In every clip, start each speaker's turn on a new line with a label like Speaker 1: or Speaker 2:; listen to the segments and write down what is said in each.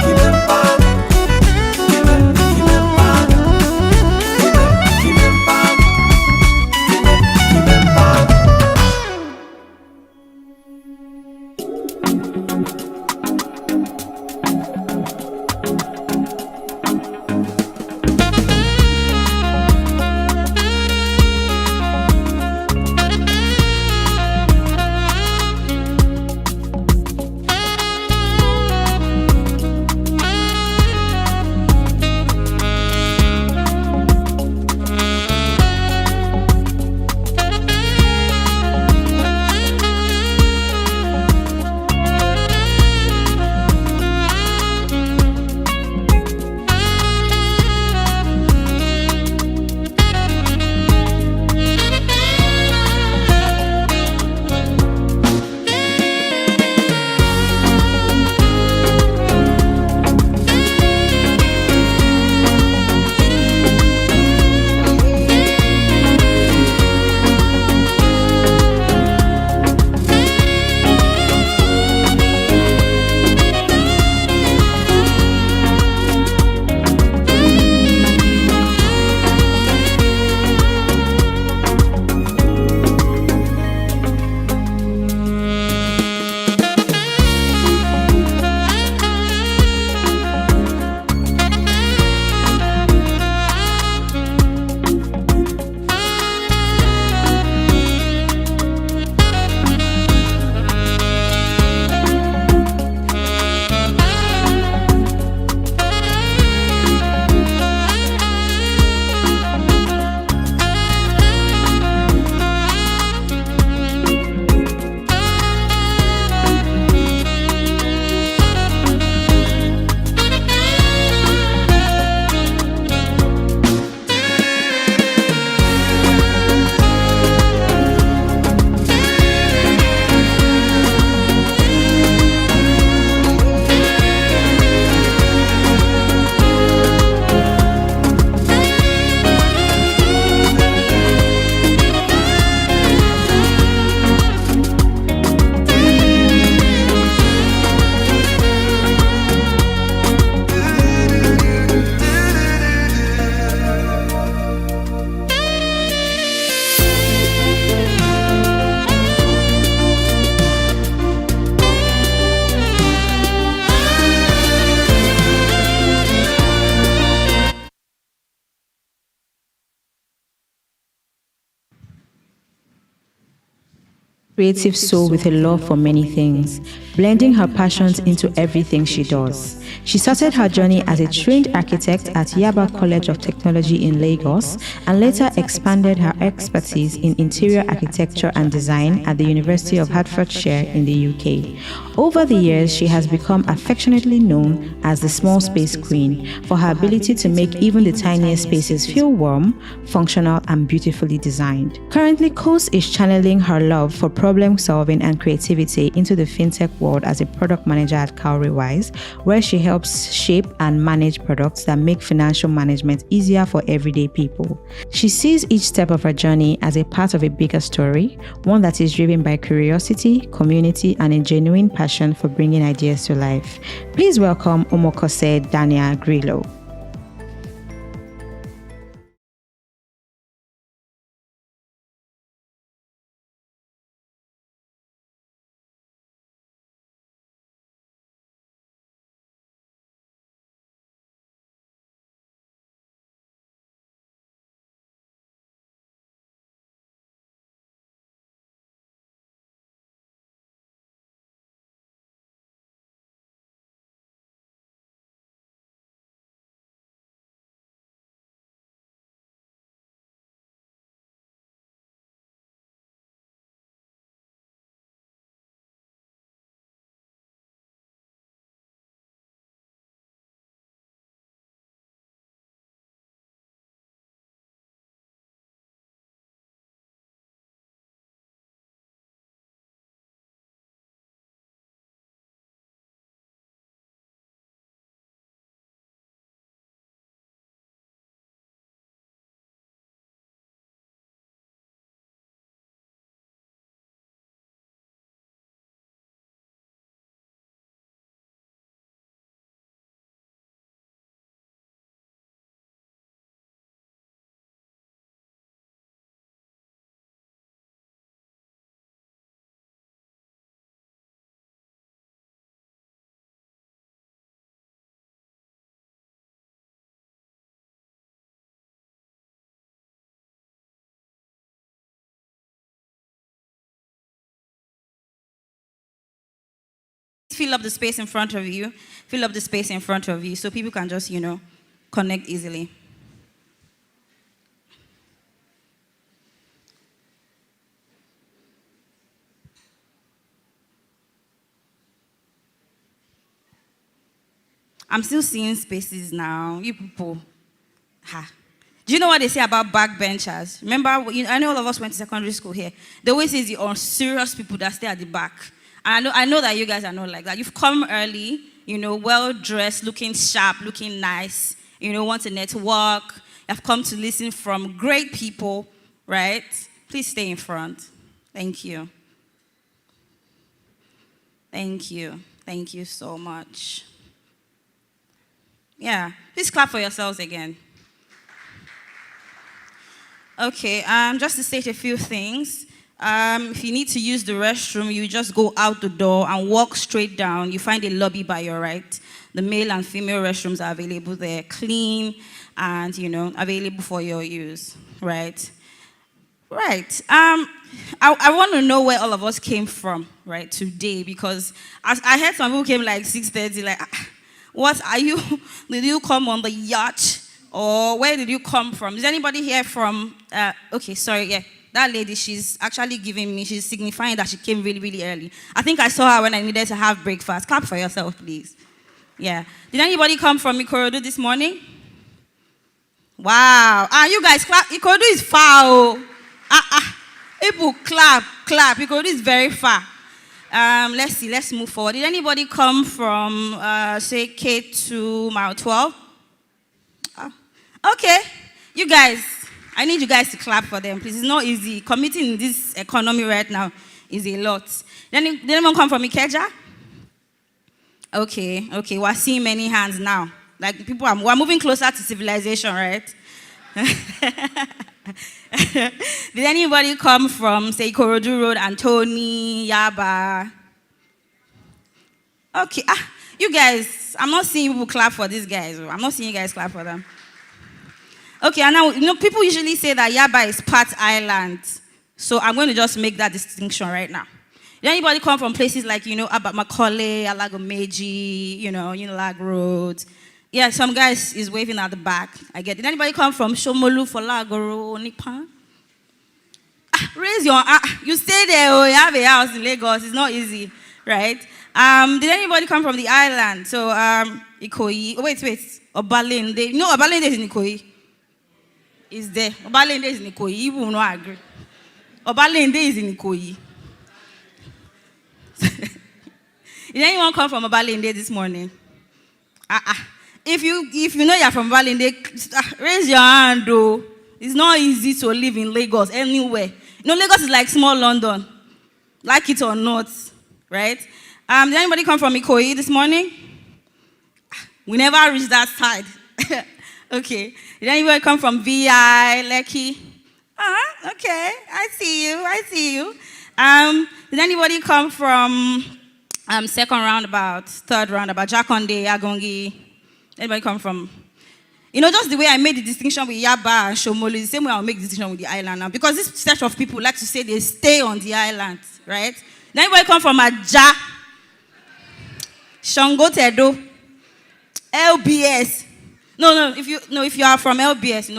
Speaker 1: Kimempa creative soul with a love for many things, blending her passions into everything she does. She started her journey as a trained architect at Yaba College of Technology in Lagos and later expanded her expertise in interior architecture and design at the University of Hertfordshire in the UK. Over the years, she has become affectionately known as the small space queen for her ability to make even the tiniest spaces feel warm, functional, and beautifully designed. Currently, Coast is channeling her love for problem solving and creativity into the fintech world as a product manager at Cowrywise, where she helps shape and manage products that make financial management easier for everyday people. She sees each step of her journey as a part of a bigger story, one that is driven by curiosity, community, and a genuine passion for bringing ideas to life. Please welcome Omokose Dania Grillo.
Speaker 2: Fill up the space in front of you. Fill up the space in front of you so people can just, connect easily. I'm still seeing spaces now. You people. Do you know what they say about backbenchers? Remember, I know all of us went to secondary school here. They always say the unserious people that stay at the back. And I know that you guys are not like that. You've come early, well-dressed, looking sharp, looking nice, want to network. You've come to listen from great people, right? Please stay in front. Thank you. Thank you. Thank you so much. Yeah, please clap for yourselves again. Okay, just to state a few things. If you need to use the restroom, you just go out the door and walk straight down. You find a lobby by your right. The male and female restrooms are available there, clean and, available for your use, right? Right. I want to know where all of us came from, right, today, because as I heard some people came like 6:30, like, what are you? Did you come on the yacht? Or where did you come from? Is anybody here from, okay, sorry, yeah. That lady, she's actually she's signifying that she came really, really early. I think I saw her when I needed to have breakfast. Clap for yourself, please. Yeah. Did anybody come from Ikorodu this morning? Wow. You guys clap. Ikorodu is far. People clap. Ikorodu is very far. Let's see, let's move forward. Did anybody come from, say, K2 Mile 12? Okay. You guys. I need you guys to clap for them, please. It's not easy. Committing in this economy right now is a lot. Did anyone come from Ikeja? Okay. We're seeing many hands now. Like we're moving closer to civilization, right? Did anybody come from, say, Ikorodu Road, Antoni, Yaba? Okay. You guys, I'm not seeing people clap for these guys. I'm not seeing you guys clap for them. Okay, and now, people usually say that Yaba is part island. So I'm going to just make that distinction right now. Did anybody come from places like, Macaulay, Alagomeji, Unilag Road? Yeah, some guys is waving at the back. I get it. Did anybody come from Shomolu, Folagoro, Nipan? Raise your you stay there, or you have a house in Lagos. It's not easy, right? Did anybody come from the island? So, Ikoyi. Oh, wait. Obalende. No, Obalende is in Ikoyi. Is there. Obalende is in Ikoyi. You will not agree. Obalende is in Ikoyi. Did anyone come from Obalende this morning? If you know you're from Obalende, raise your hand, though. It's not easy to live in Lagos anywhere. Lagos is like small London, like it or not, right? Did anybody come from Ikoyi this morning? We never reached that side. Okay. Did anybody come from VI, Lekki? Okay. I see you. Did anybody come from second roundabout, third roundabout, Jakonde, Agongi? Anybody come from... just the way I made the distinction with Yaba and Shomolu, the same way I'll make the distinction with the island now. Because this set of people like to say they stay on the island, right? Did anybody come from Aja? Shango Tedo? LBS? No, if you are from LBS,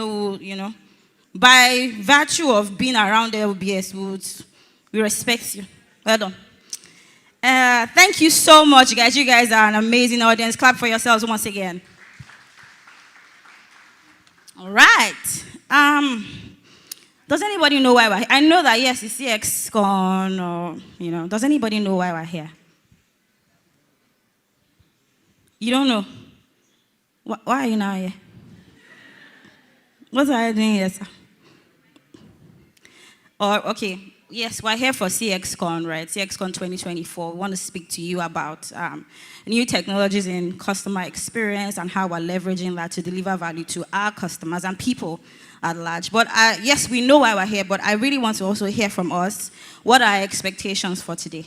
Speaker 2: by virtue of being around LBS, we respect you. Well done. Thank you so much, guys. You guys are an amazing audience. Clap for yourselves once again. All right. Does anybody know why we're here? I know that, yes, it's CXCon, or, does anybody know why we're here? You don't know? Why are you now here? What are you doing here, sir? Okay. Yes, we're here for CXCon, right? CXCon 2024. We want to speak to you about new technologies in customer experience and how we're leveraging that to deliver value to our customers and people at large. But yes, we know why we're here, but I really want to also hear from us what are our expectations for today.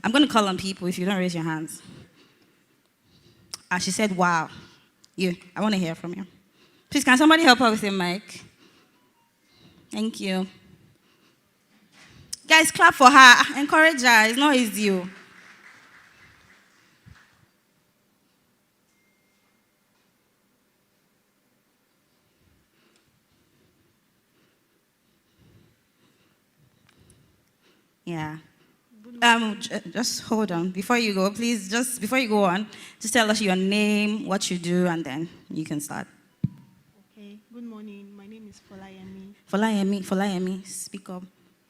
Speaker 2: I'm going to call on people if you don't raise your hands. She said, wow. I want to hear from you. Please, can somebody help her with a mic? Thank you. Guys, clap for her. Encourage her. It's not easy. Yeah. Just hold on. Before you go, please, before you go on, just tell us your name, what you do, and then you can start.
Speaker 3: Okay. Good morning. My name is Folayemi.
Speaker 2: Folayemi, speak up.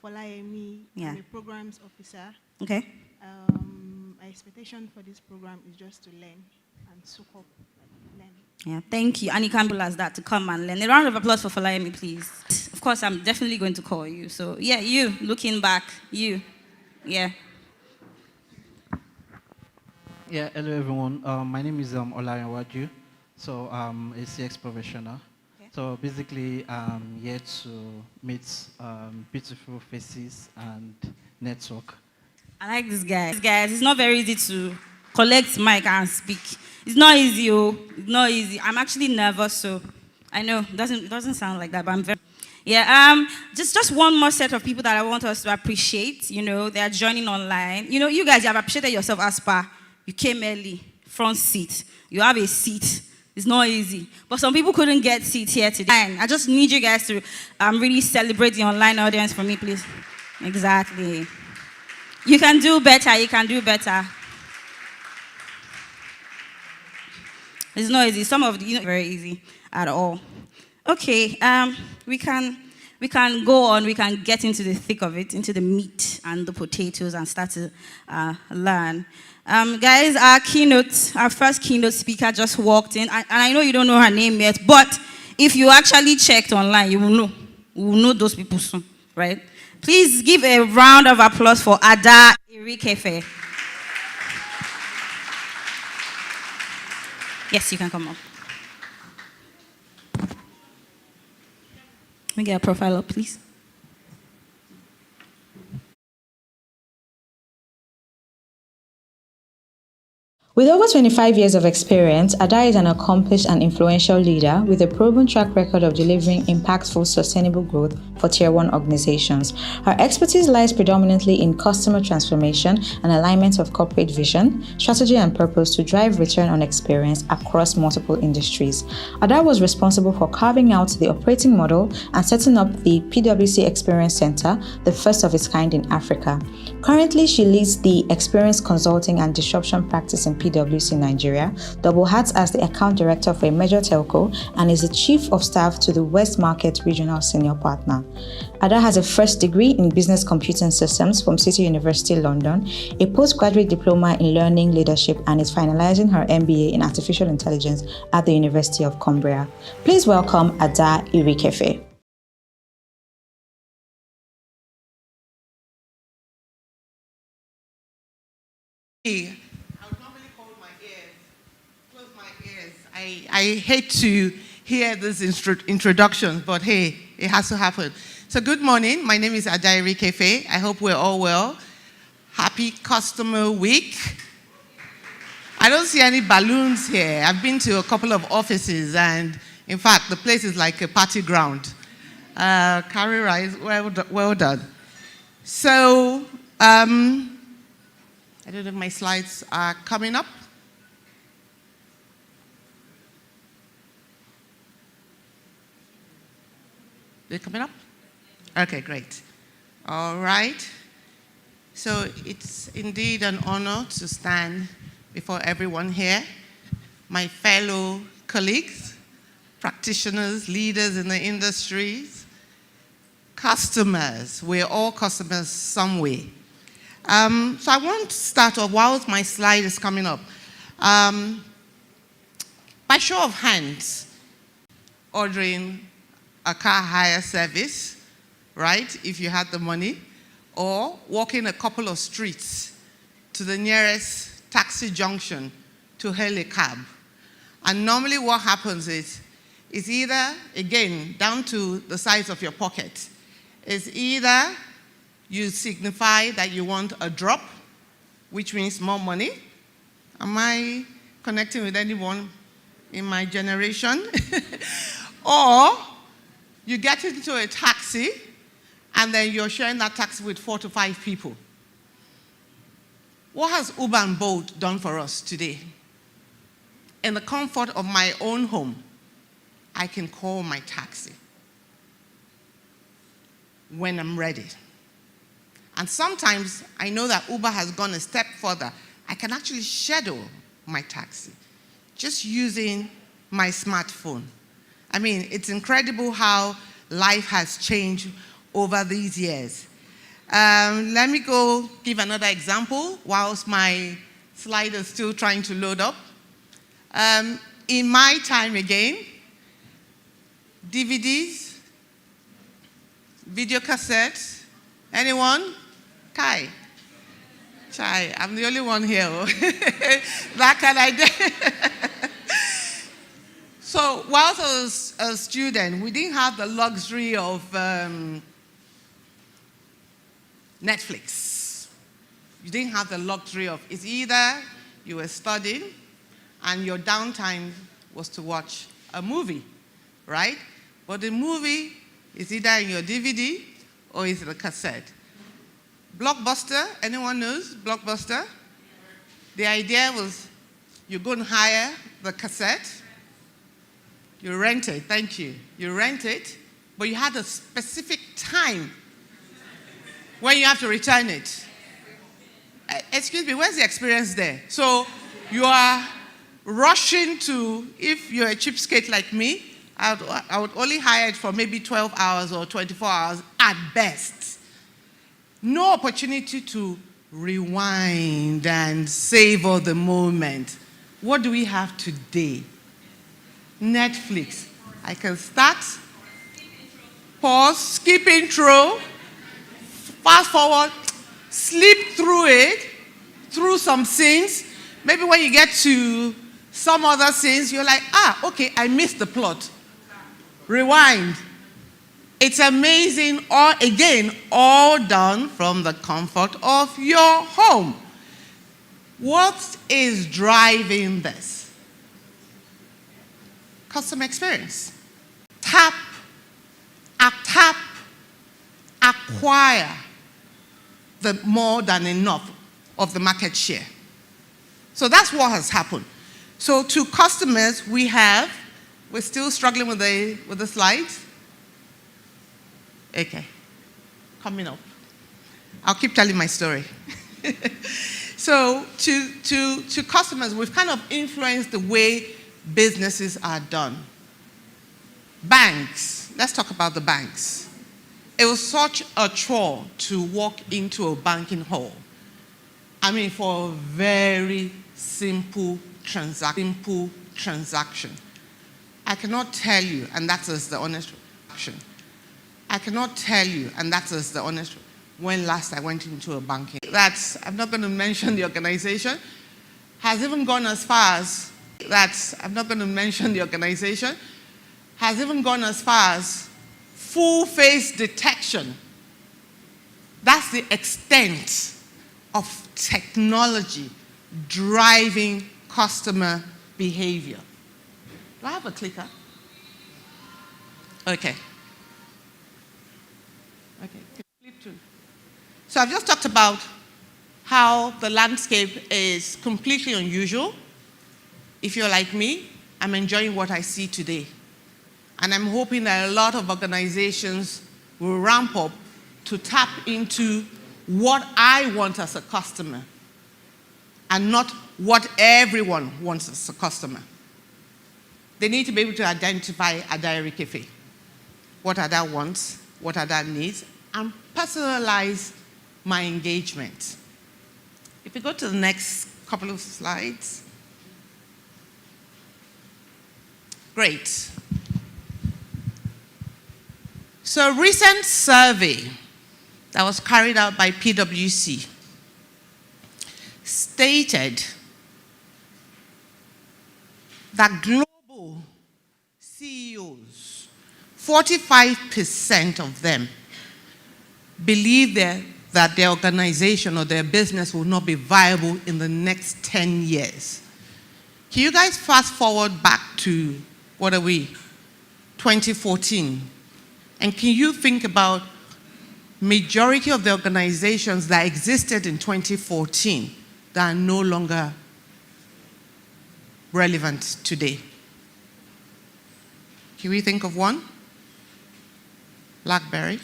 Speaker 3: Folayemi.
Speaker 2: Yeah.
Speaker 3: I'm a programs officer.
Speaker 2: Okay.
Speaker 3: My expectation for this program is just to learn and soak up, learn.
Speaker 2: Yeah, thank you. And you can be as that to come and learn. A round of applause for Folayemi, please. Of course, I'm definitely going to call you. So, yeah, you, looking back, you. Yeah.
Speaker 4: Yeah, hello everyone. My name is Olayanwaju. So I'm a CX professional.
Speaker 2: Okay.
Speaker 4: So basically, I'm here to meet beautiful faces and network.
Speaker 2: I like this guy. It's not very easy to collect mic and speak. It's not easy, It's not easy. I'm actually nervous, so I know it doesn't sound like that, but I'm very... Yeah, just one more set of people that I want us to appreciate. They are joining online. You guys, you have appreciated yourself as per. You came early, front seat. You have a seat. It's not easy. But some people couldn't get seats here today. I just need you guys to really celebrate the online audience for me, please. Exactly. You can do better. You can do better. It's not easy. Some of you, very easy at all. Okay, we can go on. We can get into the thick of it, into the meat and the potatoes, and start to learn. Guys, our first keynote speaker just walked in, and I know you don't know her name yet, but if you actually checked online, you will know. We will know those people soon, right? Please give a round of applause for Ada Irikefe. Yes, you can come up. Let me get a profile up, please.
Speaker 1: With over 25 years of experience, Ada is an accomplished and influential leader with a proven track record of delivering impactful, sustainable growth for Tier 1 organizations. Her expertise lies predominantly in customer transformation and alignment of corporate vision, strategy, and purpose to drive return on experience across multiple industries. Ada was responsible for carving out the operating model and setting up the PwC Experience Center, the first of its kind in Africa. Currently, she leads the Experience Consulting and Disruption practice in PwC Nigeria, double hats as the account director for a major telco, and is the chief of staff to the West Market Regional Senior Partner. Ada has a first degree in Business Computing Systems from City University London, a postgraduate diploma in Learning Leadership, and is finalizing her MBA in Artificial Intelligence at the University of Cumbria. Please welcome Ada Irikefe.
Speaker 5: I would normally close my ears. I hate to hear these introductions, but hey, it has to happen. So good morning, my name is Ada Irikefe. I hope we're all well. Happy Customer Week. I don't see any balloons here. I've been to a couple of offices, and in fact, the place is like a party ground. Cowrywise, well done. So, I don't know if my slides are coming up. They're coming up? Okay, great. All right. So it's indeed an honor to stand before everyone here, my fellow colleagues, practitioners, leaders in the industries, customers. We're all customers some way. So I want to start off whilst my slide is coming up. By show of hands, ordering a car hire service, right, if you had the money, or walking a couple of streets to the nearest taxi junction to hail a cab. And normally what happens is either, again, down to the size of your pocket, is either you signify that you want a drop, which means more money. Am I connecting with anyone in my generation? Or you get into a taxi, and then you're sharing that taxi with 4 to 5 people. What has Uber and Bolt done for us today? In the comfort of my own home, I can call my taxi when I'm ready. And sometimes I know that Uber has gone a step further. I can actually schedule my taxi just using my smartphone. I mean, it's incredible how life has changed over these years. Let me go give another example whilst my slide is still trying to load up. In my time again, DVDs, video cassettes, anyone? Kai? Chai, I'm the only one here. That can I? So whilst I was a student, we didn't have the luxury of Netflix. You didn't have the luxury of, it's either you were studying and your downtime was to watch a movie, right? But the movie is either in your DVD or it's in a cassette. Blockbuster, anyone knows Blockbuster? The idea was you go and hire the cassette, you rent it, thank you. You rent it, but you had a specific time when you have to return it. Excuse me, where's the experience there? So you are rushing to, if you're a cheapskate like me, I would only hire it for maybe 12 hours or 24 hours at best. No opportunity to rewind and savor the moment. What do we have today? Netflix. I can start, pause, skip intro, fast forward, sleep through it, through some scenes. Maybe when you get to some other scenes, you're like, okay, I missed the plot. Rewind. It's amazing, all done from the comfort of your home. What is driving this? Customer experience. Tap, acquire the more than enough of the market share. So that's what has happened. So to customers, we're still struggling with the slides. Okay, coming up. I'll keep telling my story. So to customers, we've kind of influenced the way businesses are done. Banks, let's talk about the banks. It was such a chore to walk into a banking hall. I mean, for a very simple transaction. I cannot tell you, and that is the honest action. I cannot tell you, and that is the honest, when last I went into a banking. I'm not going to mention the organization, has even gone as far as, I'm not going to mention the organization, has even gone as far as full face detection. That's the extent of technology driving customer behavior. Do I have a clicker? Okay. Flip to. So I've just talked about how the landscape is completely unusual. If you're like me, I'm enjoying what I see today. And I'm hoping that a lot of organizations will ramp up to tap into what I want as a customer and not what everyone wants as a customer. They need to be able to identify a diary cafe. What are their wants? What are their needs? And personalize my engagement. If you go to the next couple of slides. Great. So a recent survey that was carried out by PwC stated that global CEOs, 45% of them believe that their organization or their business will not be viable in the next 10 years. Can you guys fast forward back to, 2014? And can you think about majority of the organizations that existed in 2014 that are no longer relevant today? Can we think of one? BlackBerry.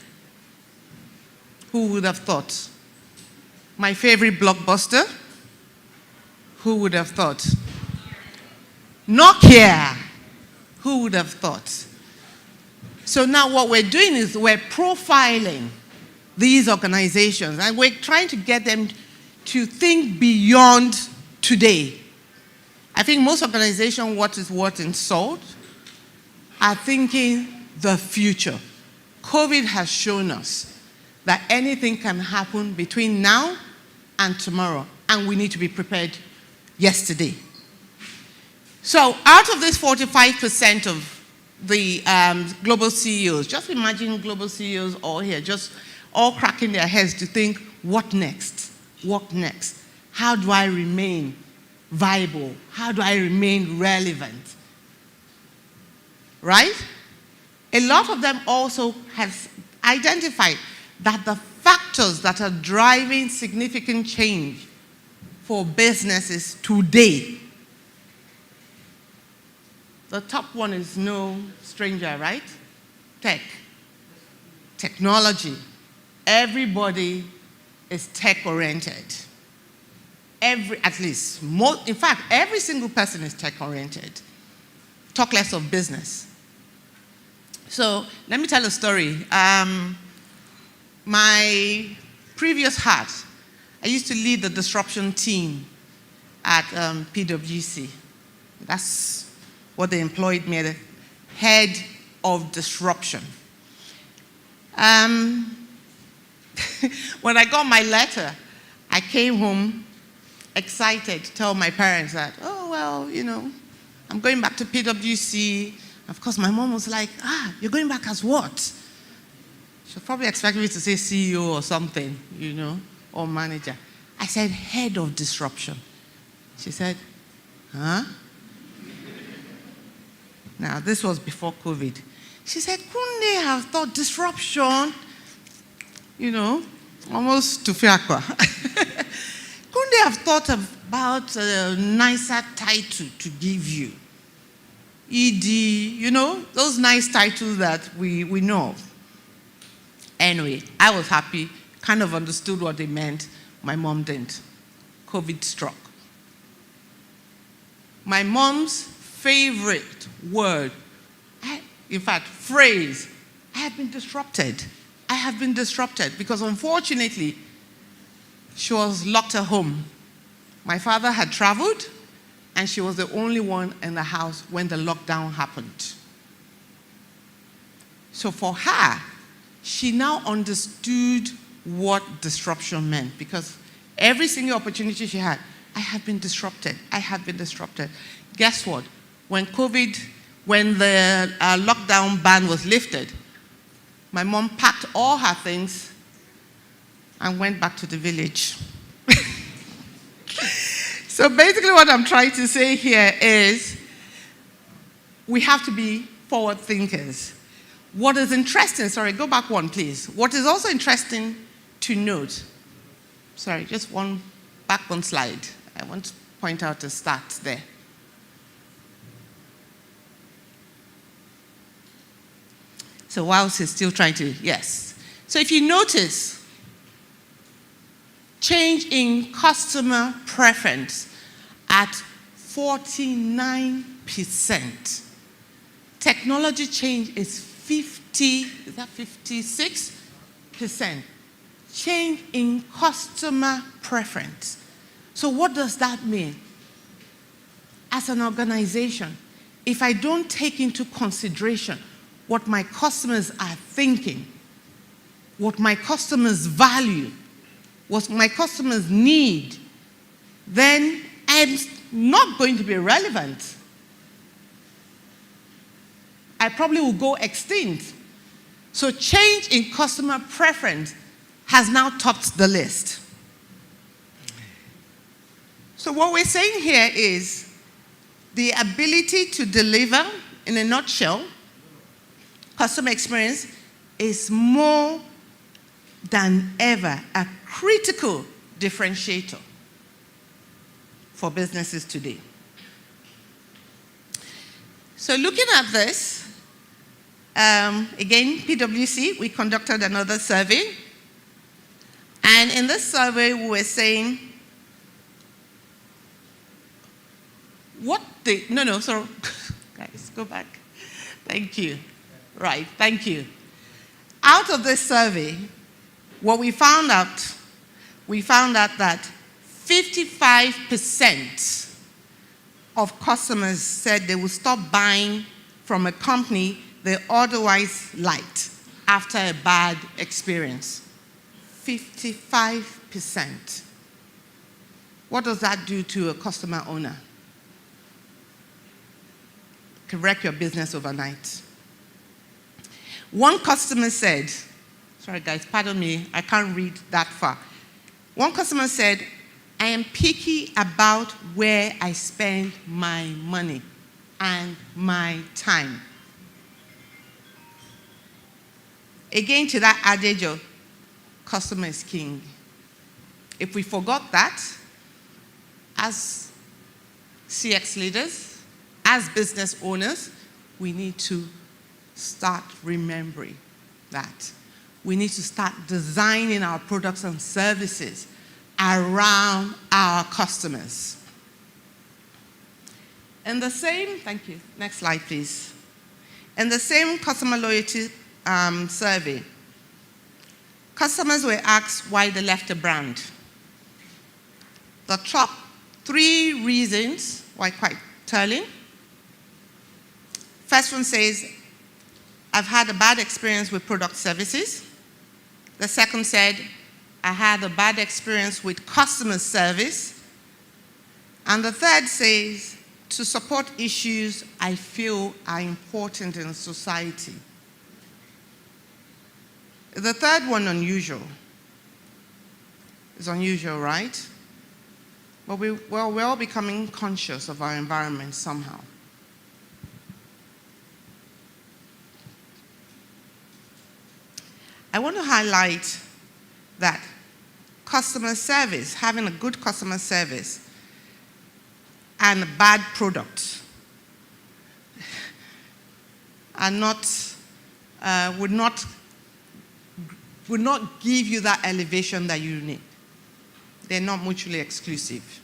Speaker 5: Who would have thought? My favorite blockbuster? Who would have thought? Nokia. Who would have thought? So now what we're doing is we're profiling these organizations and we're trying to get them to think beyond today. I think most organizations, what is what and sold, are thinking the future. COVID has shown us that anything can happen between now and tomorrow, and we need to be prepared yesterday. So out of this 45% of the global CEOs, just imagine global CEOs all here, just all cracking their heads to think, what next? What next? How do I remain viable? How do I remain relevant? Right? A lot of them also have identified that the factors that are driving significant change for businesses today, the top one is no stranger, right? Technology. Everybody is tech-oriented. In fact, every single person is tech-oriented. Talk less of business. So let me tell a story. My previous hat, I used to lead the disruption team at PwC. That's what they employed me, the head of disruption. When I got my letter, I came home excited to tell my parents that, oh, well, I'm going back to PwC. Of course, my mom was like, you're going back as what? She'll probably expect me to say CEO or something, or manager. I said, head of disruption. She said, huh? Now, this was before COVID. She said, couldn't they have thought disruption, almost to fiakwa. Couldn't they have thought about a nicer title to give you? ED, those nice titles that we know of. Anyway, I was happy, kind of understood what they meant. My mom didn't. COVID struck. My mom's favorite word, in fact, phrase, I have been disrupted. I have been disrupted because unfortunately, she was locked at home. My father had traveled, and she was the only one in the house when the lockdown happened. So for her, she now understood what disruption meant because every single opportunity she had, I have been disrupted. I have been disrupted. Guess what? When the lockdown ban was lifted, my mom packed all her things and went back to the village. So basically what I'm trying to say here is we have to be forward thinkers. What is interesting, sorry, go back one, please. What is also interesting to note, sorry, just back one slide. I want to point out a stat there. So whilst he's still trying to, yes. So if you notice, change in customer preference at 49%. Technology change is 56%. Change in customer preference. So what does that mean? As an organization, if I don't take into consideration what my customers are thinking, what my customers value, what my customers need, then I'm not going to be relevant. I probably will go extinct. So change in customer preference has now topped the list. So what we're saying here is the ability to deliver, in a nutshell, customer experience is more than ever a critical differentiator for businesses today. So looking at this, again, PwC, we conducted another survey. And in this survey, we were saying, guys, go back. Thank you. Right, thank you. Out of this survey, what we found out that 55% of customers said they would stop buying from a company they otherwise liked after a bad experience. 55%. What does that do to a customer owner? It can wreck your business overnight. One customer said, sorry guys, pardon me, I can't read that far. One customer said, I am picky about where I spend my money and my time. Again, to that adage of customer is king. If we forgot that, as CX leaders, as business owners, we need to start remembering that. We need to start designing our products and services around our customers. In the same, thank you, next slide please. In the same customer loyalty survey, customers were asked why they left a brand. The top 3 reasons were quite telling. First one says, I've had a bad experience with product services. The second said, I had a bad experience with customer service. And the third says, to support issues I feel are important in society. The third one, unusual. It's unusual, right? but we're all becoming conscious of our environment somehow. I want to highlight that customer service, having a good customer service and a bad product are would not give you that elevation that you need. They're not mutually exclusive.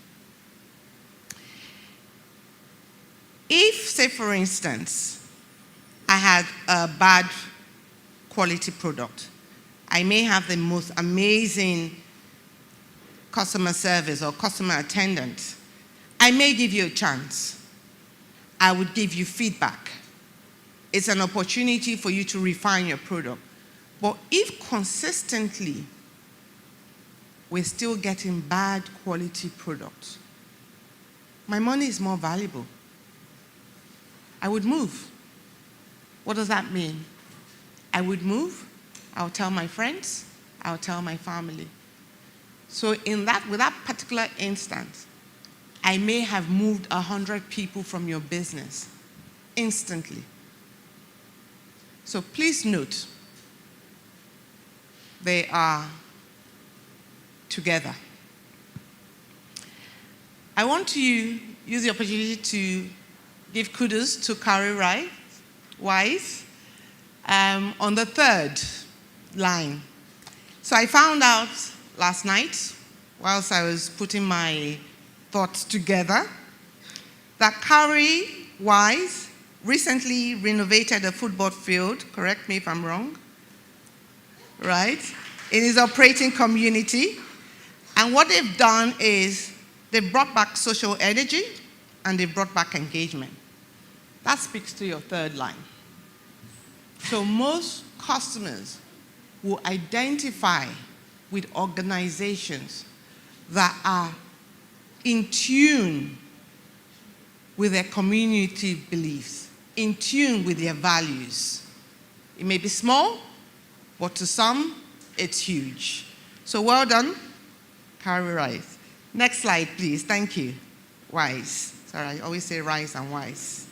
Speaker 5: If, say for instance, I had a bad quality product, I may have the most amazing customer service or customer attendant. I may give you a chance. I would give you feedback. It's an opportunity for you to refine your product. But if consistently we're still getting bad quality products, my money is more valuable. I would move. What does that mean? I would move. I'll tell my friends. I'll tell my family. So with that particular instance, I may have moved 100 people from your business instantly. So please note, they are together. I want to use the opportunity to give kudos to Cowrywise on the third line. So I found out last night, whilst I was putting my thoughts together, that Cowrywise recently renovated a football field, correct me if I'm wrong, right, in his operating community. And what they've done is they've brought back social energy and they've brought back engagement. That speaks to your third line. So most customers will identify with organizations that are in tune with their community beliefs, in tune with their values. It may be small, but to some, it's huge. So well done, Cowrywise. Next slide, please. Thank you. Wise. Sorry, I always say rise and wise.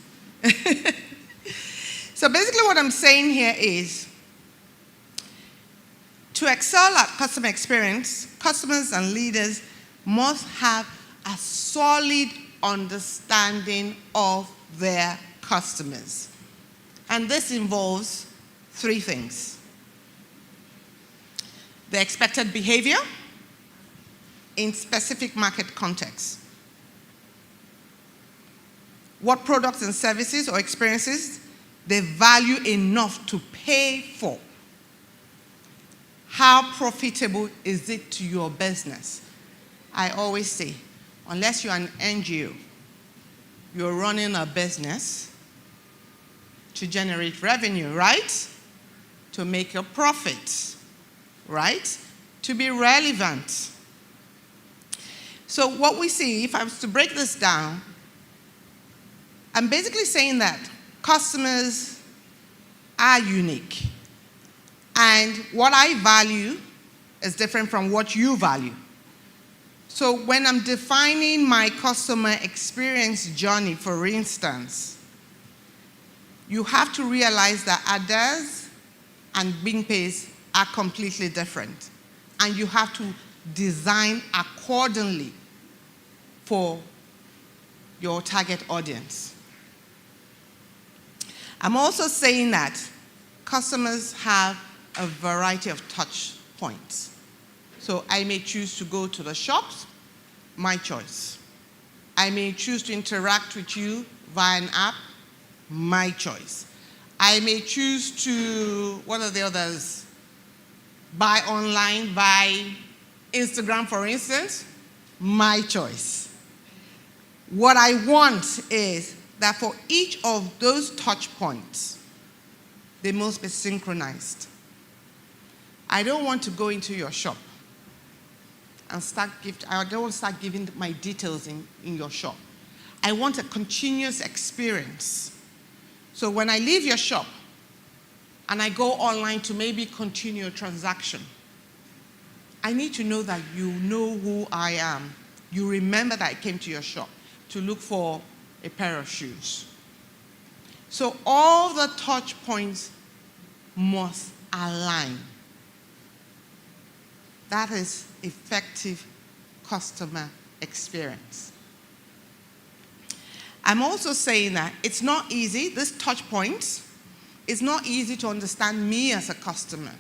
Speaker 5: So basically what I'm saying here is, to excel at customer experience, customers and leaders must have a solid understanding of their customers. And this involves three things: the expected behavior in specific market contexts, what products and services or experiences they value enough to pay for. How profitable is it to your business? I always say, unless you're an NGO, you're running a business to generate revenue, right? To make a profit, right? To be relevant. So what we see, if I was to break this down, I'm basically saying that customers are unique. And what I value is different from what you value. So when I'm defining my customer experience journey, for instance, you have to realize that Ada's and Bingpei's are completely different. And you have to design accordingly for your target audience. I'm also saying that customers have a variety of touch points. So I may choose to go to the shops, my choice. I may choose to interact with you via an app, my choice. I may choose to, what are the others? Buy online, buy Instagram, for instance, my choice. What I want is that for each of those touch points, they must be synchronized. I don't want to go into your shop and I don't want to start giving my details in your shop. I want a continuous experience. So when I leave your shop and I go online to maybe continue a transaction, I need to know that you know who I am. you remember that I came to your shop to look for a pair of shoes. So all the touch points must align. That is effective customer experience. I'm also saying that it's not easy, this touch points, it's not easy to understand me as a customer,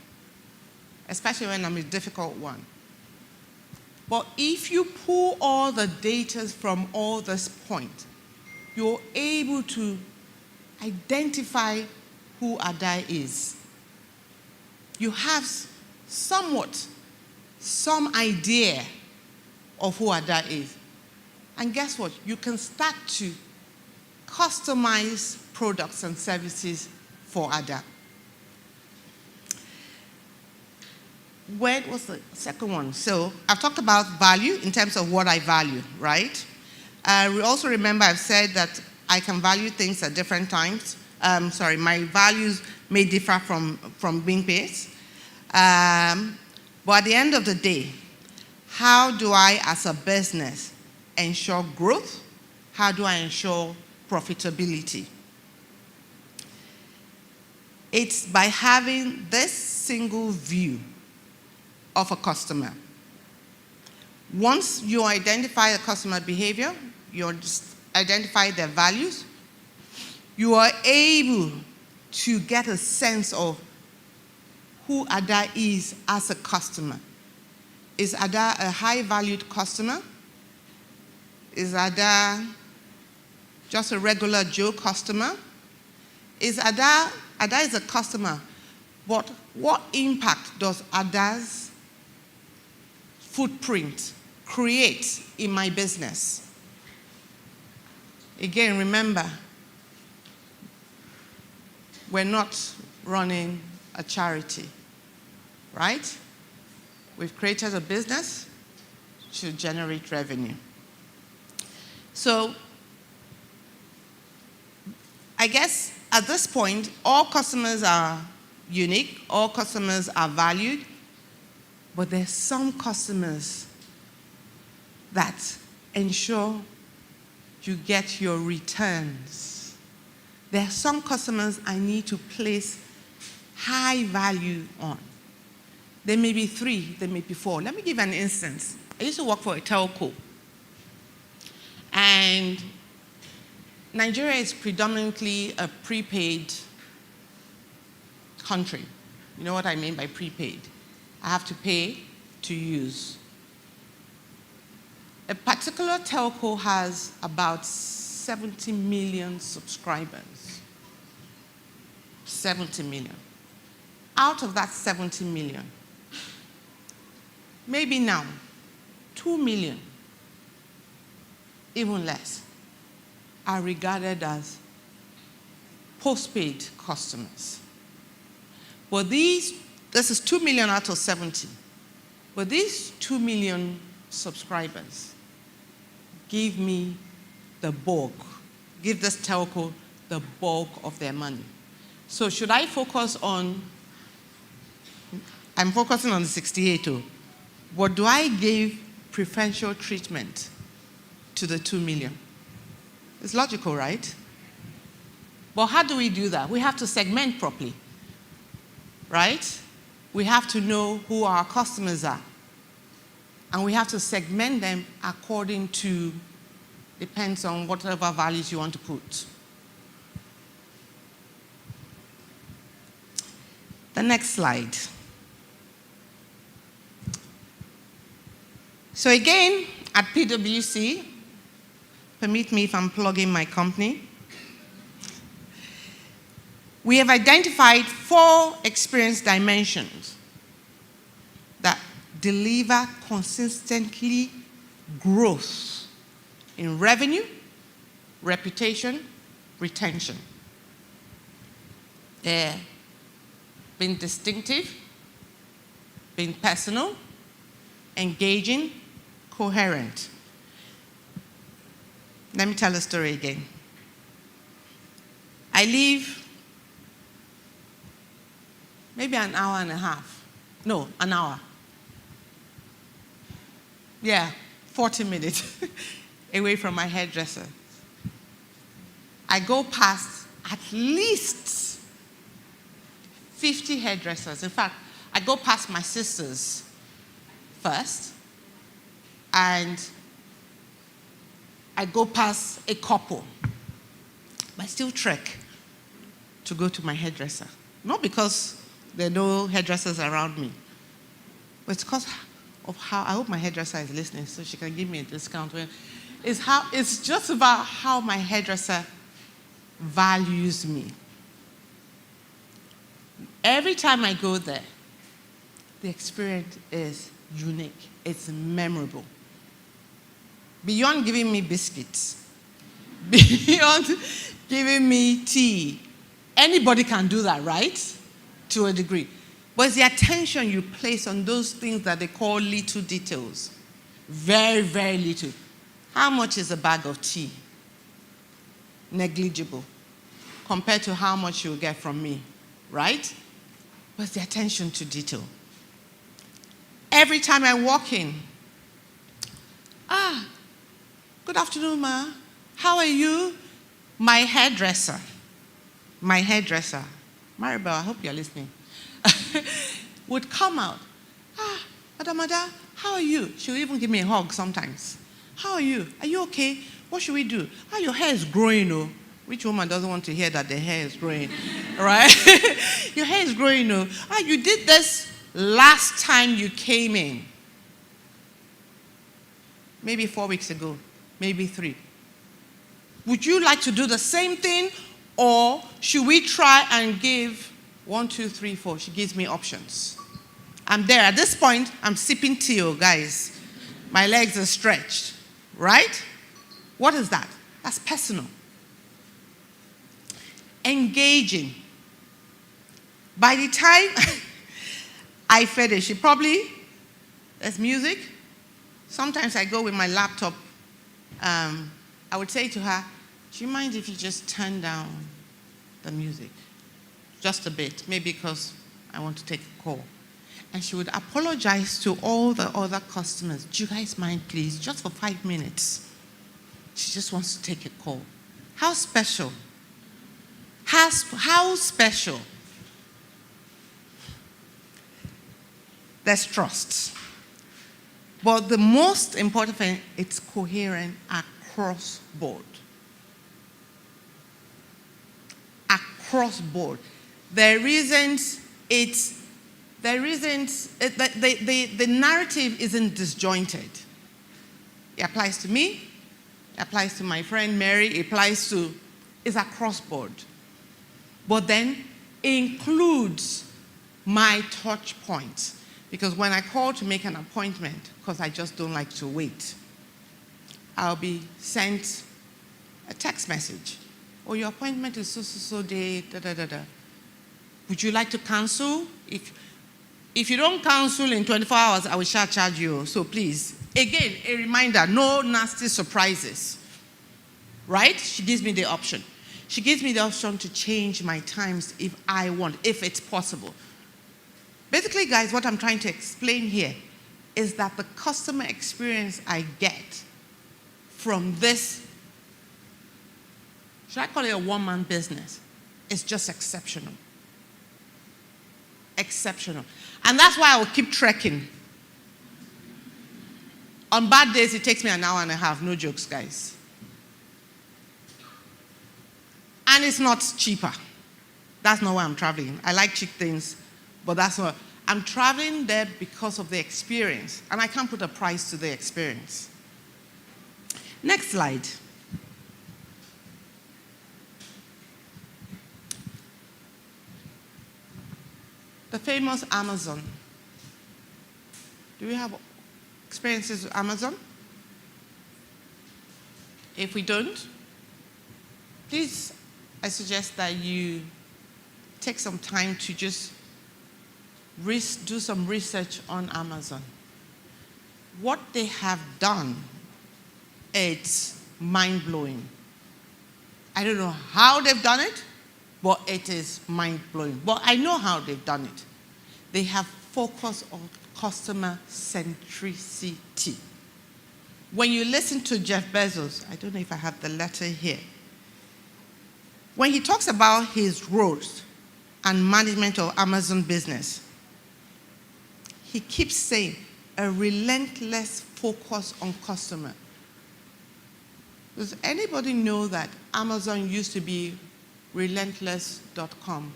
Speaker 5: especially when I'm a difficult one. But if you pull all the data from all this point, you're able to identify who Ada is. You have somewhat some idea of who Ada is. And guess what? You can start to customize products and services for Ada. Where was the second one? So I've talked about value in terms of what I value, right? We also remember I've said that I can value things at different times. My values may differ from being based. But at the end of the day, how do I, as a business, ensure growth? How do I ensure profitability? It's by having this single view of a customer. Once you identify a customer behavior, you identify their values, you are able to get a sense of who Ada is as a customer. Is Ada a high-valued customer? Is Ada just a regular Joe customer? Is Ada is a customer, but what impact does Ada's footprint create in my business? Again, remember, we're not running a charity, right? We've created a business to generate revenue. So I guess at this point, all customers are unique, all customers are valued, but there's some customers that ensure you get your returns. There are some customers I need to place high value on. There may be 3, there may be 4. Let me give an instance. I used to work for a telco. And Nigeria is predominantly a prepaid country. You know what I mean by prepaid? I have to pay to use. A particular telco has about 70 million subscribers. 70 million. Out of that 70 million, maybe now, 2 million, even less, are regarded as postpaid customers. But this is 2 million out of 70. But these 2 million subscribers give me the bulk, give this telco the bulk of their money. So should I focus on, I'm focusing on the 68, but do I give preferential treatment to the 2 million? It's logical, right? But how do we do that? We have to segment properly, right? We have to know who our customers are. And we have to segment them according to, depends on whatever values you want to put. The next slide. So again, at PwC, permit me if I'm plugging my company, we have identified 4 experience dimensions that deliver consistently growth in revenue, reputation, retention. They're being distinctive, being personal, engaging, coherent. Let me tell a story again. I leave maybe an hour and a half. No, an hour. Yeah, 40 minutes away from my hairdresser. I go past at least 50 hairdressers. In fact, I go past my sister's first, and I go past a couple. But I still trek to go to my hairdresser. Not because there are no hairdressers around me, but it's because of how, I hope my hairdresser is listening so she can give me a discount. It's just about how my hairdresser values me. Every time I go there, the experience is unique. It's memorable. Beyond giving me biscuits, beyond giving me tea, anybody can do that, right? To a degree. But it's the attention you place on those things that they call little details. Very, very little. How much is a bag of tea? Negligible compared to how much you'll get from me, right? But it's the attention to detail. Every time I walk in, good afternoon, ma. How are you? My hairdresser, Maribel, I hope you're listening, would come out. Madam, how are you? She'll even give me a hug sometimes. How are you? Are you okay? What should we do? Your hair is growing, oh. Which woman doesn't want to hear that their hair is growing, right? Your hair is growing, oh. You did this last time you came in. Maybe 4 weeks ago, maybe 3. Would you like to do the same thing, or should we try and give 1, 2, 3, 4? She gives me options. I'm there. At this point, I'm sipping tea, oh, guys. My legs are stretched, right? What is that? That's personal. Engaging. By the time I finish, there's music. Sometimes I go with my laptop. I would say to her, do you mind if you just turn down the music? Just a bit, maybe because I want to take a call. And she would apologize to all the other customers. Do you guys mind, please, just for 5 minutes? She just wants to take a call. How special? How special? There's trust. But the most important thing, it's coherent across board. Across board. The narrative isn't disjointed. It applies to me, it applies to my friend Mary, it's across board. But then includes my touch points. Because when I call to make an appointment, because I just don't like to wait, I'll be sent a text message. Oh, your appointment is so day, da. Would you like to cancel? If you don't cancel in 24 hours, I will charge you. So please, again, a reminder, no nasty surprises. Right? She gives me the option. She gives me the option to change my times if I want, if it's possible. Basically, guys, what I'm trying to explain here is that the customer experience I get from this, should I call it a one-man business? It's just exceptional. Exceptional. And that's why I will keep trekking. On bad days, it takes me an hour and a half. No jokes, guys. And it's not cheaper. That's not why I'm traveling. I like cheap things, but that's not. I'm traveling there because of the experience, and I can't put a price to the experience. Next slide. The famous Amazon. Do we have experiences with Amazon? If we don't, please, I suggest that you take some time to just do some research on Amazon. What they have done, it's mind-blowing. I don't know how they've done it, but it is mind-blowing. But I know how they've done it. They have focused on customer centricity. when you listen to Jeff Bezos, I don't know if I have the letter here, when he talks about his growth and management of Amazon business, he keeps saying a relentless focus on customer. Does anybody know that Amazon used to be relentless.com?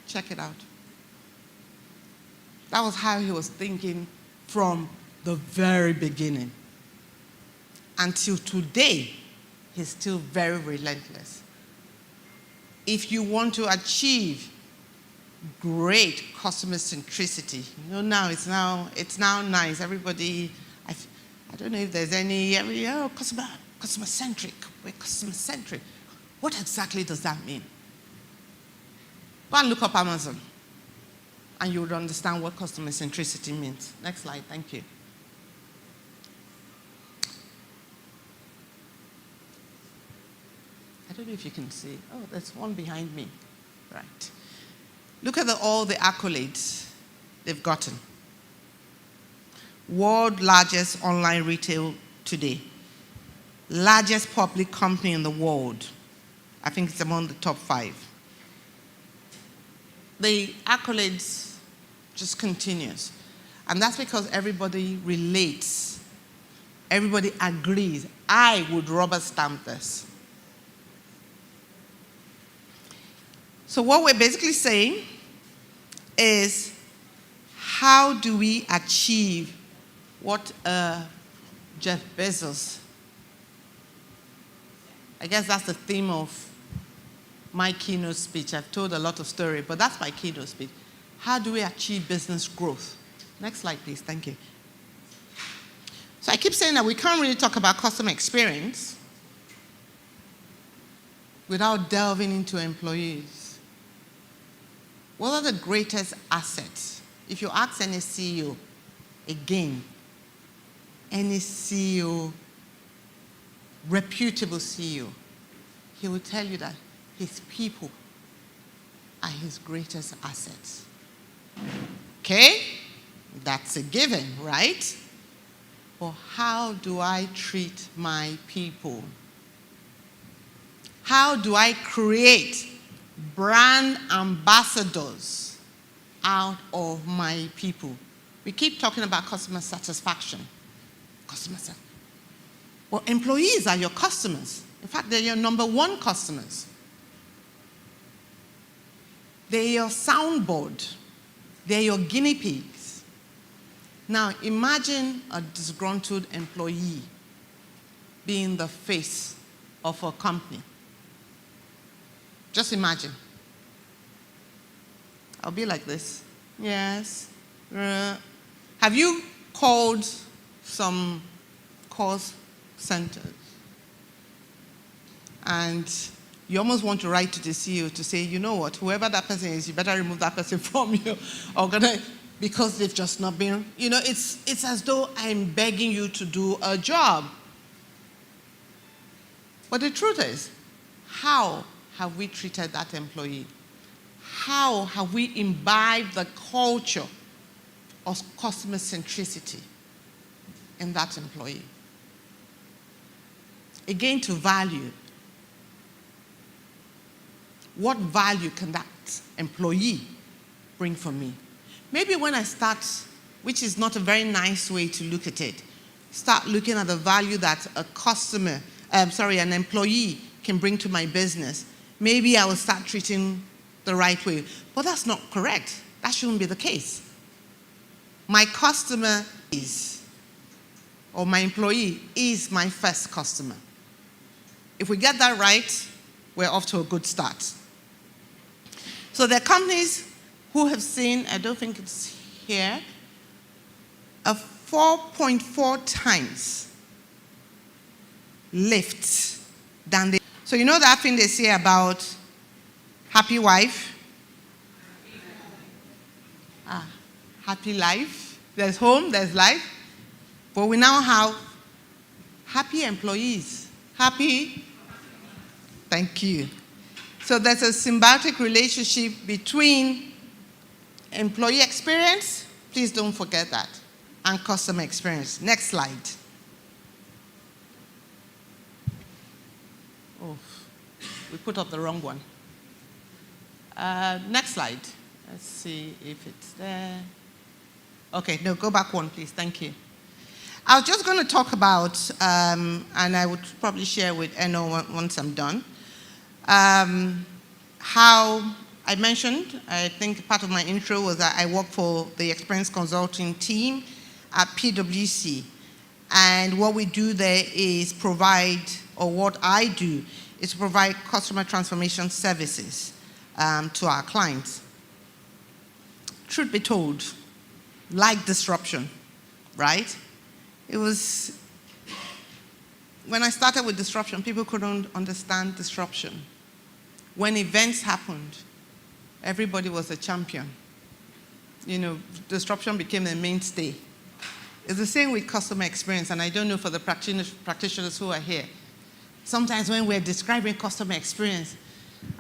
Speaker 5: Check it out. That was how he was thinking from the very beginning. Until today, he's still very relentless. If you want to achieve great customer centricity, now it's now nice. Everybody, I don't know if there's any, customer-centric, we're customer-centric. What exactly does that mean? Go and look up Amazon, and you would understand what customer centricity means. Next slide, thank you. I don't know if you can see. Oh, there's one behind me. Right. Look at all the accolades they've gotten. World largest online retail today. Largest public company in the world. I think it's among the top 5. The accolades just continues. And that's because everybody relates. Everybody agrees. I would rubber stamp this. So what we're basically saying is, how do we achieve what Jeff Bezos, I guess that's the theme of my keynote speech. I've told a lot of stories, but that's my keynote speech. How do we achieve business growth? Next slide, please. Thank you. So I keep saying that we can't really talk about customer experience without delving into employees. What are the greatest assets? If you ask any CEO, again, any CEO, reputable CEO, he will tell you that his people are his greatest assets. Okay? That's a given, right? But how do I treat my people? How do I create brand ambassadors out of my people? We keep talking about customer satisfaction. Well, employees are your customers. In fact, they're your number 1 customers. They're your soundboard. They're your guinea pigs. Now, imagine a disgruntled employee being the face of a company. Just imagine. I'll be like this. Yes. Have you called some call centers? And you almost want to write to the CEO to say, you know what, whoever that person is, you better remove that person from your organization because they've just not been, it's as though I'm begging you to do a job. But the truth is, how have we treated that employee? How have we imbibed the culture of customer centricity in that employee? Again, to value. What value can that employee bring for me? Maybe when I start, which is not a very nice way to look at it, start looking at the value that an employee can bring to my business, maybe I will start treating the right way. But that's not correct. That shouldn't be the case. My customer my employee is my first customer. If we get that right, we're off to a good start. So there are companies who have seen, I don't think it's here, a 4.4 times lift than they. So you know that thing they say about happy wife? Happy life. There's home, there's life. But we now have happy employees. Happy? Thank you. So there's a symbiotic relationship between employee experience, please don't forget that, and customer experience. Next slide. we put up the wrong one. Next slide. Let's see if it's there. Okay, no, go back one, please. Thank you. I was just going to talk about, and I would probably share with Eno once I'm done, how I mentioned, I think part of my intro was that I work for the experience consulting team at PwC. And what we do there is provide, or what I do, is provide customer transformation services to our clients. Truth be told, like disruption, right? It was, when I started with disruption, people couldn't understand disruption. When events happened, everybody was a champion. You know, disruption became a mainstay. It's the same with customer experience, and I don't know for the practitioners who are here. Sometimes when we're describing customer experience,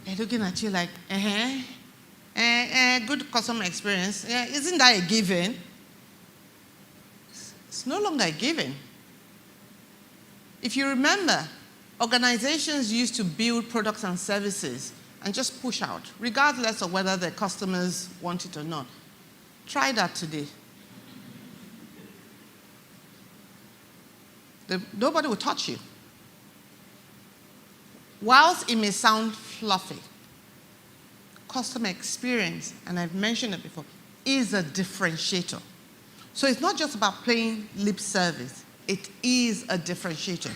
Speaker 5: they're looking at you like, good customer experience. Yeah, isn't that a given? It's no longer a given. If you remember, organizations used to build products and services and just push out, regardless of whether their customers want it or not. Try that today. Nobody will touch you. Whilst it may sound fluffy, customer experience, and I've mentioned it before, is a differentiator. So it's not just about playing lip service. It is a differentiator.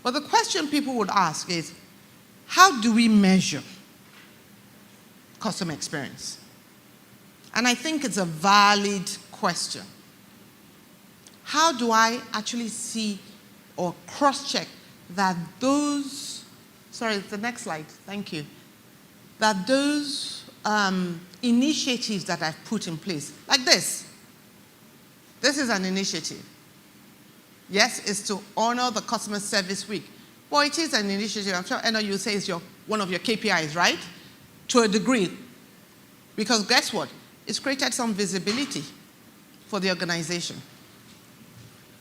Speaker 5: But the question people would ask is, how do we measure customer experience? And I think it's a valid question. How do I actually see or cross-check that those, sorry, the next slide, thank you, that those initiatives that I've put in place, like this is an initiative. Yes, it's to honor the Customer Service Week. Well, it is an initiative. I'm sure Eno, you say it's one of your KPIs, right? To a degree. Because guess what? It's created some visibility for the organization.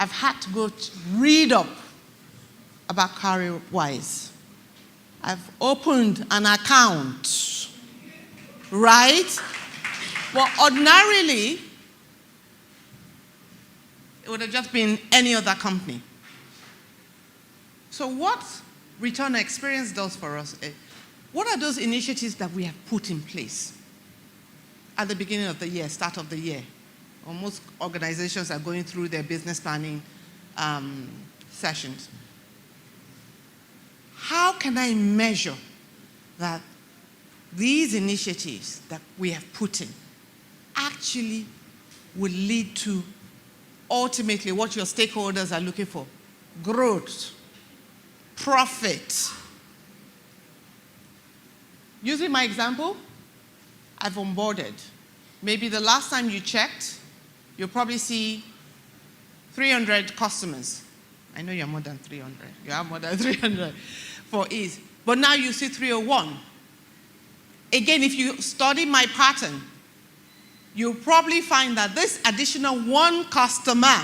Speaker 5: I've had to go read up about Cowrywise. I've opened an account, right? Well, ordinarily, it would have just been any other company. So what Return Experience does for us is, what are those initiatives that we have put in place at the beginning of the year, start of the year? Well, most organizations are going through their business planning sessions. How can I measure that these initiatives that we have put in actually will lead to ultimately what your stakeholders are looking for? Growth, profit. Using my example, I've onboarded. Maybe the last time you checked, you'll probably see 300 customers. I know you're more than 300. You are more than 300 for ease. But now you see 301. Again, if you study my pattern, you'll probably find that this additional one customer,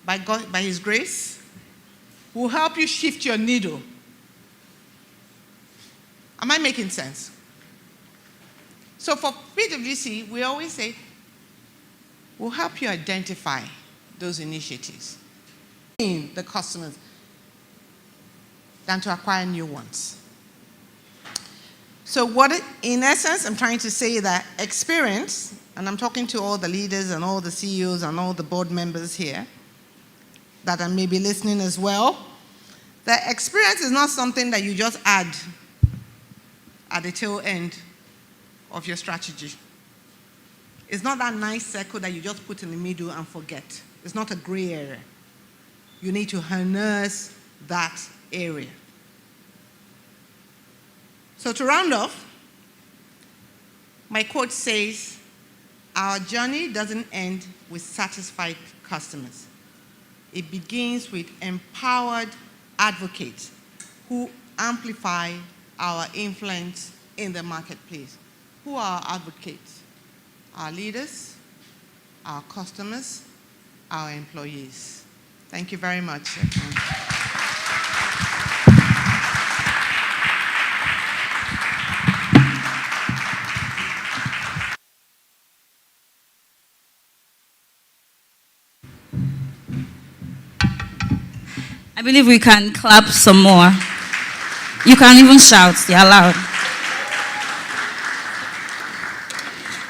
Speaker 5: by His grace, will help you shift your needle. Am I making sense? So for PwC, we always say, we'll help you identify those initiatives in the customers than to acquire new ones. So what, in essence, I'm trying to say that experience, and I'm talking to all the leaders and all the CEOs and all the board members here that are maybe listening as well, that experience is not something that you just add at the tail end of your strategy. It's not that nice circle that you just put in the middle and forget. It's not a gray area. You need to harness that area. So to round off, my quote says, our journey doesn't end with satisfied customers. It begins with empowered advocates who amplify our influence in the marketplace. Who are our advocates? Our leaders, our customers, our employees. Thank you very much.
Speaker 2: I believe we can clap some more. You can even shout, you're allowed.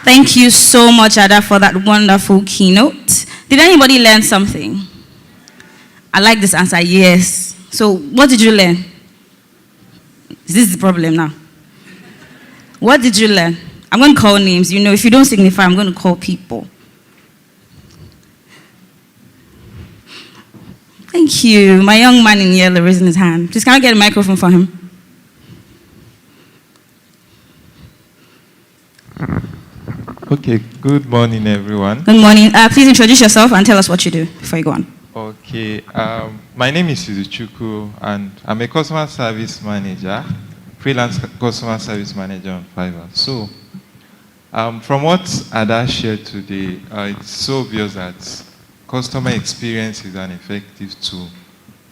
Speaker 2: Thank you so much, Ada, for that wonderful keynote. Did anybody learn something? I like this answer, yes. So, what did you learn? This is the problem now. What did you learn? I'm going to call names. You know, if you don't signify, I'm going to call people. Thank you. My young man in yellow raising his hand. Please, can I get a microphone for him?
Speaker 6: Okay, good morning, everyone.
Speaker 2: Good morning. Please introduce yourself and tell us what you do before you go on.
Speaker 6: Okay, my name is Chuku, and I'm a customer service manager, freelance customer service manager on Fiverr. So, from what Ada shared today, it's so obvious that customer experience is an effective tool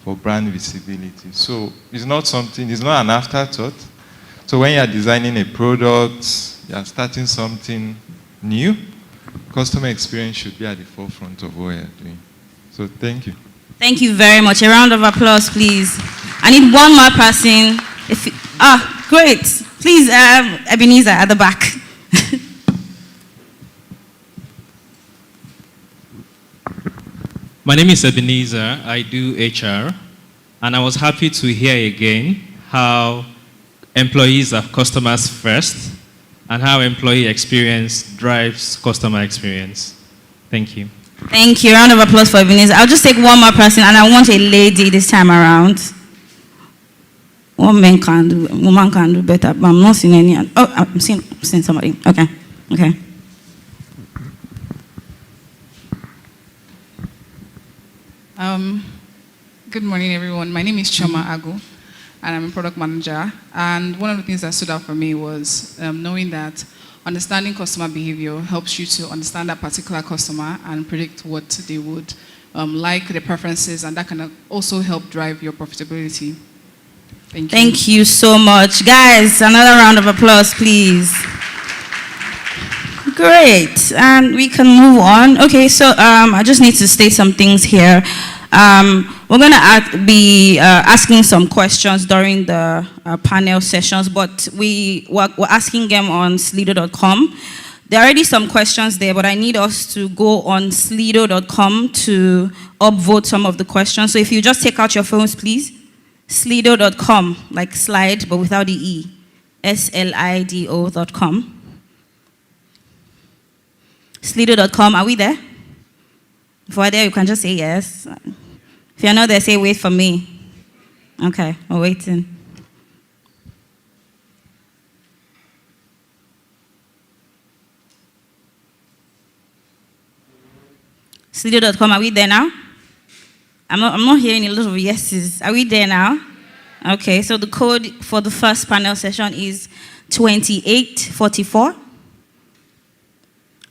Speaker 6: for brand visibility. So, it's not an afterthought. So, when you're designing a product, you're starting something new, customer experience should be at the forefront of what you're doing. So thank you.
Speaker 2: Thank you very much. A round of applause, please. I need one more person. Great. Please, Ebenezer at the back.
Speaker 7: My name is Ebenezer. I do HR. And I was happy to hear again how employees are customers first and how employee experience drives customer experience. Thank you.
Speaker 2: Thank you. Round of applause for Ebenezer. I'll just take one more person, and I want a lady this time around. One man can do, woman can do better, but I'm not seeing any. Oh, I'm seeing somebody. Okay. Okay.
Speaker 8: Good morning, everyone. My name is Choma Agu, and I'm a product manager. And one of the things that stood out for me was knowing that understanding customer behavior helps you to understand that particular customer and predict what they would like, their preferences, and that can also help drive your profitability. Thank you.
Speaker 2: Thank you so much. Guys, another round of applause, please. Great. And we can move on. Okay, so I just need to state some things here. We're going to be asking some questions during the panel sessions, but we're asking them on slido.com. There are already some questions there, but I need us to go on slido.com to upvote some of the questions. So if you just take out your phones, please. Slido.com, like slide, but without the E. SLIDO.com. Slido.com, are we there? If we're there, you can just say yes. If you're not there, say wait for me. Okay, we're waiting. Slido.com, are we there now? I'm not hearing a lot of yeses. Are we there now? Okay, so the code for the first panel session is 2844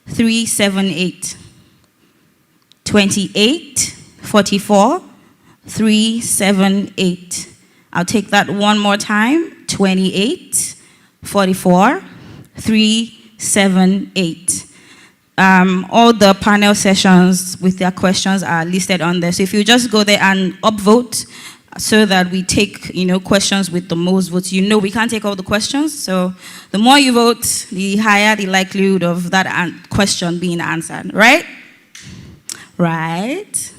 Speaker 2: 378. 2844 378. I'll take that one more time. 2844 378. All the panel sessions with their questions are listed on there. So if you just go there and upvote so that we take, questions with the most votes. We can't take all the questions. So the more you vote, the higher the likelihood of that question being answered, right? Right?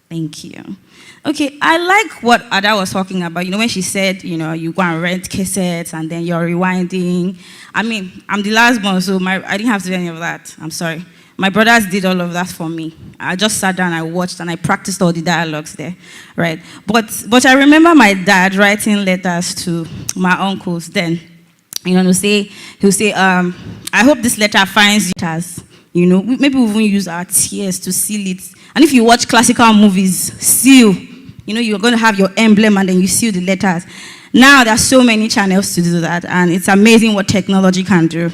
Speaker 2: Thank you. Okay, I like what Ada was talking about. When she said, you go and rent cassettes and then you're rewinding. I mean, I'm the last one, so I didn't have to do any of that. I'm sorry. My brothers did all of that for me. I just sat down, I watched, and I practiced all the dialogues there, right? But I remember my dad writing letters to my uncles then. He'll say, I hope this letter finds you as, maybe we even use our tears to seal it. And if you watch classical movies, seal, you're going to have your emblem and then you seal the letters. Now there are so many channels to do that, and it's amazing what technology can do.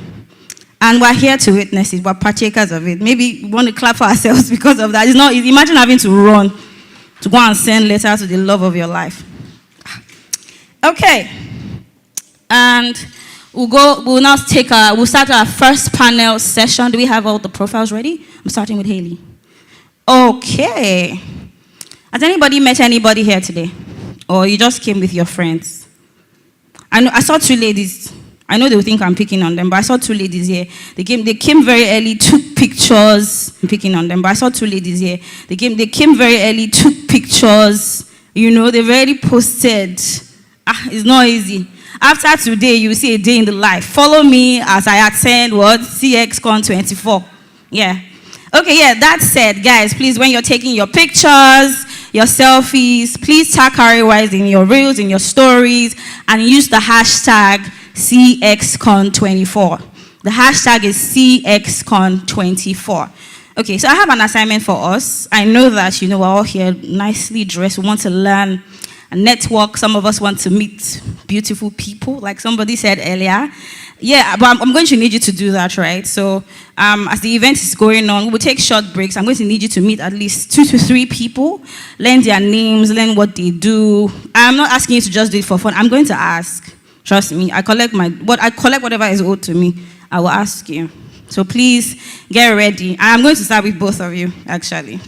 Speaker 2: And we're here to witness it. We're partakers of it. Maybe we want to clap for ourselves because of that. It's not easy. Imagine having to run to go and send letters to the love of your life. Okay. And we'll now we'll start our first panel session. Do we have all the profiles ready? I'm starting with Haley. Okay. Has anybody met anybody here today? Or you just came with your friends? I saw two ladies. I know they will think I'm picking on them, but I saw two ladies here. They came very early, took pictures. I'm picking on them, but I saw two ladies here. They came very early, took pictures. You know, they've already posted. It's not easy. After today, you will see a day in the life. Follow me as I attend what? CXCon 24. Yeah. Okay, yeah, that said, guys, please, when you're taking your pictures, your selfies, please tag Cowrywise in your reels, in your stories, and use the hashtag CXCon24. The hashtag is CXCon24. Okay, so I have an assignment for us. I know that, we're all here nicely dressed. We want to learn and network. Some of us want to meet beautiful people, like somebody said earlier. Yeah, but I'm going to need you to do that, right? So as the event is going on, we'll take short breaks. I'm going to need you to meet at least 2 to 3 people, learn their names, learn what they do. I'm not asking you to just do it for fun. I'm going to ask. Trust me, I collect whatever is owed to me. I will ask you. So please get ready. I'm going to start with both of you, actually.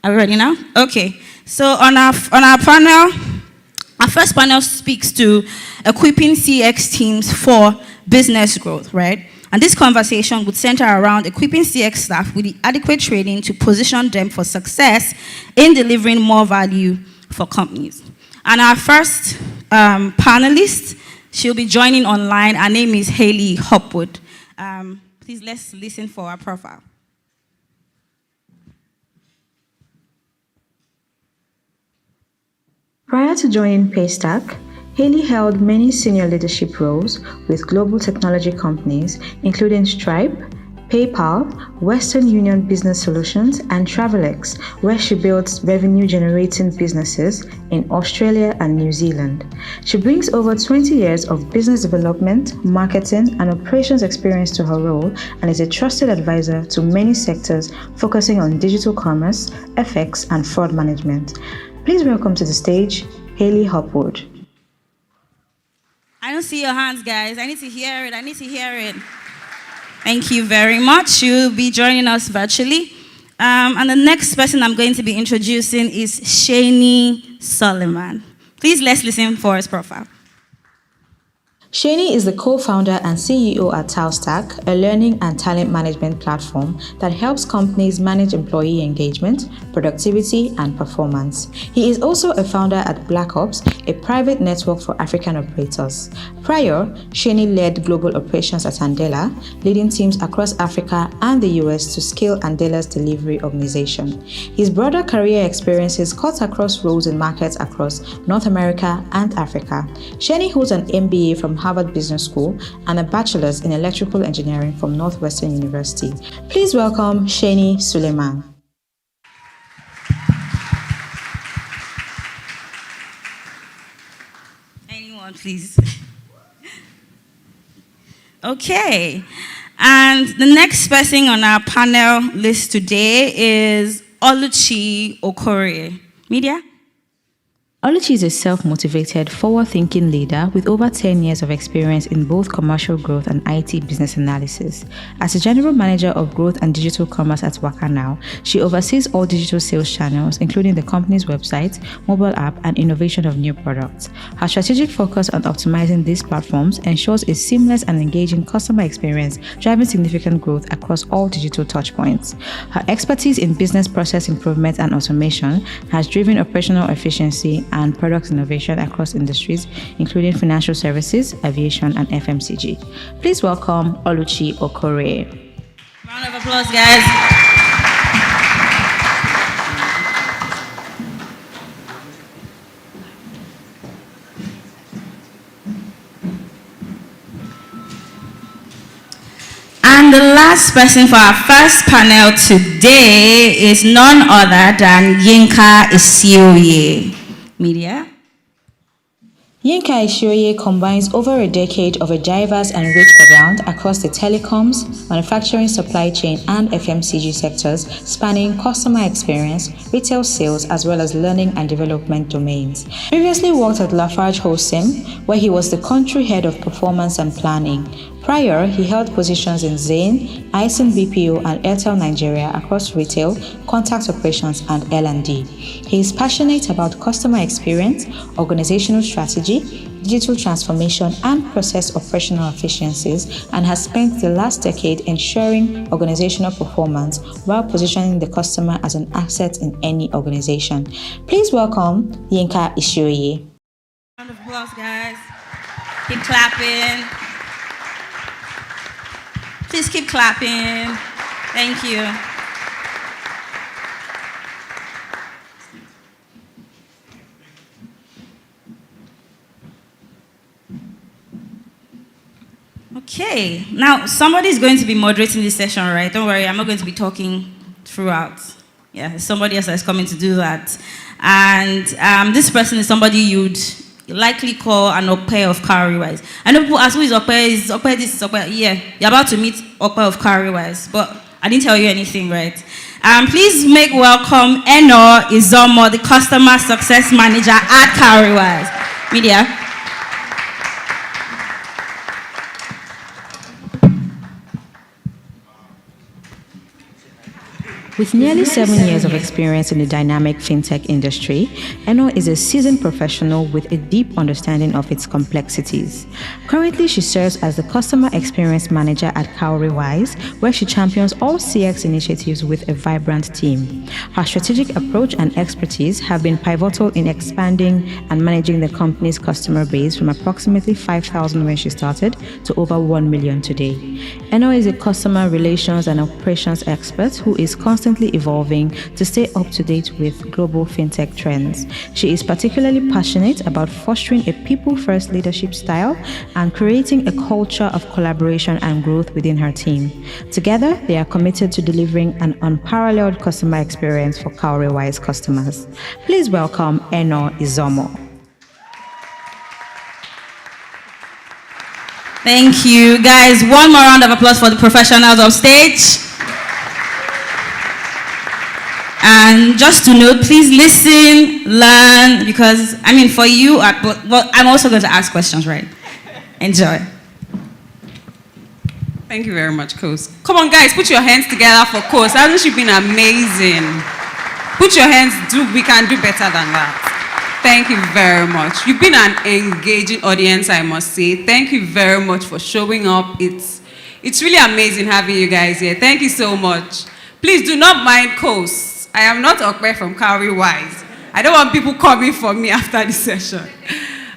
Speaker 2: Are we ready now? Okay. So on our panel, our first panel speaks to equipping CX teams for business growth, right? And this conversation would center around equipping CX staff with the adequate training to position them for success in delivering more value for companies. And our first panelist, she'll be joining online. Her name is Hayley Hopwood. Please, let's listen for her profile.
Speaker 1: Prior to joining Paystack, Hayley held many senior leadership roles with global technology companies, including Stripe, PayPal, Western Union Business Solutions, and Travelex, where she built revenue-generating businesses in Australia and New Zealand. She brings over 20 years of business development, marketing, and operations experience to her role and is a trusted advisor to many sectors focusing on digital commerce, FX, and fraud management. Please welcome to the stage, Hayley Hopwood.
Speaker 2: I don't see your hands, guys. I need to hear it. Thank you very much. You'll be joining us virtually. And the next person I'm going to be introducing is Shani Solomon. Please, let's listen for his profile.
Speaker 1: Shani is the co-founder and CEO at Talstack, a learning and talent management platform that helps companies manage employee engagement, productivity, and performance. He is also a founder at Black Ops, a private network for African operators. Prior, Shani led global operations at Andela, leading teams across Africa and the US to scale Andela's delivery organization. His broader career experiences cut across roles in markets across North America and Africa. Shani holds an MBA from Harvard Business School and a bachelor's in electrical engineering from Northwestern University. Please welcome Shani Suleiman.
Speaker 2: Anyone, please. Okay. And the next person on our panel list today is Oluchi Okorie. Media?
Speaker 1: Oluchi is a self-motivated, forward-thinking leader with over 10 years of experience in both commercial growth and IT business analysis. As a general manager of growth and digital commerce at Waka Now, she oversees all digital sales channels, including the company's website, mobile app, and innovation of new products. Her strategic focus on optimizing these platforms ensures a seamless and engaging customer experience, driving significant growth across all digital touchpoints. Her expertise in business process improvement and automation has driven operational efficiency and product innovation across industries, including financial services, aviation, and FMCG. Please welcome Oluchi Okorie.
Speaker 2: Round of applause, guys. And the last person for our first panel today is none other than Yinka Isioye. Media?
Speaker 1: Yinka Isioye combines over a decade of a diverse and rich background across the telecoms, manufacturing, supply chain, and FMCG sectors, spanning customer experience, retail sales, as well as learning and development domains. Previously worked at Lafarge Holcim, where he was the country head of performance and planning. Prior, he held positions in Zain, Ison BPO, and Airtel Nigeria across retail, contact operations, and L&D. He is passionate about customer experience, organizational strategy, digital transformation, and process operational efficiencies, and has spent the last decade ensuring organizational performance while positioning the customer as an asset in any organization. Please welcome Yinka Ishoye.
Speaker 2: Round of applause, guys. Keep clapping. Please keep clapping. Thank you. Okay, now somebody is going to be moderating this session, right? Don't worry, I'm not going to be talking throughout. Yeah, somebody else is coming to do that. And this person is somebody you'd likely call an au pair of Cowrywise. I know people ask, who is au pair? Is au pair this, is au pair? Yeah, you're about to meet au pair of Cowrywise, but I didn't tell you anything, right? Please make welcome Eno Izomo, the Customer Success Manager at Cowrywise. Media.
Speaker 1: With nearly 7 years of experience in the dynamic fintech industry, Eno is a seasoned professional with a deep understanding of its complexities. Currently, she serves as the Customer Experience Manager at Cowrywise, where she champions all CX initiatives with a vibrant team. Her strategic approach and expertise have been pivotal in expanding and managing the company's customer base from approximately 5,000 when she started to over 1 million today. Eno is a customer relations and operations expert who is constantly evolving to stay up to date with global fintech trends. She is particularly passionate about fostering a people-first leadership style and creating a culture of collaboration and growth within her team. Together, they are committed to delivering an unparalleled customer experience for Cowrywise customers. Please welcome Eno Izomo.
Speaker 2: Thank you, guys. One more round of applause for the professionals on stage. And just to note, please listen, learn, because, for you, but I'm also going to ask questions, right? Enjoy.
Speaker 9: Thank you very much, Coach. Come on, guys, put your hands together for Coach. Hasn't she been amazing? Put your hands, we can do better than that. Thank you very much. You've been an engaging audience, I must say. Thank you very much for showing up. It's really amazing having you guys here. Thank you so much. Please do not mind Coach. I am not Okpe from Cowrywise. I don't want people coming for me after this session.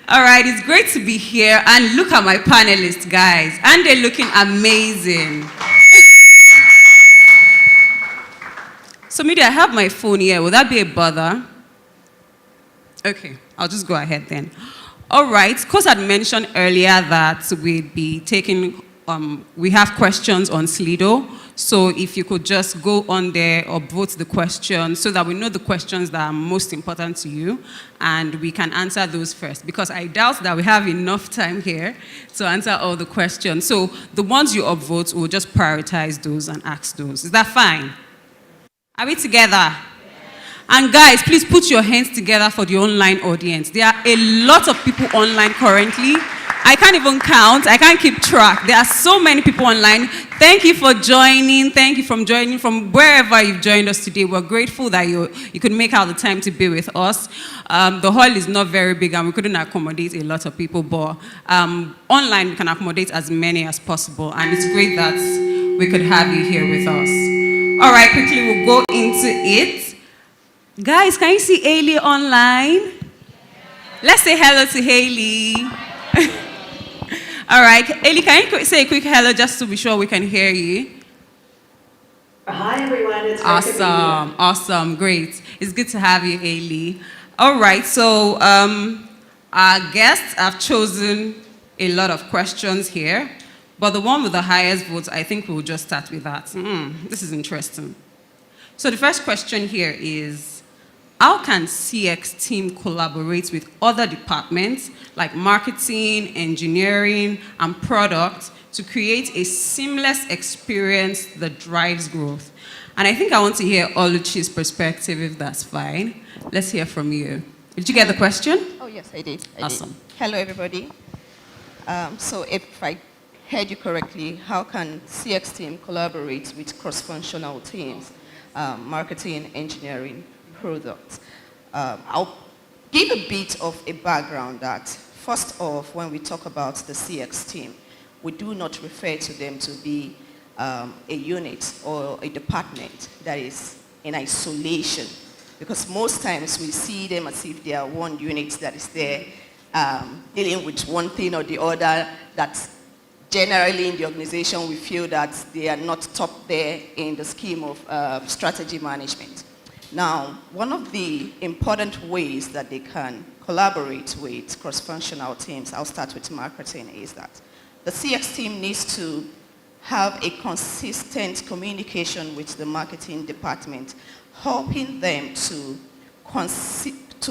Speaker 9: All right, it's great to be here. And look at my panelists, guys. And they're looking amazing. So, Media, I have my phone here. Will that be a bother? Okay, I'll just go ahead then. All right, Coach had mentioned earlier that we'd be taking, we have questions on Slido. So if you could just go on there or vote the questions so that we know the questions that are most important to you and we can answer those first, because I doubt that we have enough time here to answer all the questions. So the ones you upvote, we'll just prioritize those and ask those. Is that fine? Are we together? And guys, please put your hands together for the online audience. There are a lot of people online currently. I can't even count. I can't keep track. There are so many people online. Thank you for joining. Thank you for joining from wherever you've joined us today. We're grateful that you could make out the time to be with us. The hall is not very big and we couldn't accommodate a lot of people, but online we can accommodate as many as possible. And it's great that we could have you here with us. All right, quickly we'll go into it. Guys, can you see Haley online? Let's say hello to Haley. All right, Haley, can you say a quick hello just to be sure we can hear you?
Speaker 10: Hi, everyone. It's
Speaker 9: awesome, awesome, great. It's good to have you, Haley. All right, so our guests have chosen a lot of questions here, but the one with the highest votes, I think we'll just start with that. This is interesting. So the first question here is, how can CX team collaborate with other departments like marketing, engineering, and product to create a seamless experience that drives growth? And I think I want to hear Oluchi's perspective, if that's fine. Let's hear from you. Did you get the question?
Speaker 10: Oh, yes, I did.
Speaker 9: Awesome.
Speaker 10: Hello, everybody. So if I
Speaker 11: heard you correctly, how can CX team collaborate with cross-functional teams, marketing, engineering, product? I'll give a bit of a background that, first off, when we talk about the CX team, we do not refer to them to be a unit or a department that is in isolation, because most times we see them as if they are one unit that is there dealing with one thing or the other, that generally in the organization we feel that they are not top there in the scheme of strategy management. Now, one of the important ways that they can collaborate with cross-functional teams, I'll start with marketing, is that the CX team needs to have a consistent communication with the marketing department, helping them to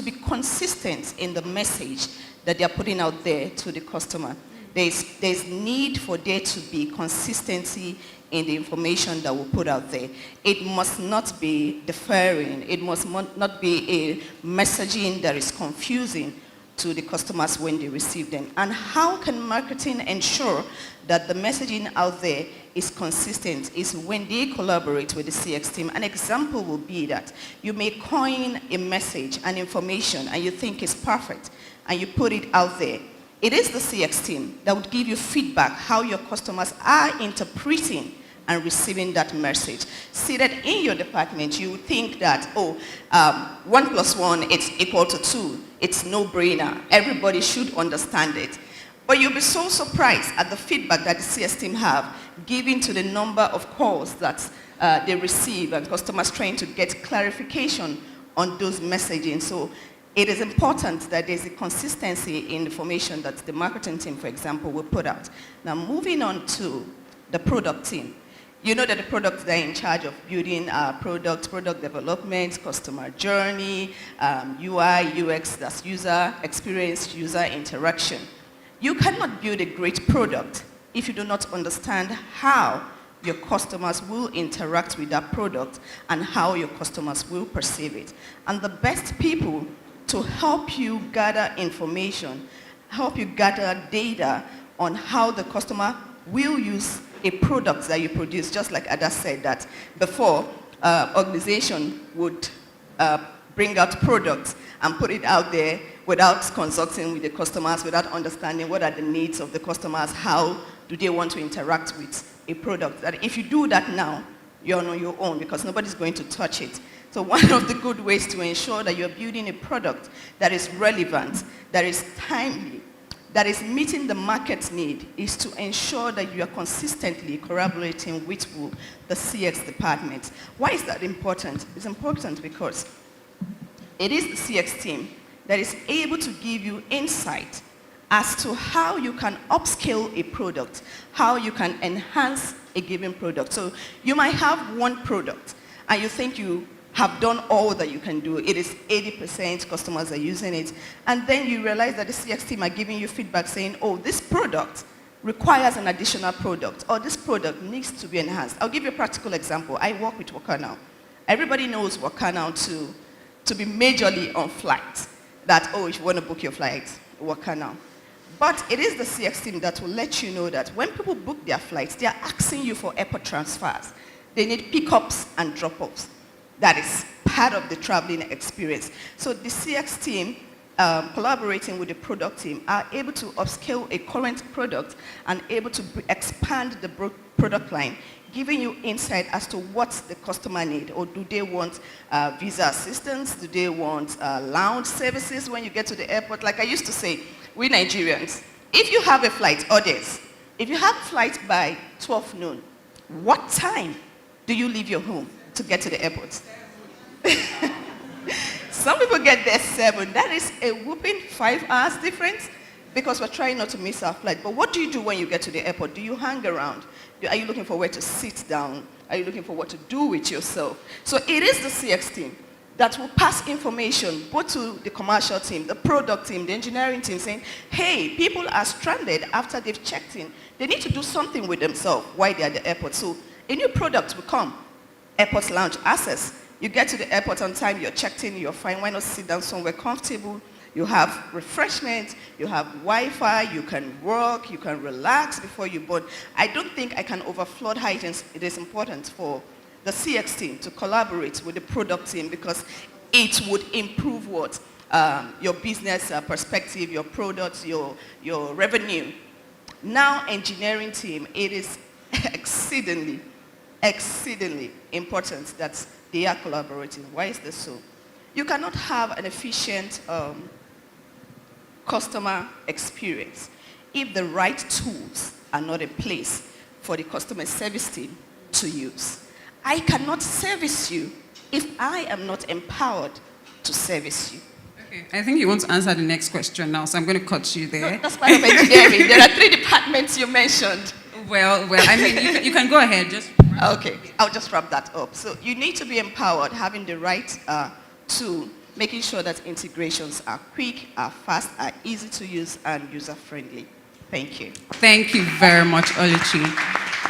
Speaker 11: be consistent in the message that they're putting out there to the customer. There's need for there to be consistency in the information that we put out there. It must not be deferring. It must not be a messaging that is confusing to the customers when they receive them. And how can marketing ensure that the messaging out there is consistent is when they collaborate with the CX team. An example will be that you may coin a message, an information, and you think it's perfect, and you put it out there. It is the CX team that would give you feedback how your customers are interpreting and receiving that message. Seated in your department, you would think that, 1 + 1, it's equal to 2. It's no-brainer. Everybody should understand it. But you'll be so surprised at the feedback that the CS team have given to the number of calls that they receive and customers trying to get clarification on those messaging. So it is important that there's a consistency in information that the marketing team, for example, will put out. Now, moving on to the product team. You know that the products are in charge of building product development, customer journey, UI, UX, that's user experience, user interaction. You cannot build a great product if you do not understand how your customers will interact with that product and how your customers will perceive it. And the best people to help you gather information, help you gather data on how the customer will use a product that you produce, just like Ada said that before, organization would bring out products and put it out there without consulting with the customers, without understanding what are the needs of the customers, how do they want to interact with a product. That if you do that now, you're on your own because nobody's going to touch it. So one of the good ways to ensure that you're building a product that is relevant, that is timely, that is meeting the market's need is to ensure that you are consistently collaborating with the CX department. Why is that important? It's important because it is the CX team that is able to give you insight as to how you can upscale a product, how you can enhance a given product. So you might have one product and you think you have done all that you can do. It is 80% customers are using it. And then you realize that the CX team are giving you feedback saying, oh, this product requires an additional product, or this product needs to be enhanced. I'll give you a practical example. I work with Workanow. Everybody knows Workanow to be majorly on flights. That, oh, if you want to book your flight, Workanow. But it is the CX team that will let you know that when people book their flights, they are asking you for airport transfers. They need pickups and drop-offs. That is part of the traveling experience. So the CX team, collaborating with the product team, are able to upscale a current product and able to expand the product line, giving you insight as to what the customer needs. Or do they want visa assistance? Do they want lounge services when you get to the airport? Like I used to say, we Nigerians, if you have a flight, audience, if you have a flight by 12 noon, what time do you leave your home to get to the airport? Some people get there 7. That is a whooping 5 hours difference because we're trying not to miss our flight. But what do you do when you get to the airport? Do you hang around? Are you looking for where to sit down? Are you looking for what to do with yourself? So it is the CX team that will pass information both to the commercial team, the product team, the engineering team, saying, hey, people are stranded after they've checked in. They need to do something with themselves while they're at the airport. So a new product will come. Airport lounge access. You get to the airport on time, you're checked in, you're fine. Why not sit down somewhere comfortable, You have refreshment, you have Wi-Fi, you can work, you can relax before you board. I don't think I can overflow how it is important for the CX team to collaborate with the product team, because it would improve what? Your business perspective, your products, your revenue. Now, engineering team, it is exceedingly important that they are collaborating. Why is this so? You cannot have an efficient customer experience if the right tools are not in place for the customer service team to use. I cannot service you if I am not empowered to service you.
Speaker 9: Okay, I think you want to answer the next question now, so I'm going to cut you there.
Speaker 11: No, that's part of engineering. There are 3 departments you mentioned.
Speaker 9: Well, I mean, you can go ahead. Just
Speaker 11: okay, I'll just wrap that up. So you need to be empowered, having the right tool, making sure that integrations are quick, are fast, are easy to use, and user-friendly. Thank you.
Speaker 9: Thank you very much, Oluchi.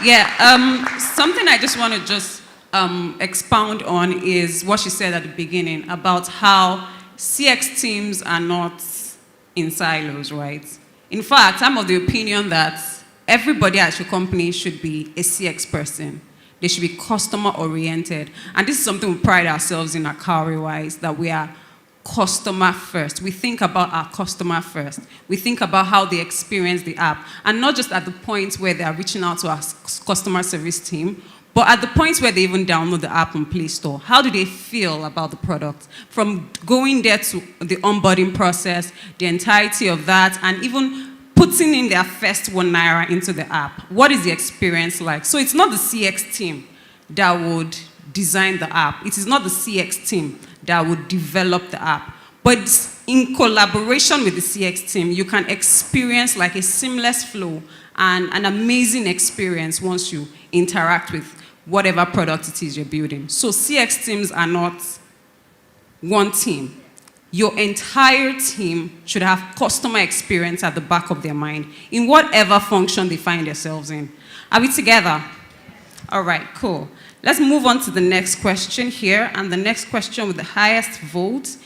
Speaker 9: Yeah, something I just want to just expound on is what she said at the beginning about how CX teams are not in silos, right? In fact, I'm of the opinion that everybody at your company should be a CX person. They should be customer-oriented. And this is something we pride ourselves in at Cowrywise, that we are customer first. We think about our customer first. We think about how they experience the app. And not just at the point where they are reaching out to our customer service team, but at the point where they even download the app on Play Store. How do they feel about the product? From going there to the onboarding process, the entirety of that, and even putting in their first ₦1 into the app. What is the experience like? So it's not the CX team that would design the app. It is not the CX team that would develop the app. But in collaboration with the CX team, you can experience like a seamless flow and an amazing experience once you interact with whatever product it is you're building. So CX teams are not one team. Your entire team should have customer experience at the back of their mind in whatever function they find themselves in. Are we together? All right, cool. Let's move on to the next question here. And the next question with the highest vote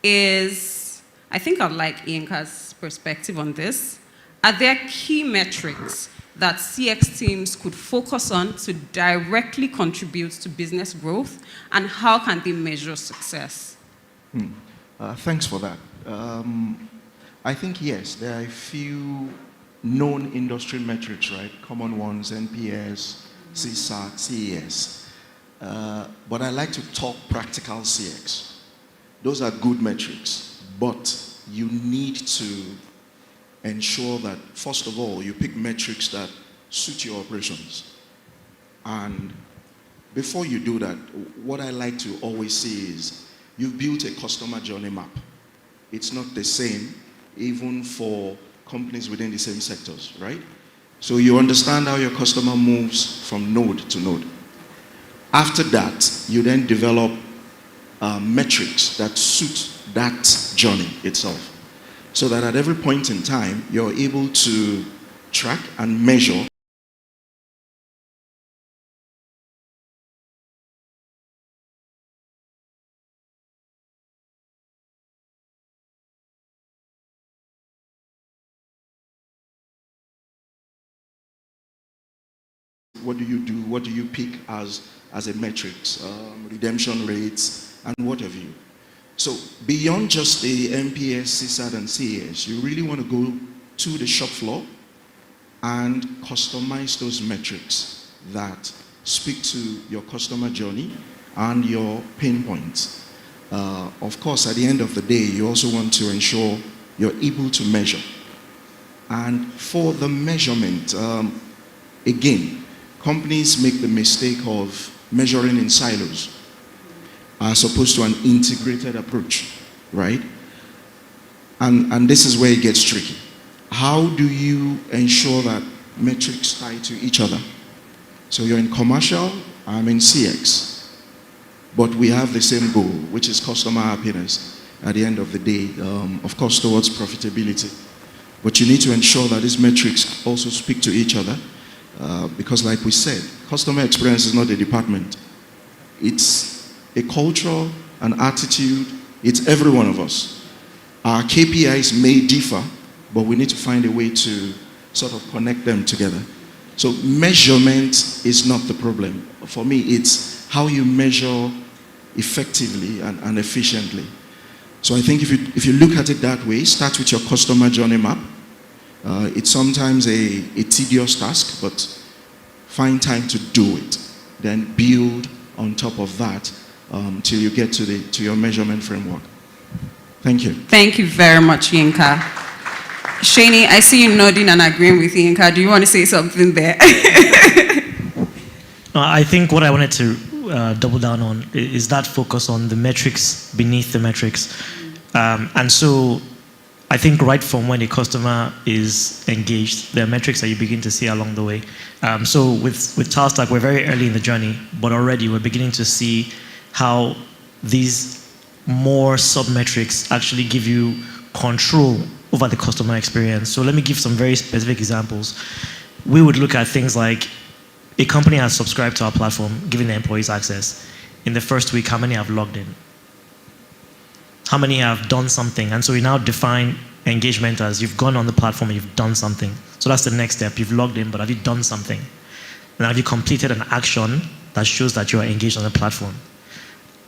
Speaker 9: is, I think I'd like Yinka's perspective on this. Are there key metrics that CX teams could focus on to directly contribute to business growth? And how can they measure success?
Speaker 12: Thanks for that. I think, yes, there are a few known industry metrics, right? Common ones, NPS, CSAT, CES. But I like to talk practical CX. Those are good metrics, but you need to ensure that, first of all, you pick metrics that suit your operations. And before you do that, what I like to always see is, you've built a customer journey map. It's not the same, even for companies within the same sectors, right? So you understand how your customer moves from node to node. After that, you then develop metrics that suit that journey itself. So that at every point in time, you're able to track and measure what do you do, what do you pick as a metrics, redemption rates, and what have you. So beyond just the NPS, CSAT, and CES, you really want to go to the shop floor and customize those metrics that speak to your customer journey and your pain points. Of course, at the end of the day, you also want to ensure you're able to measure. And for the measurement, again, companies make the mistake of measuring in silos as opposed to an integrated approach, right? And this is where it gets tricky. How do you ensure that metrics tie to each other? So you're in commercial, I'm in CX, but we have the same goal, which is customer happiness at the end of the day, of course, towards profitability. But you need to ensure that these metrics also speak to each other, because like we said, customer experience is not a department. It's a culture, an attitude, it's every one of us. Our KPIs may differ, but we need to find a way to sort of connect them together. So measurement is not the problem. For me, it's how you measure effectively and efficiently. So I think if you look at it that way, start with your customer journey map. It's sometimes a tedious task, but find time to do it. Then build on top of that till you get to your measurement framework. Thank you.
Speaker 9: Thank you very much, Yinka. Shani, I see you nodding and agreeing with Yinka. Do you want to say something there?
Speaker 13: I think what I wanted to double down on is that focus on the metrics beneath the metrics. And so I think right from when a customer is engaged, there are metrics that you begin to see along the way. So with TaskStack, we're very early in the journey, but already we're beginning to see how these more sub-metrics actually give you control over the customer experience. So let me give some very specific examples. We would look at things like a company has subscribed to our platform, giving their employees access. In the first week, how many have logged in? How many have done something? And so we now define engagement as you've gone on the platform and you've done something. So that's the next step. You've logged in, but have you done something? And have you completed an action that shows that you are engaged on the platform?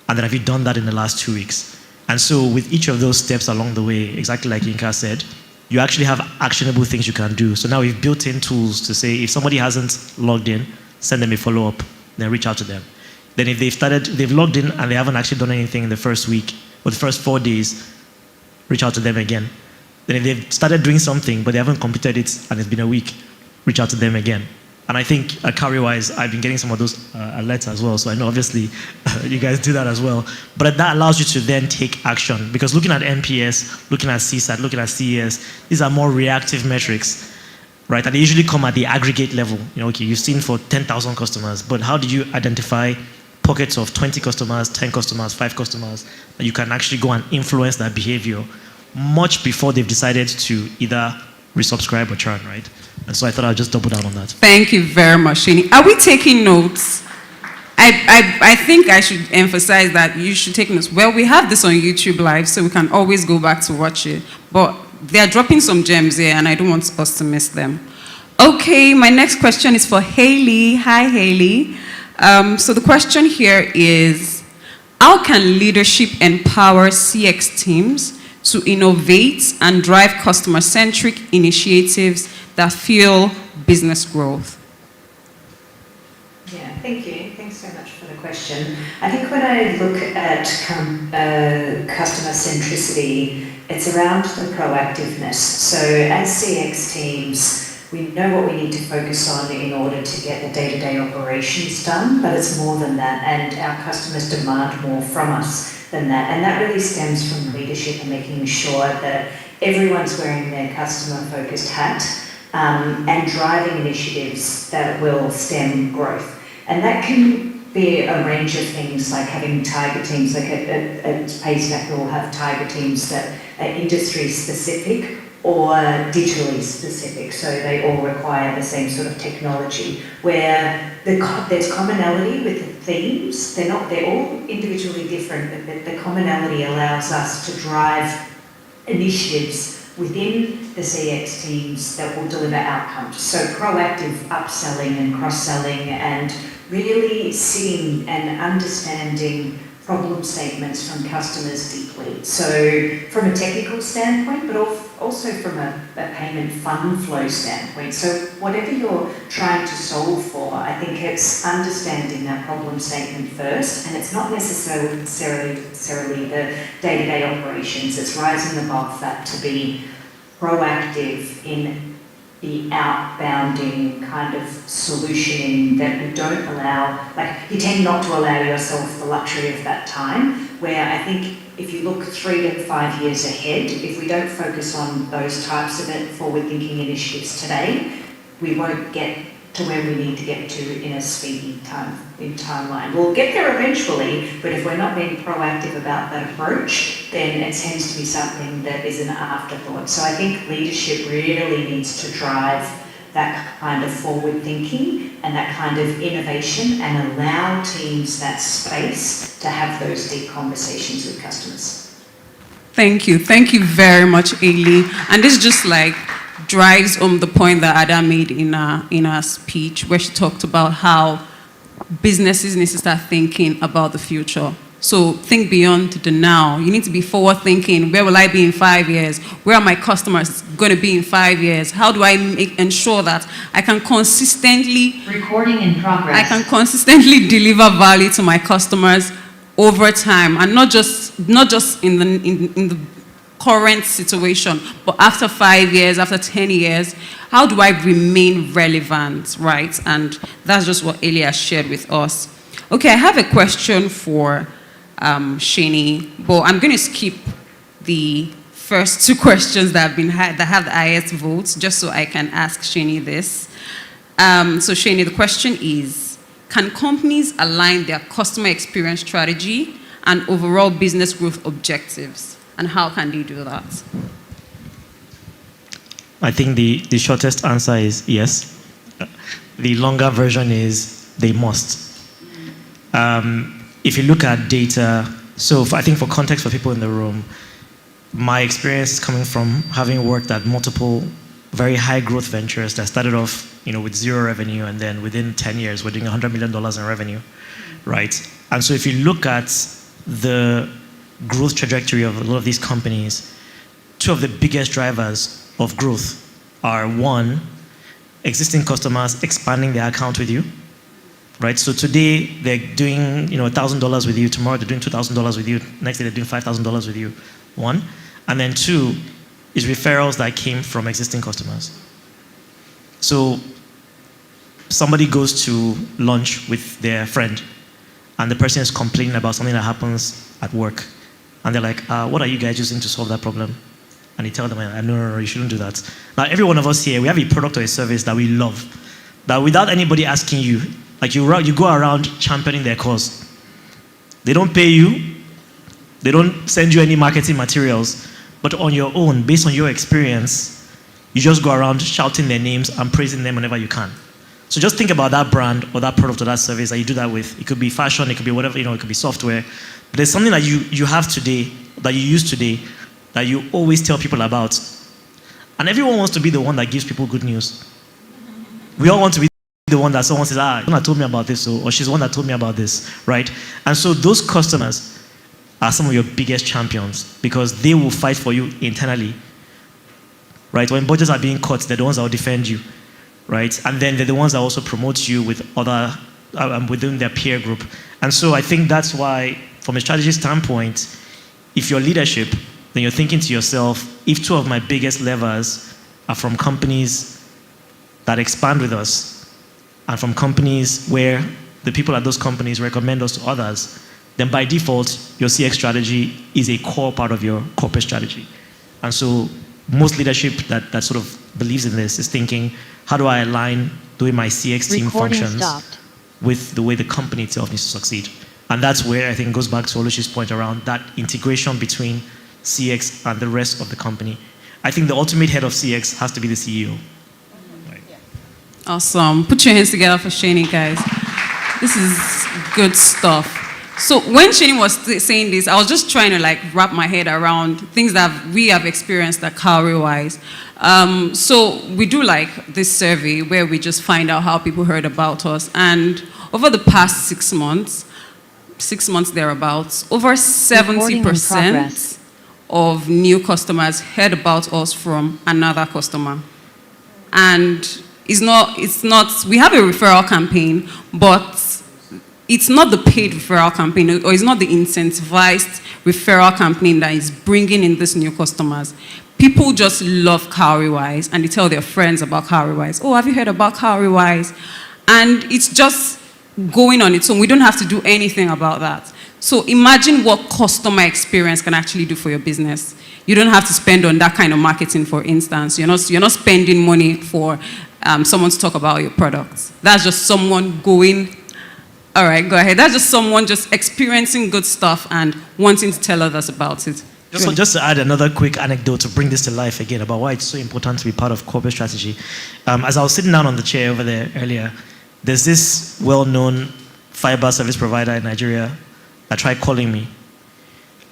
Speaker 13: And then have you done that in the last 2 weeks? And so with each of those steps along the way, exactly like Yinka said, you actually have actionable things you can do. So now we've built in tools to say if somebody hasn't logged in, send them a follow-up, then reach out to them. Then if they've logged in and they haven't actually done anything in the first week or the first 4 days, reach out to them again. Then if they've started doing something but they haven't completed it and it's been a week, reach out to them again. And I think at Cowrywise, I've been getting some of those alerts as well. So I know obviously you guys do that as well. But that allows you to then take action. Because looking at NPS, looking at CSAT, looking at CES, these are more reactive metrics, right? And they usually come at the aggregate level. You know, okay, you've seen for 10,000 customers, but how did you identify pockets of 20 customers, 10 customers, 5 customers, that you can actually go and influence that behavior much before they've decided to either resubscribe or churn, right? And so I thought I'd just double down on that.
Speaker 9: Thank you very much, Shani. Are we taking notes? I think I should emphasize that you should take notes. Well, we have this on YouTube Live, so we can always go back to watch it. But they're dropping some gems here, and I don't want us to miss them. Okay, my next question is for Haley. Hi, Haley. So the question here is, how can leadership empower CX teams to innovate and drive customer-centric initiatives that fuel business growth?
Speaker 10: Yeah, thank you. Thanks so much for the question. I think when I look at customer centricity, it's around the proactiveness. So as CX teams, we know what we need to focus on in order to get the day-to-day operations done, but it's more than that, and our customers demand more from us than that. And that really stems from leadership and making sure that everyone's wearing their customer-focused hat and driving initiatives that will stem growth. And that can be a range of things, like having tiger teams, like at PayStack we'll have tiger teams that are industry-specific or digitally specific, so they all require the same sort of technology, where there's commonality with the themes. They're all individually different, but the commonality allows us to drive initiatives within the CX teams that will deliver outcomes. So proactive upselling and cross-selling, and really seeing and understanding problem statements from customers deeply. So from a technical standpoint, but also from a payment fund flow standpoint. So whatever you're trying to solve for, I think it's understanding that problem statement first, and it's not necessarily the day-to-day operations. It's rising above that to be proactive in the outbounding kind of solutioning that we don't allow, like you tend not to allow yourself the luxury of that time, where I think if you look 3 to 5 years ahead, if we don't focus on those types of forward-thinking initiatives today, we won't get to where we need to get to in a speedy timeline. We'll get there eventually, but if we're not being proactive about that approach, then it tends to be something that is an afterthought. So I think leadership really needs to drive that kind of forward thinking and that kind of innovation, and allow teams that space to have those deep conversations with customers.
Speaker 9: Thank you. Thank you very much, Ailey. And this just like drives home the point that Ada made in her speech, where she talked about how businesses need to start thinking about the future. So think beyond the now. You need to be forward thinking. Where will I be in 5 years? Where are my customers going to be in 5 years? How do I ensure that I can consistently
Speaker 10: Recording in progress.
Speaker 9: I can consistently deliver value to my customers over time, and not just in the current situation, but after 5 years, after 10 years, how do I remain relevant, right? And that's just what Elia shared with us. Okay, I have a question for Shani, but I'm going to skip the first two questions that have the highest votes, just so I can ask Shani this. So Shani, the question is, can companies align their customer experience strategy and overall business growth objectives? And how can they do that?
Speaker 13: I think the shortest answer is yes. The longer version is they must. If you look at data, so I think for context for people in the room, my experience is coming from having worked at multiple very high growth ventures that started off, with zero revenue, and then within 10 years, we're doing $100 million in revenue, right? And so if you look at the growth trajectory of a lot of these companies, two of the biggest drivers of growth are, one, existing customers expanding their account with you, right? So today they're doing $1,000 with you, tomorrow they're doing $2,000 with you, next day they're doing $5,000 with you, one. And then two is referrals that came from existing customers. So somebody goes to lunch with their friend and the person is complaining about something that happens at work. And they're like, what are you guys using to solve that problem? And you tell them, no, you shouldn't do that. Now, every one of us here, we have a product or a service that we love, that without anybody asking you, like you go around championing their cause. They don't pay you, they don't send you any marketing materials, but on your own, based on your experience, you just go around shouting their names and praising them whenever you can. So just think about that brand or that product or that service that you do that with. It could be fashion, it could be whatever, it could be software. But there's something that you have today, that you use today, that you always tell people about. And everyone wants to be the one that gives people good news. We all want to be the one that someone says, someone told me about this, or she's the one that told me about this, right? And so those customers are some of your biggest champions because they will fight for you internally, right? When budgets are being cut, they're the ones that will defend you, right? And then they're the ones that also promote you with other, within their peer group. And so I think that's why, from a strategy standpoint, if you're leadership, then you're thinking to yourself, if two of my biggest levers are from companies that expand with us and from companies where the people at those companies recommend us to others, then by default, your CX strategy is a core part of your corporate strategy. And so most leadership that sort of believes in this is thinking, how do I align doing my CX team functions with the way the company itself needs to succeed? And that's where I think it goes back to Oluchi's point around that integration between CX and the rest of the company. I think the ultimate head of CX has to be the CEO. Right.
Speaker 9: Awesome. Put your hands together for Shani, guys. This is good stuff. So when Shani was saying this, I was just trying to wrap my head around things that we have experienced at Cowrywise. So we do this survey where we just find out how people heard about us. And over the past 6 months thereabouts, over 70% of new customers heard about us from another customer. And we have a referral campaign, but it's not the paid referral campaign, or it's not the incentivized referral campaign that is bringing in these new customers. People just love Cowrywise, and they tell their friends about Cowrywise. Oh, have you heard about Cowrywise? And it's just going on its own. We don't have to do anything about that. So imagine what customer experience can actually do for your business. You don't have to spend on that kind of marketing, for instance. You're not spending money for someone to talk about your products. That's just someone going, all right, go ahead. That's just someone just experiencing good stuff and wanting to tell others about it.
Speaker 13: Just to add another quick anecdote to bring this to life again about why it's so important to be part of corporate strategy. As I was sitting down on the chair over there earlier, there's this well-known fiber service provider in Nigeria that tried calling me.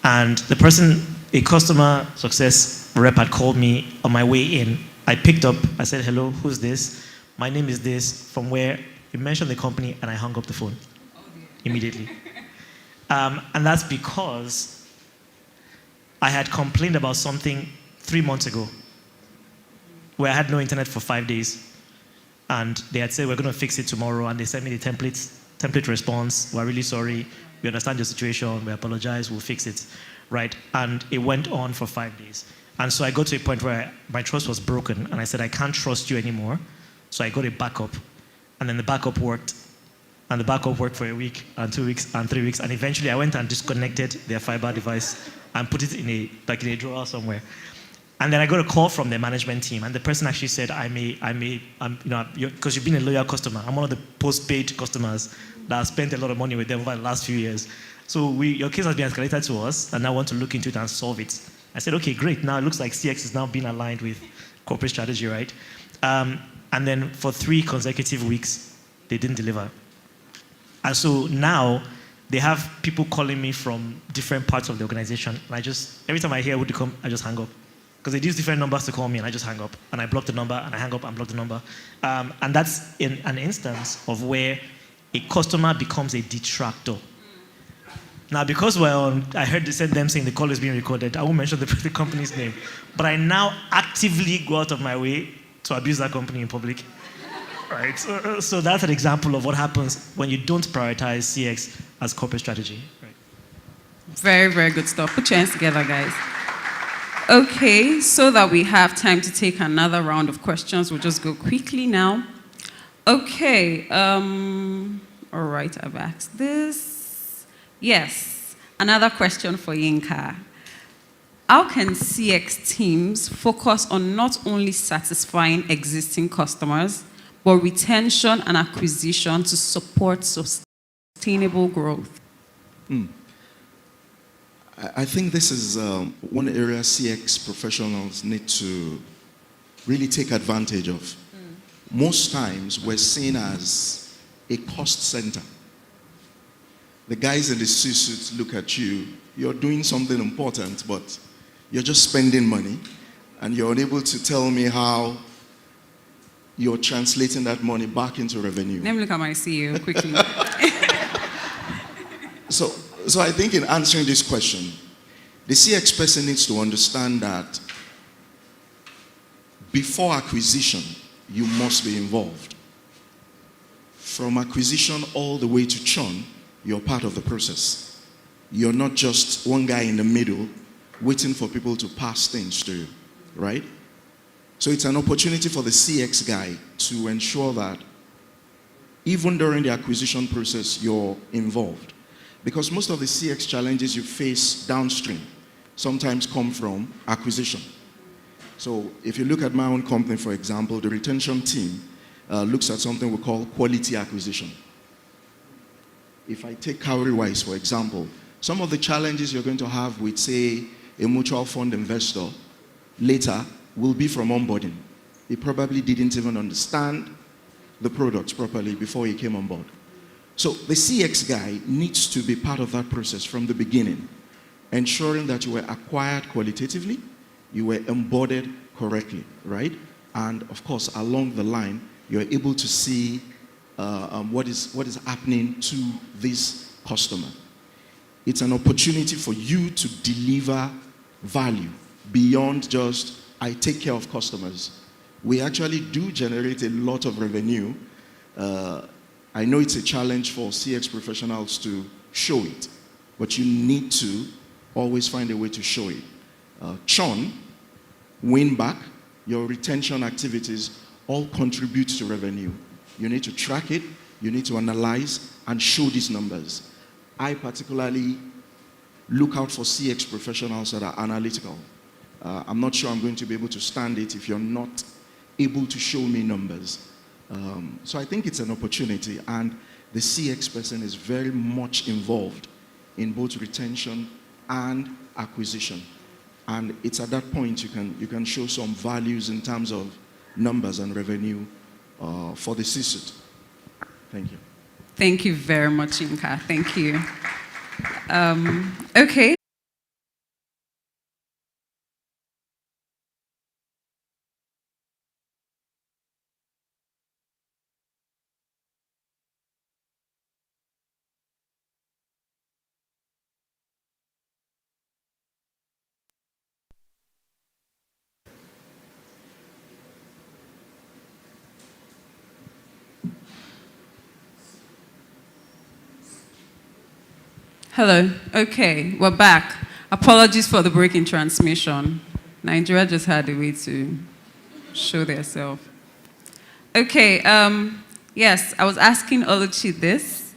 Speaker 13: And the person a customer success rep had called me on my way in. I picked up, I said, hello, who's this? My name is this, from where he mentioned the company, and I hung up the phone immediately. And that's because I had complained about something 3 months ago, where I had no internet for 5 days. And they had said, we're going to fix it tomorrow, and they sent me the template response. We're really sorry. We understand your situation. We apologize. We'll fix it. Right? And it went on for 5 days. And so I got to a point where my trust was broken, and I said, I can't trust you anymore. So I got a backup. And then the backup worked. And the backup worked for a week, and 2 weeks, and 3 weeks. And eventually I went and disconnected their fiber device and put it in a drawer somewhere. And then I got a call from the management team, and the person actually said, because you've been a loyal customer. I'm one of the post-paid customers that have spent a lot of money with them over the last few years. So your case has been escalated to us, and I want to look into it and solve it. I said, okay, great. Now it looks like CX is now being aligned with corporate strategy, right? And then for 3 consecutive weeks, they didn't deliver. And so now they have people calling me from different parts of the organization. And every time I hear who they come, I just hang up. Because they use different numbers to call me, and I just hang up. And I block the number, and I hang up and block the number. And that's in an instance of where a customer becomes a detractor. Now, because I heard them saying the call is being recorded, I won't mention the company's name. But I now actively go out of my way to abuse that company in public. Right? So that's an example of what happens when you don't prioritize CX as corporate strategy. Right?
Speaker 9: Very, very good stuff. Put your hands together, guys. Okay, so that we have time to take another round of questions, we'll just go quickly now. Okay, all right, I've asked this. Yes, another question for Yinka. How can CX teams focus on not only satisfying existing customers, but retention and acquisition to support sustainable growth?
Speaker 12: I think this is one area CX professionals need to really take advantage of. Most times we're seen as a cost center. The guys in the C-suits look at you, you're doing something important, but you're just spending money, and you're unable to tell me how you're translating that money back into revenue.
Speaker 9: Let me look at my CEO quickly.
Speaker 12: So I think in answering this question, the CX person needs to understand that before acquisition, you must be involved. From acquisition all the way to churn, you're part of the process. You're not just one guy in the middle waiting for people to pass things to you, right? So it's an opportunity for the CX guy to ensure that even during the acquisition process, you're involved. Because most of the CX challenges you face downstream sometimes come from acquisition. So if you look at my own company, for example, the retention team looks at something we call quality acquisition. If I take Cowrywise, for example, some of the challenges you're going to have with, say, a mutual fund investor later will be from onboarding. He probably didn't even understand the products properly before he came on board. So the CX guy needs to be part of that process from the beginning, ensuring that you were acquired qualitatively, you were onboarded correctly, right? And of course, along the line, you're able to see what is happening to this customer. It's an opportunity for you to deliver value beyond just, I take care of customers. We actually do generate a lot of revenue. I know it's a challenge for CX professionals to show it, but you need to always find a way to show it. Churn, win back, your retention activities all contribute to revenue. You need to track it, you need to analyze and show these numbers. I particularly look out for CX professionals that are analytical. I'm not sure I'm going to be able to stand it if you're not able to show me numbers. So I think it's an opportunity, and the CX person is very much involved in both retention and acquisition. And it's at that point you can show some values in terms of numbers and revenue for the C-suite. Thank you.
Speaker 9: Thank you very much, Yinka. Thank you. Okay. Hello. Okay, we're back. Apologies for the break in transmission. Nigeria just had a way to show themselves. Okay, yes, I was asking Oluchi this.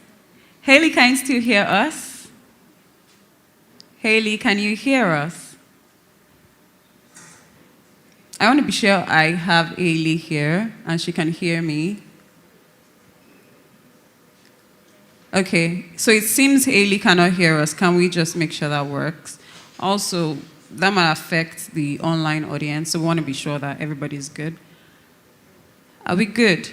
Speaker 9: Haley, can you still hear us? Haley, can you hear us? I want to be sure I have Haley here and she can hear me. Okay, so it seems Haley cannot hear us. Can we just make sure that works? Also, that might affect the online audience, so we want to be sure that everybody's good. Are we good?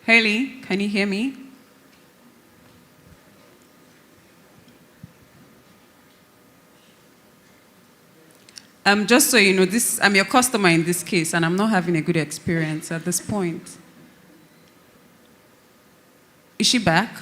Speaker 9: Haley, can you hear me? Just so you know, I'm your customer in this case, and I'm not having a good experience at this point. Is she back?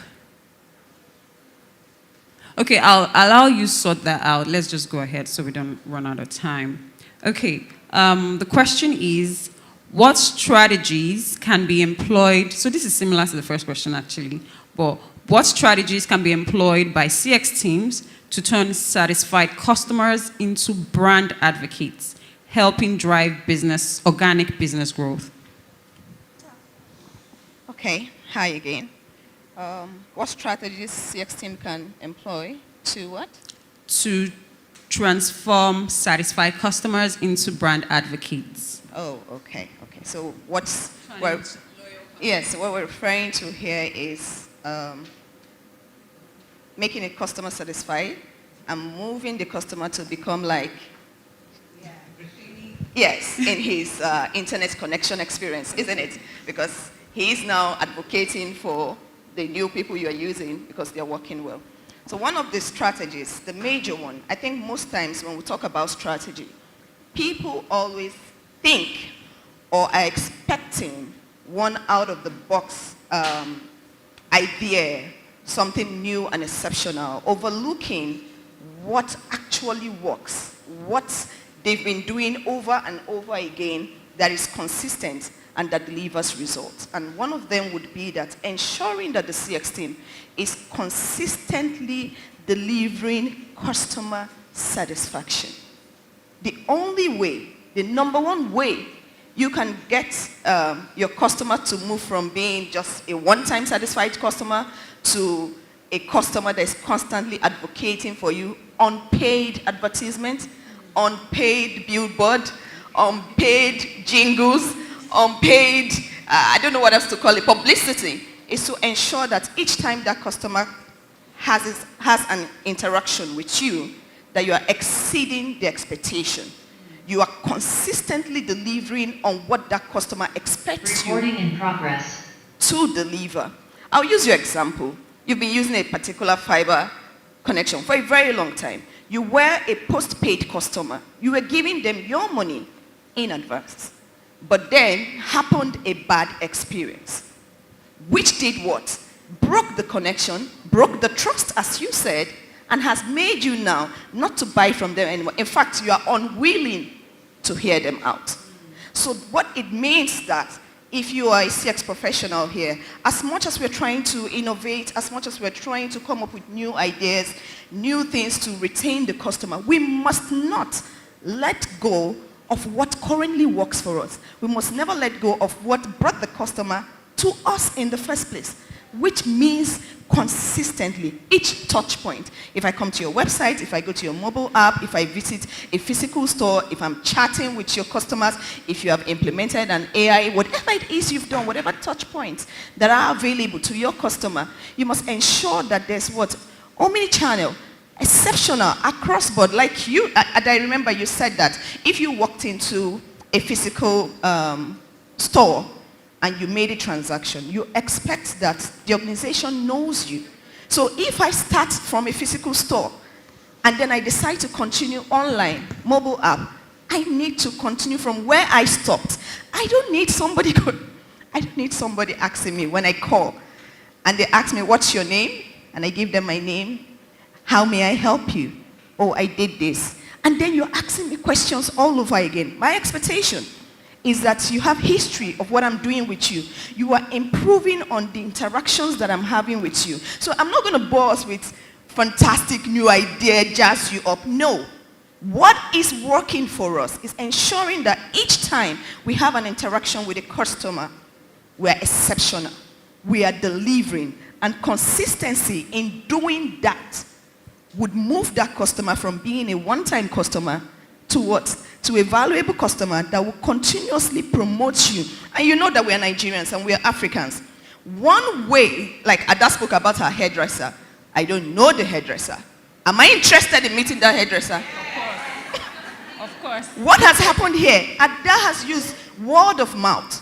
Speaker 9: Okay, I'll allow you sort that out. Let's just go ahead so we don't run out of time. Okay, the question is, what strategies can be employed? So this is similar to the first question, actually. But what strategies can be employed by CX teams to turn satisfied customers into brand advocates, helping drive organic business growth?
Speaker 11: Okay, hi again. What strategies CX team can employ to what?
Speaker 9: To transform satisfied customers into brand advocates.
Speaker 11: Oh, okay. So what we're referring to here is making a customer satisfied and moving the customer to become like, yes, in his internet connection experience, isn't it? Because he's now advocating for the new people you're using because they're working well. So one of the strategies, the major one, I think most times when we talk about strategy, people always think or are expecting one out-of-the-box idea, something new and exceptional, overlooking what actually works, what they've been doing over and over again that is consistent and that delivers results. And one of them would be that ensuring that the CX team is consistently delivering customer satisfaction. The only way, the number one way you can get your customer to move from being just a one-time satisfied customer to a customer that is constantly advocating for you, unpaid advertisement, unpaid billboard, unpaid jingles, unpaid, I don't know what else to call it, publicity, is to ensure that each time that customer has an interaction with you, that you are exceeding the expectation. You are consistently delivering on what that customer expects
Speaker 10: Recording in progress.
Speaker 11: To deliver. I'll use your example. You've been using a particular fiber connection for a very long time. You were a postpaid customer. You were giving them your money in advance. But then happened a bad experience, which did what? Broke the connection, broke the trust, as you said, and has made you now not to buy from them anymore. In fact, you are unwilling to hear them out. So what it means that if you are a CX professional here, as much as we're trying to innovate, as much as we're trying to come up with new ideas, new things to retain the customer, we must not let go of what currently works for us. We must never let go of what brought the customer to us in the first place, which means consistently, each touch point. If I come to your website, if I go to your mobile app, if I visit a physical store, if I'm chatting with your customers, if you have implemented an AI, whatever it is you've done, whatever touch points that are available to your customer, you must ensure that there's what? Omni-channel, exceptional, across board. Like you, and I remember you said that if you walked into a physical store, and you made a transaction, you expect that the organization knows you. So if I start from a physical store and then I decide to continue online, mobile app, I need to continue from where I stopped. I don't need somebody asking me when I call and they ask me, what's your name? And I give them my name. How may I help you? Oh, I did this. And then you're asking me questions all over again. My expectation is that you have history of what I'm doing with you. You are improving on the interactions that I'm having with you. So I'm not going to bore us with fantastic new idea, jazz you up. No. What is working for us is ensuring that each time we have an interaction with a customer, we are exceptional. We are delivering. And consistency in doing that would move that customer from being a one-time customer to what? To a valuable customer that will continuously promote you. And you know that we are Nigerians and we are Africans. One way, like Ada spoke about her hairdresser. I don't know the hairdresser. Am I interested in meeting that hairdresser?
Speaker 9: Of course.
Speaker 11: What has happened here? Ada has used word of mouth.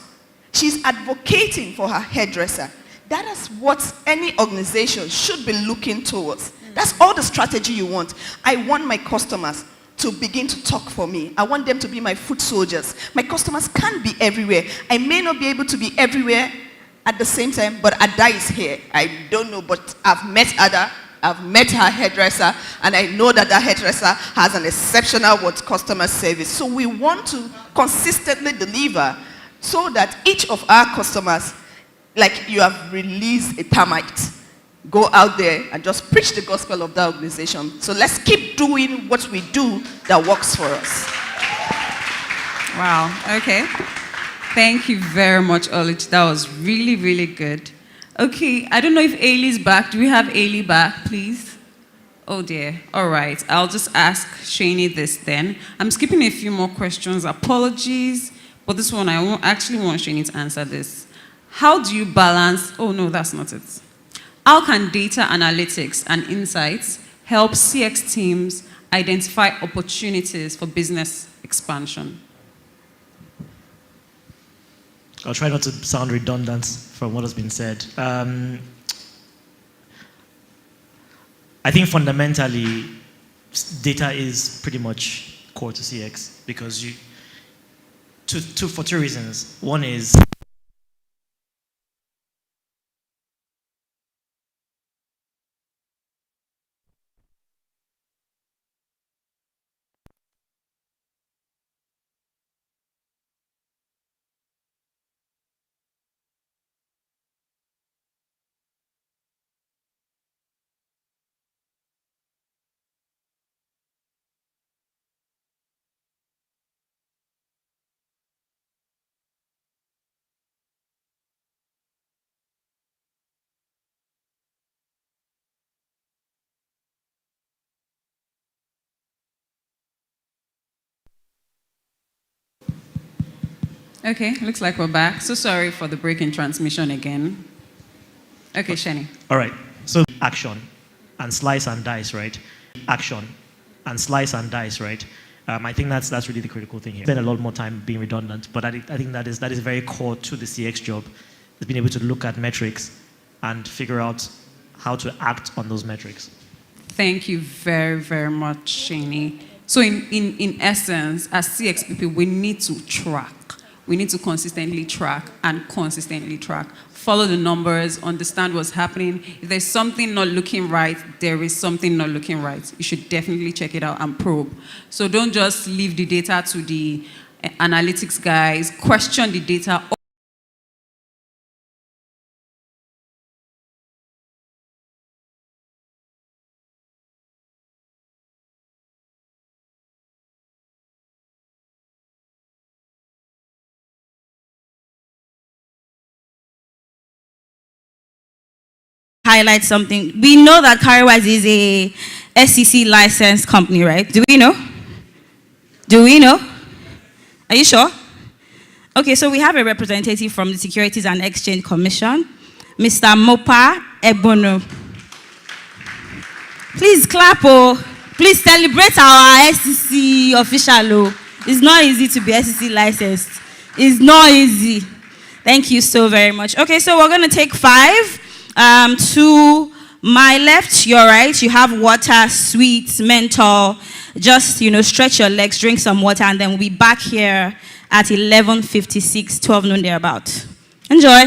Speaker 11: She's advocating for her hairdresser. That is what any organization should be looking towards. That's all the strategy you want. I want my customers to begin to talk for me. I want them to be my foot soldiers. My customers can't be everywhere. I may not be able to be everywhere at the same time, but Ada is here. I don't know, but I've met Ada. I've met her hairdresser, and I know that that hairdresser has an exceptional customer service. So we want to consistently deliver so that each of our customers, like you have released a termite, go out there and just preach the gospel of that organization. So let's keep doing what we do that works for us.
Speaker 9: Wow, okay. Thank you very much, Oluchi. That was really, really good. Okay, I don't know if Ailey's back. Do we have Ailey back, please? Oh dear. All right, I'll just ask Shani this then. I'm skipping a few more questions. Apologies, but this one I actually want Shani to answer this. How do you balance, oh no, that's not it. How can data analytics and insights help CX teams identify opportunities for business expansion?
Speaker 13: I'll try not to sound redundant from what has been said. I think fundamentally, data is pretty much core to CX because for two reasons. One is
Speaker 9: Okay, looks like we're back. So sorry for the break in transmission again. Okay, Shani.
Speaker 13: all right. So action and slice and dice, right? Action and slice and dice, right? I think that's really the critical thing here. Spend a lot more time being redundant, but I think that is very core to the CX job, is being able to look at metrics and figure out how to act on those metrics.
Speaker 9: Thank you very, very much, Shani. So in essence, as CX people, we need to track. We need to consistently track and consistently track. Follow the numbers, understand what's happening. If there's something not looking right, there is something not looking right. You should definitely check it out and probe. So don't just leave the data to the analytics guys. Question the data.
Speaker 2: Highlight something. We know that Cowrywise is a SEC licensed company, right? Do we know? Do we know? Are you sure? Okay, so we have a representative from the Securities and Exchange Commission, Mr. Mopa Ebono. Please clap, oh. Please celebrate our SEC official. Oh. It's not easy to be SEC licensed. It's not easy. Thank you so very much. Okay, so we're going to take 5. To my left, your right, you have water, sweets, mentor. Just, stretch your legs, drink some water, and then we'll be back here at 11:56, 12 noon thereabout. Enjoy.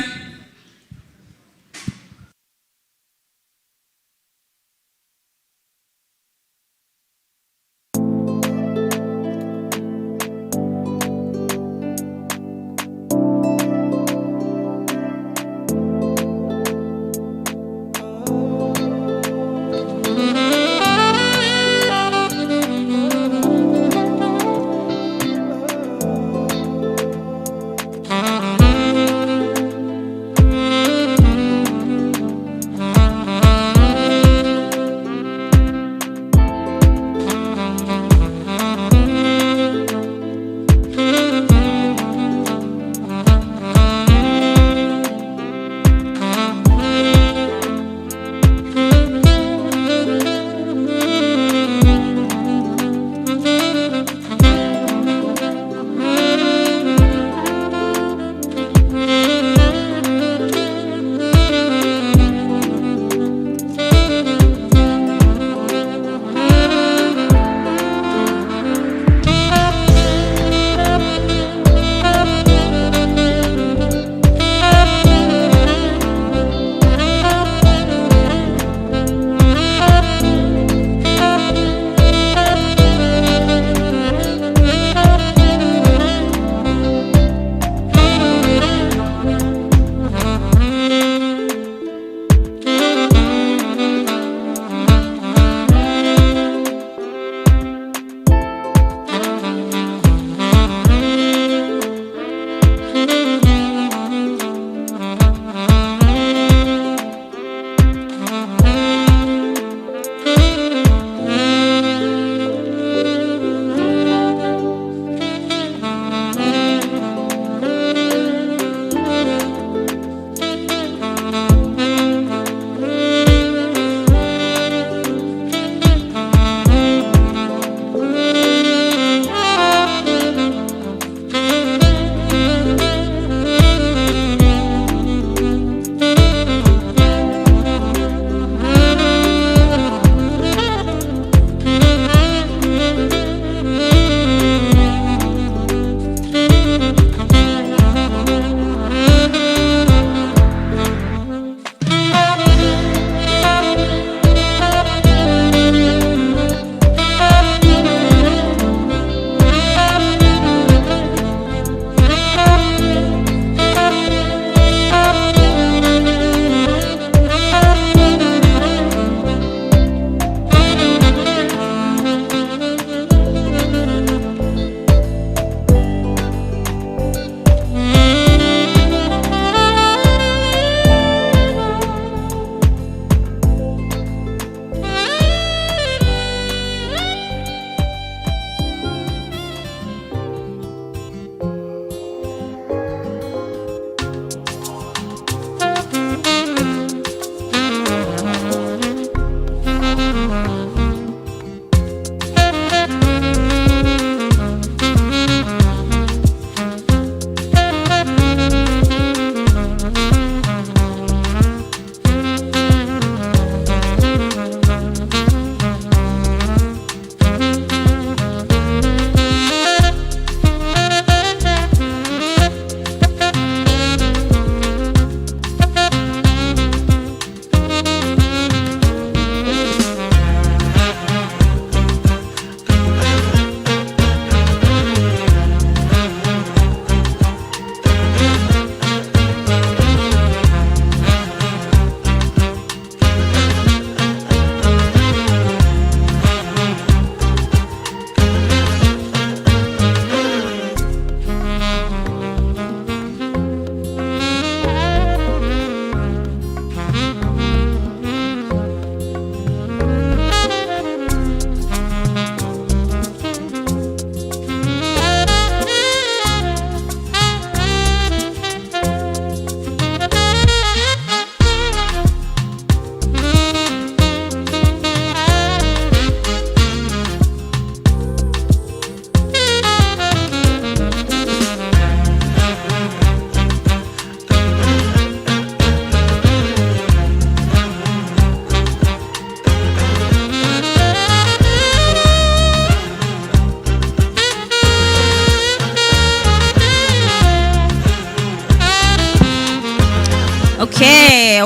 Speaker 2: Okay.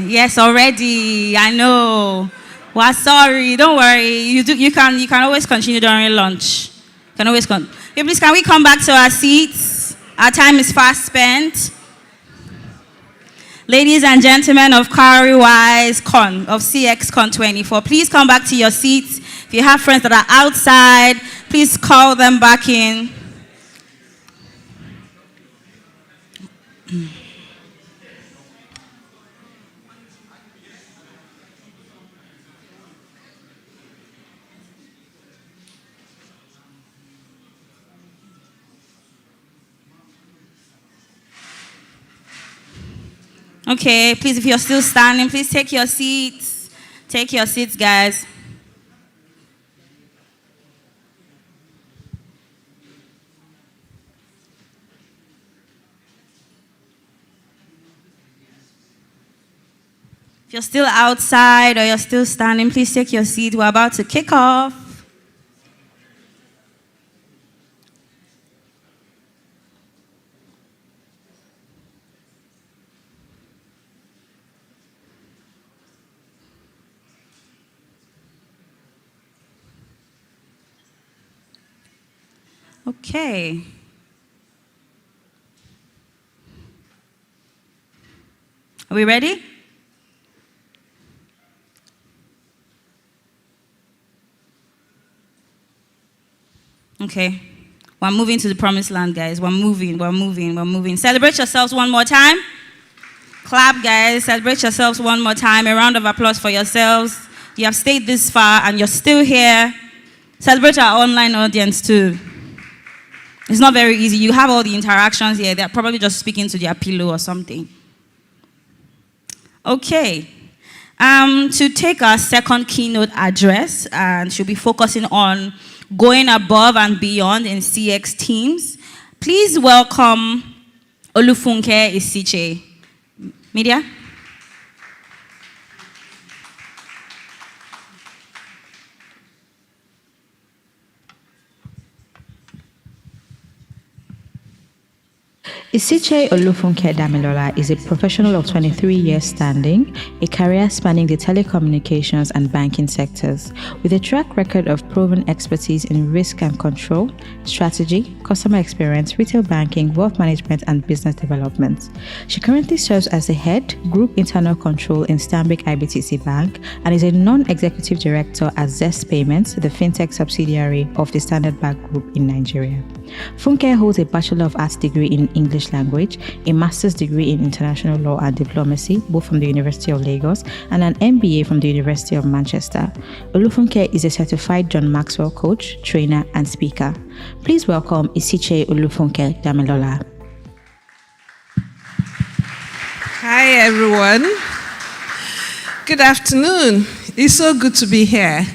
Speaker 2: Yes, already. I know. Well, sorry. Don't worry. You can always continue during lunch. Can always come. Hey, please, can we come back to our seats? Our time is fast spent. Ladies and gentlemen of Cowrywise of CX Con 24, please come back to your seats. If you have friends that are outside, please call them back in. Okay, please, if you're still standing, please take your seats. Take your seats, guys. If you're still outside or you're still standing, please take your seat. We're about to kick off. Okay. Are we ready? Okay. We're moving to the promised land, guys. We're moving. Celebrate yourselves one more time. Clap, guys. Celebrate yourselves one more time. A round of applause for yourselves. You have stayed this far and you're still here. Celebrate our online audience too. It's not very easy. You have all the interactions here. They're probably just speaking to their pillow or something. Okay. To take our second keynote address, and she'll be focusing on going above and beyond in CX teams. Please welcome Olufunke Isiche. Media?
Speaker 1: Isiche Olufunke Damilola is a professional of 23 years standing, a career spanning the telecommunications and banking sectors, with a track record of proven expertise in risk and control, strategy, customer experience, retail banking, wealth management, and business development. She currently serves as the head, Group Internal Control in Stanbic IBTC Bank, and is a non-executive director at Zest Payments, the fintech subsidiary of the Standard Bank Group in Nigeria. Funke holds a Bachelor of Arts degree in English language, a master's degree in international law and diplomacy, both from the University of Lagos, and an MBA from the University of Manchester. Olufunke is a certified John Maxwell coach, trainer, and speaker. Please welcome Isiche Olufunke Damilola.
Speaker 14: Hi, everyone. Good afternoon. It's so good to be here.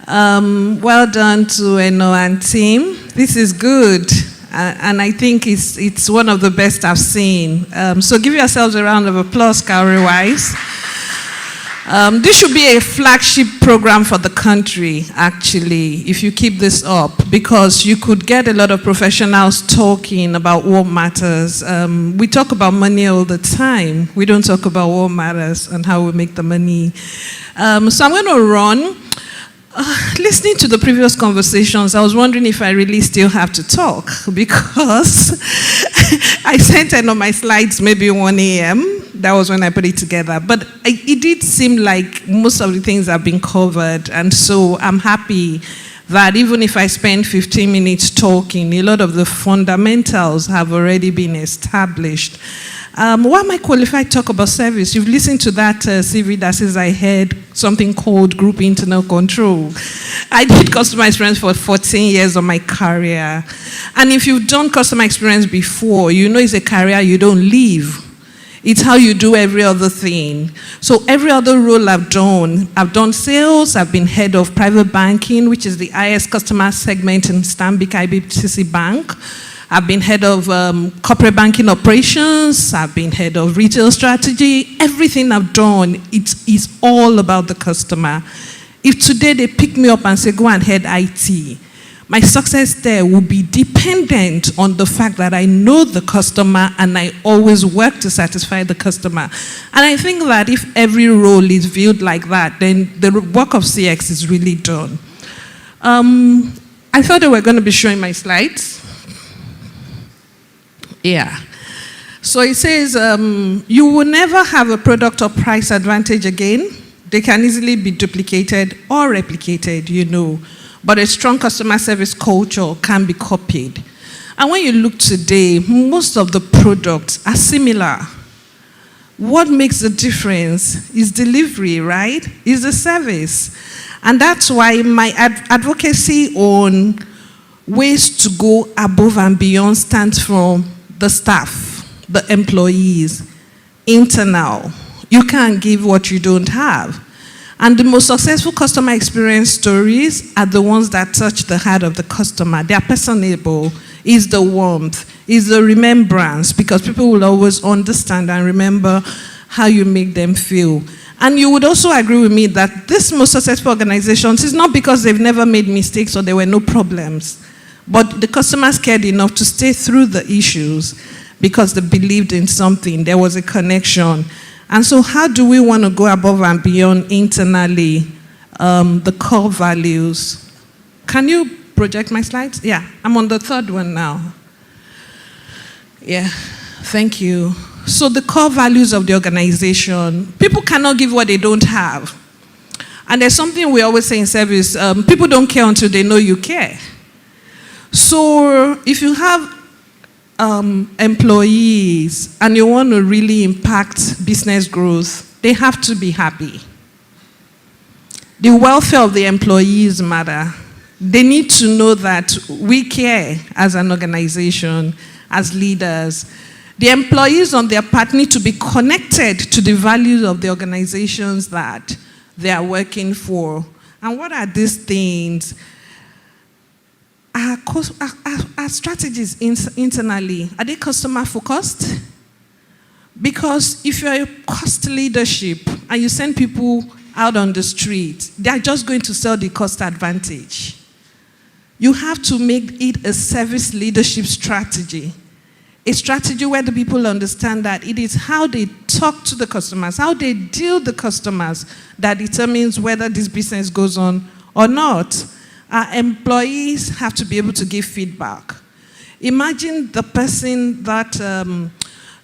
Speaker 14: Well done to Eno and team. This is good, and I think it's one of the best I've seen. So give yourselves a round of applause, Cowrywise. This should be a flagship program for the country, actually, if you keep this up, because you could get a lot of professionals talking about what matters. We talk about money all the time. We don't talk about what matters and how we make the money. So I'm going to run. Listening to the previous conversations, I was wondering if I really still have to talk, because I sent in on my slides maybe 1 a.m. That was when I put it together. But it did seem like most of the things have been covered, and so I'm happy that even if I spend 15 minutes talking, a lot of the fundamentals have already been established. Why am I qualified to talk about service? You've listened to that CV that says I had something called Group Internal Control. I did customer experience for 14 years of my career. And if you've done customer experience before, you know it's a career you don't leave. It's how you do every other thing. So every other role I've done sales, I've been head of private banking, which is the highest customer segment in Stanbic IBTC Bank. I've been head of corporate banking operations. I've been head of retail strategy. Everything I've done, it's all about the customer. If today they pick me up and say, go and head IT, My success there will be dependent on the fact that I know the customer and I always work to satisfy the customer. And I think that if every role is viewed like that, then the work of CX is really done. I thought they were going to be showing my slides. Yeah. So it says, you will never have a product or price advantage again. They can easily be duplicated or replicated, you know. But a strong customer service culture can be copied. And when you look today, most of the products are similar. What makes the difference is delivery, right? Is the service. And that's why my advocacy on ways to go above and beyond stands from the staff, the employees, internal. You can't give what you don't have. And the most successful customer experience stories are the ones that touch the heart of the customer. They are personable, is the warmth, is the remembrance, because people will always understand and remember how you make them feel. And you would also agree with me that this most successful organizations is not because they've never made mistakes or there were no problems, but the customers cared enough to stay through the issues because they believed in something. There was a connection. And so how do we want to go above and beyond internally, the core values? Can you project my slides? Yeah, I'm on the third one now. Yeah, thank you. So the core values of the organization, people cannot give what they don't have. And there's something we always say in service, people don't care until they know you care. So if you have employees and you want to really impact business growth, they have to be happy. The welfare of the employees matter. They need to know that we care as an organization, as leaders. The employees on their part need to be connected to the values of the organizations that they are working for. And what are these things? Our strategies internally, are they customer focused? Because if you're a cost leadership and you send people out on the street, they're just going to sell the cost advantage. You have to make it a service leadership strategy. A strategy where the people understand that it is how they talk to the customers, how they deal with the customers that determines whether this business goes on or not. Our employees have to be able to give feedback. Imagine the person that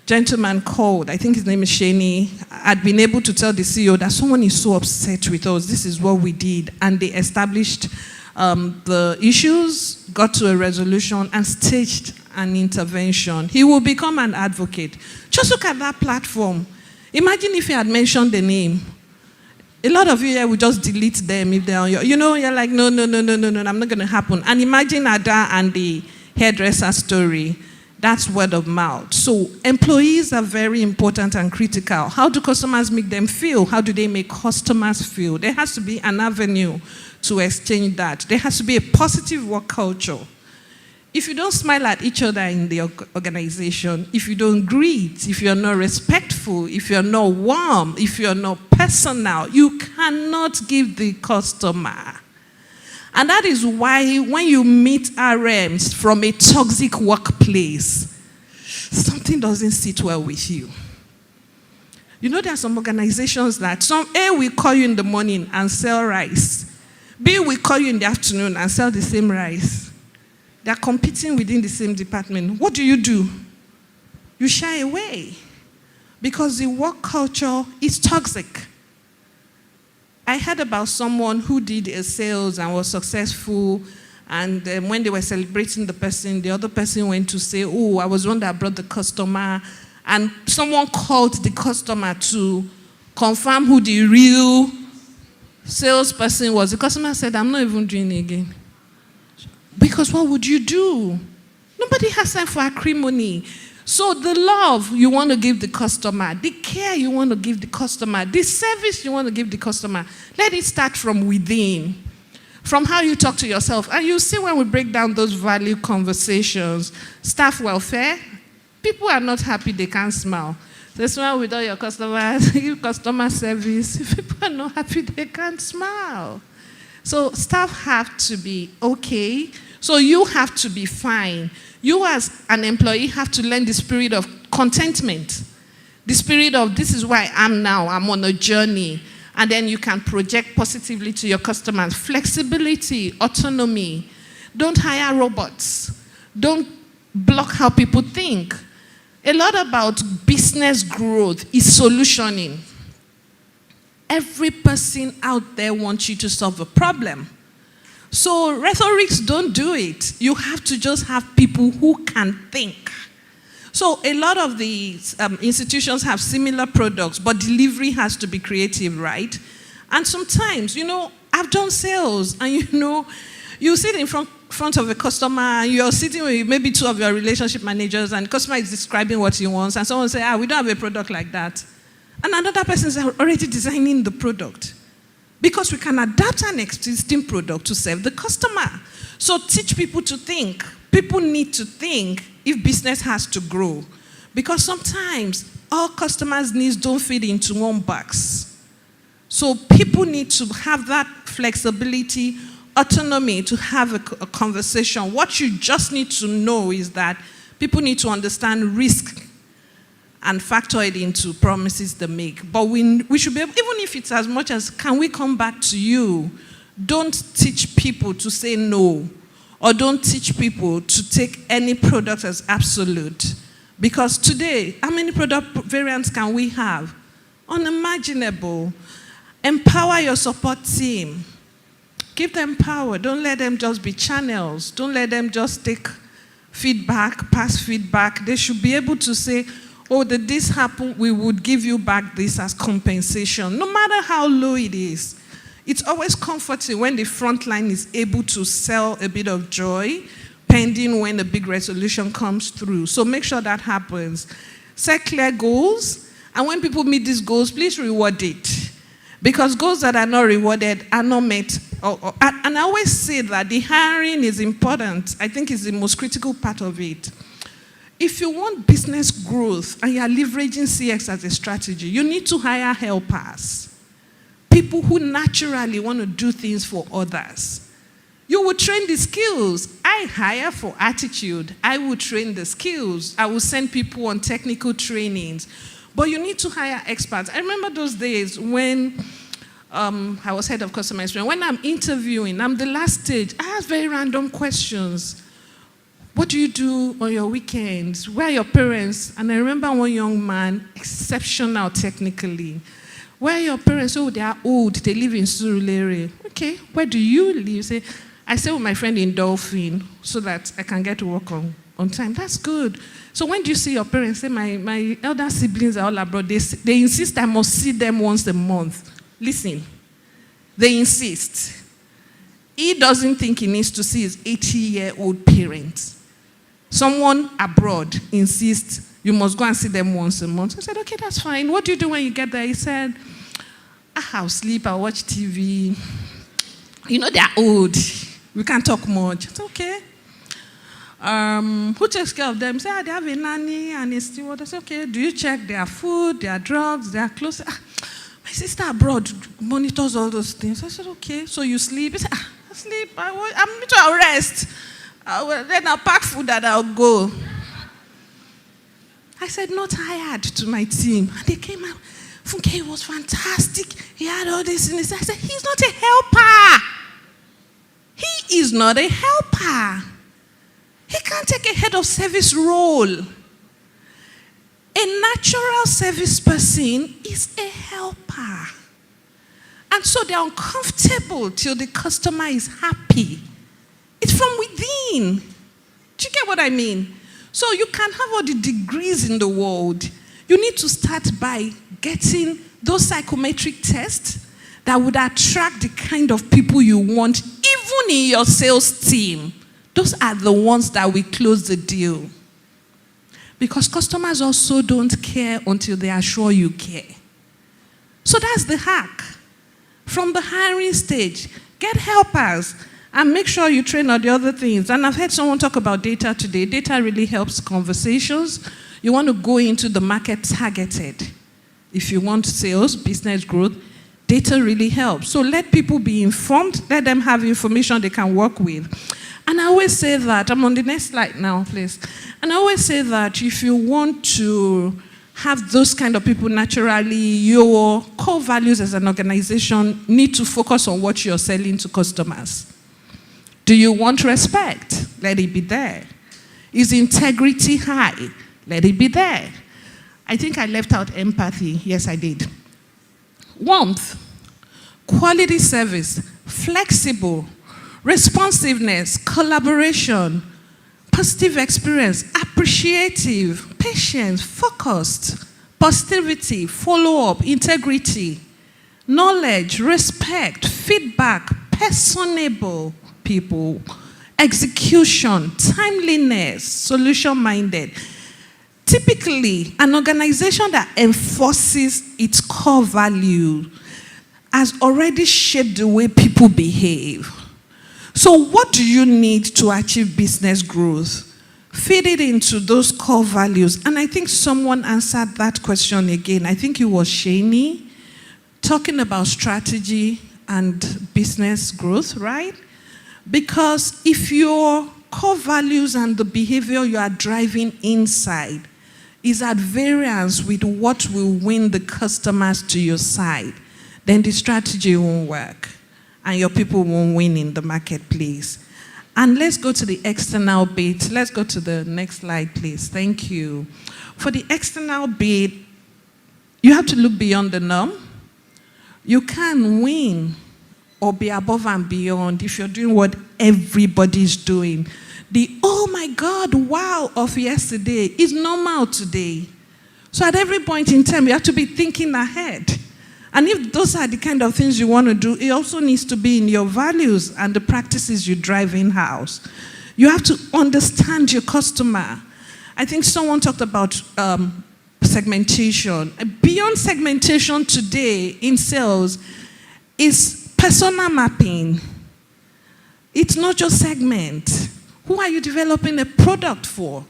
Speaker 14: gentleman called, I think his name is Shani, had been able to tell the CEO that someone is so upset with us, this is what we did, and they established the issues, got to a resolution, and staged an intervention. He will become an advocate. Just look at that platform. Imagine if he had mentioned the name. A lot of you here will just delete them if they're on your, you're like, no, I'm not going to happen. And imagine Ada and the hairdresser story. That's word of mouth. So employees are very important and critical. How do customers make them feel? How do they make customers feel? There has to be an avenue to exchange that. There has to be a positive work culture. If you don't smile at each other in the organization, if you don't greet, if you're not respectful, if you're not warm, if you're not personal, you cannot give the customer. And that is why when you meet RMs from a toxic workplace, something doesn't sit well with you. You know, there are some organizations that A will call you in the morning and sell rice. B will call you in the afternoon and sell the same rice. They are competing within the same department. What do? You shy away because the work culture is toxic. I heard about someone who did a sales and was successful, and when they were celebrating the person, the other person went to say, oh, I was the one that brought the customer, and someone called the customer to confirm who the real salesperson was. The customer said, I'm not even doing it again. Because what would you do? Nobody has time for acrimony. So the love you want to give the customer, the care you want to give the customer, the service you want to give the customer, let it start from within, from how you talk to yourself. And you see when we break down those value conversations, staff welfare, people are not happy, they can't smile. They smile with all your customers, customer service. If people are not happy, they can't smile. So staff have to be okay So you have to be fine. You as an employee have to learn the spirit of contentment. The spirit of, this is where I am now, I'm on a journey. And then you can project positively to your customers. Flexibility, autonomy. Don't hire robots. Don't block how people think. A lot about business growth is solutioning. Every person out there wants you to solve a problem. So rhetorics don't do it. You have to just have people who can think. So a lot of the institutions have similar products, but delivery has to be creative, right? And sometimes, I've done sales, and you sit in front of a customer, you're sitting with maybe two of your relationship managers, and the customer is describing what he wants, and someone says, we don't have a product like that. And another person is already designing the product. Because we can adapt an existing product to serve the customer. So teach people to think. People need to think if business has to grow. Because sometimes all customers' needs don't fit into one box. So people need to have that flexibility, autonomy to have a conversation. What you just need to know is that people need to understand risk and factor it into promises they make. But we should be able, even if it's as much as, can we come back to you? Don't teach people to say no, or don't teach people to take any product as absolute. Because today, how many product variants can we have? Unimaginable. Empower your support team. Give them power. Don't let them just be channels. Don't let them just take feedback, pass feedback. They should be able to say, did this happen? We would give you back this as compensation, no matter how low it is. It's always comforting when the front line is able to sell a bit of joy, pending when a big resolution comes through. So make sure that happens. Set clear goals, and when people meet these goals, please reward it. Because goals that are not rewarded are not met. And I always say that the hiring is important. I think it's the most critical part of it. If you want business growth and you are leveraging CX as a strategy, you need to hire helpers. People who naturally want to do things for others. You will train the skills. I hire for attitude. I will train the skills. I will send people on technical trainings. But you need to hire experts. I remember those days when I was head of customer experience. When I'm interviewing, I'm the last stage. I ask very random questions. What do you do on your weekends? Where are your parents? And I remember one young man, exceptional technically. Where are your parents? Oh, they are old. They live in Surulere. Okay, where do you live? I stay with my friend in Dolphin so that I can get to work on time. That's good. So when do you see your parents? Say, my elder siblings are all abroad. They insist I must see them once a month. Listen, they insist. He doesn't think he needs to see his 80-year-old parents. Someone abroad insists you must go and see them once a month. I said, okay, that's fine. What do you do when you get there? He said, I'll sleep, I'll watch TV. They're old. We can't talk much. It's okay. Who takes care of them? Say, they have a nanny and a steward. I said, okay, do you check their food, their drugs, their clothes? My sister abroad monitors all those things. I said, okay, so you sleep? He said, I sleep. I'll rest. Then I'll pack food and I'll go. I said, not hired to my team. And they came out. Funke was fantastic. He had all this in his. I said, he's not a helper. He is not a helper. He can't take a head of service role. A natural service person is a helper. And so they're uncomfortable till the customer is happy. It's from within. Do you get what I mean? So you can have all the degrees in the world. You need to start by getting those psychometric tests that would attract the kind of people you want, even in your sales team. Those are the ones that will close the deal. Because customers also don't care until they are sure you care. So that's the hack. From the hiring stage, get helpers and make sure you train on the other things. And I've heard someone talk about data today. Data really helps conversations. You want to go into the market targeted. If you want sales, business growth, data really helps. So let people be informed. Let them have information they can work with. And I always say that, I'm on the next slide now, please. And I always say that if you want to have those kind of people naturally, your core values as an organization need to focus on what you're selling to customers. Do you want respect? Let it be there. Is integrity high? Let it be there. I think I left out empathy. Yes, I did. Warmth, quality service, flexible, responsiveness, collaboration, positive experience, appreciative, patience, focused, positivity, follow-up, integrity, knowledge, respect, feedback, personable people, execution, timeliness, solution-minded. Typically, an organization that enforces its core value has already shaped the way people behave. So what do you need to achieve business growth? Feed it into those core values. And I think someone answered that question again. I think it was Shani, talking about strategy and business growth, right? Because if your core values and the behavior you are driving inside is at variance with what will win the customers to your side, then the strategy won't work and your people won't win in the marketplace. And let's go to the external bit. Let's go to the next slide, please. Thank you. For the external bit, you have to look beyond the norm. You can't win or be above and beyond if you're doing what everybody's doing. The oh my God, wow of yesterday is normal today. So at every point in time, you have to be thinking ahead. And if those are the kind of things you want to do, it also needs to be in your values and the practices you drive in-house. You have to understand your customer. I think someone talked about segmentation. Beyond segmentation today in sales is persona mapping. It's not just segment. Who are you developing a product for?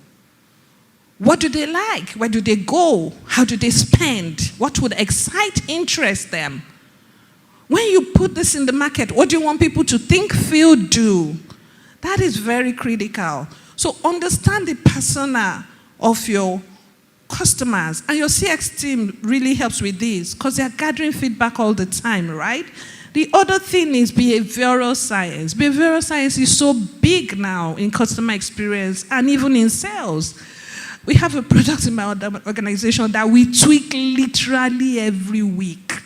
Speaker 14: What do they like? Where do they go? How do they spend? What would excite, interest them? When you put this in the market, what do you want people to think, feel, do? That is very critical. So understand the persona of your customers. And your CX team really helps with this because they are gathering feedback all the time, right? The other thing is behavioral science. Behavioral science is so big now in customer experience and even in sales. We have a product in my organization that we tweak literally every week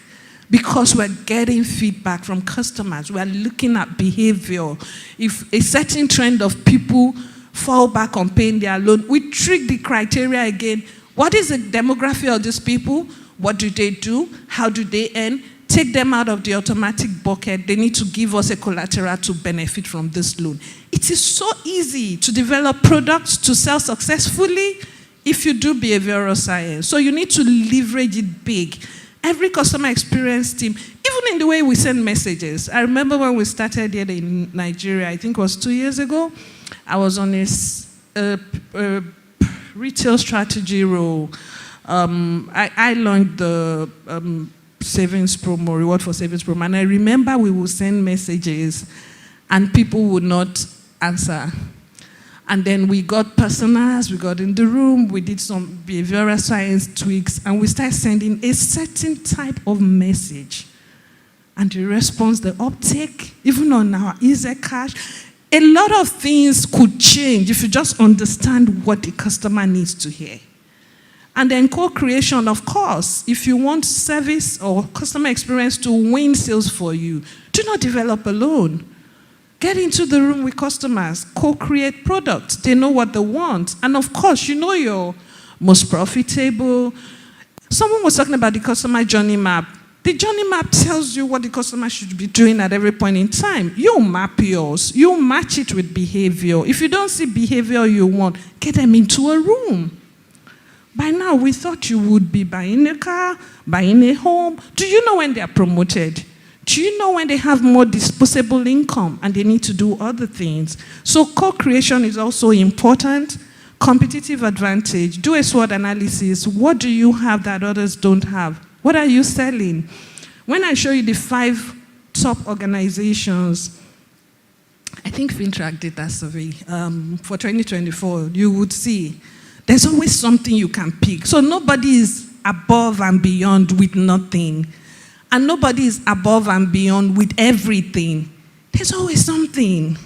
Speaker 14: because we're getting feedback from customers. We're looking at behavior. If a certain trend of people fall back on paying their loan, we trick the criteria again. What is the demography of these people? What do they do? How do they earn? Take them out of the automatic bucket. They need to give us a collateral to benefit from this loan. It is so easy to develop products to sell successfully if you do behavioral science. So you need to leverage it big. Every customer experience team, even in the way we send messages. I remember when we started here in Nigeria, I think it was 2 years ago, I was on a retail strategy role. I launched the savings promo, reward for savings promo, and I remember we would send messages and people would not answer. And then we got personas, we got in the room, we did some behavioral science tweaks, and we started sending a certain type of message. And the response, the uptake, even on our easy cash, a lot of things could change if you just understand what the customer needs to hear. And then co-creation, of course. If you want service or customer experience to win sales for you, do not develop alone. Get into the room with customers, co-create products. They know what they want. And of course, you know your most profitable. Someone was talking about the customer journey map. The journey map tells you what the customer should be doing at every point in time. You map yours. You match it with behavior. If you don't see behavior you want, get them into a room. By now, we thought you would be buying a car, buying a home. Do you know when they are promoted? Do you know when they have more disposable income and they need to do other things? So co-creation is also important. Competitive advantage. Do a SWOT analysis. What do you have that others don't have? What are you selling? When I show you the 5 top organizations, I think Fintrack did that survey for 2024. You would see there's always something you can pick. So nobody is above and beyond with nothing. And nobody is above and beyond with everything. There's always something.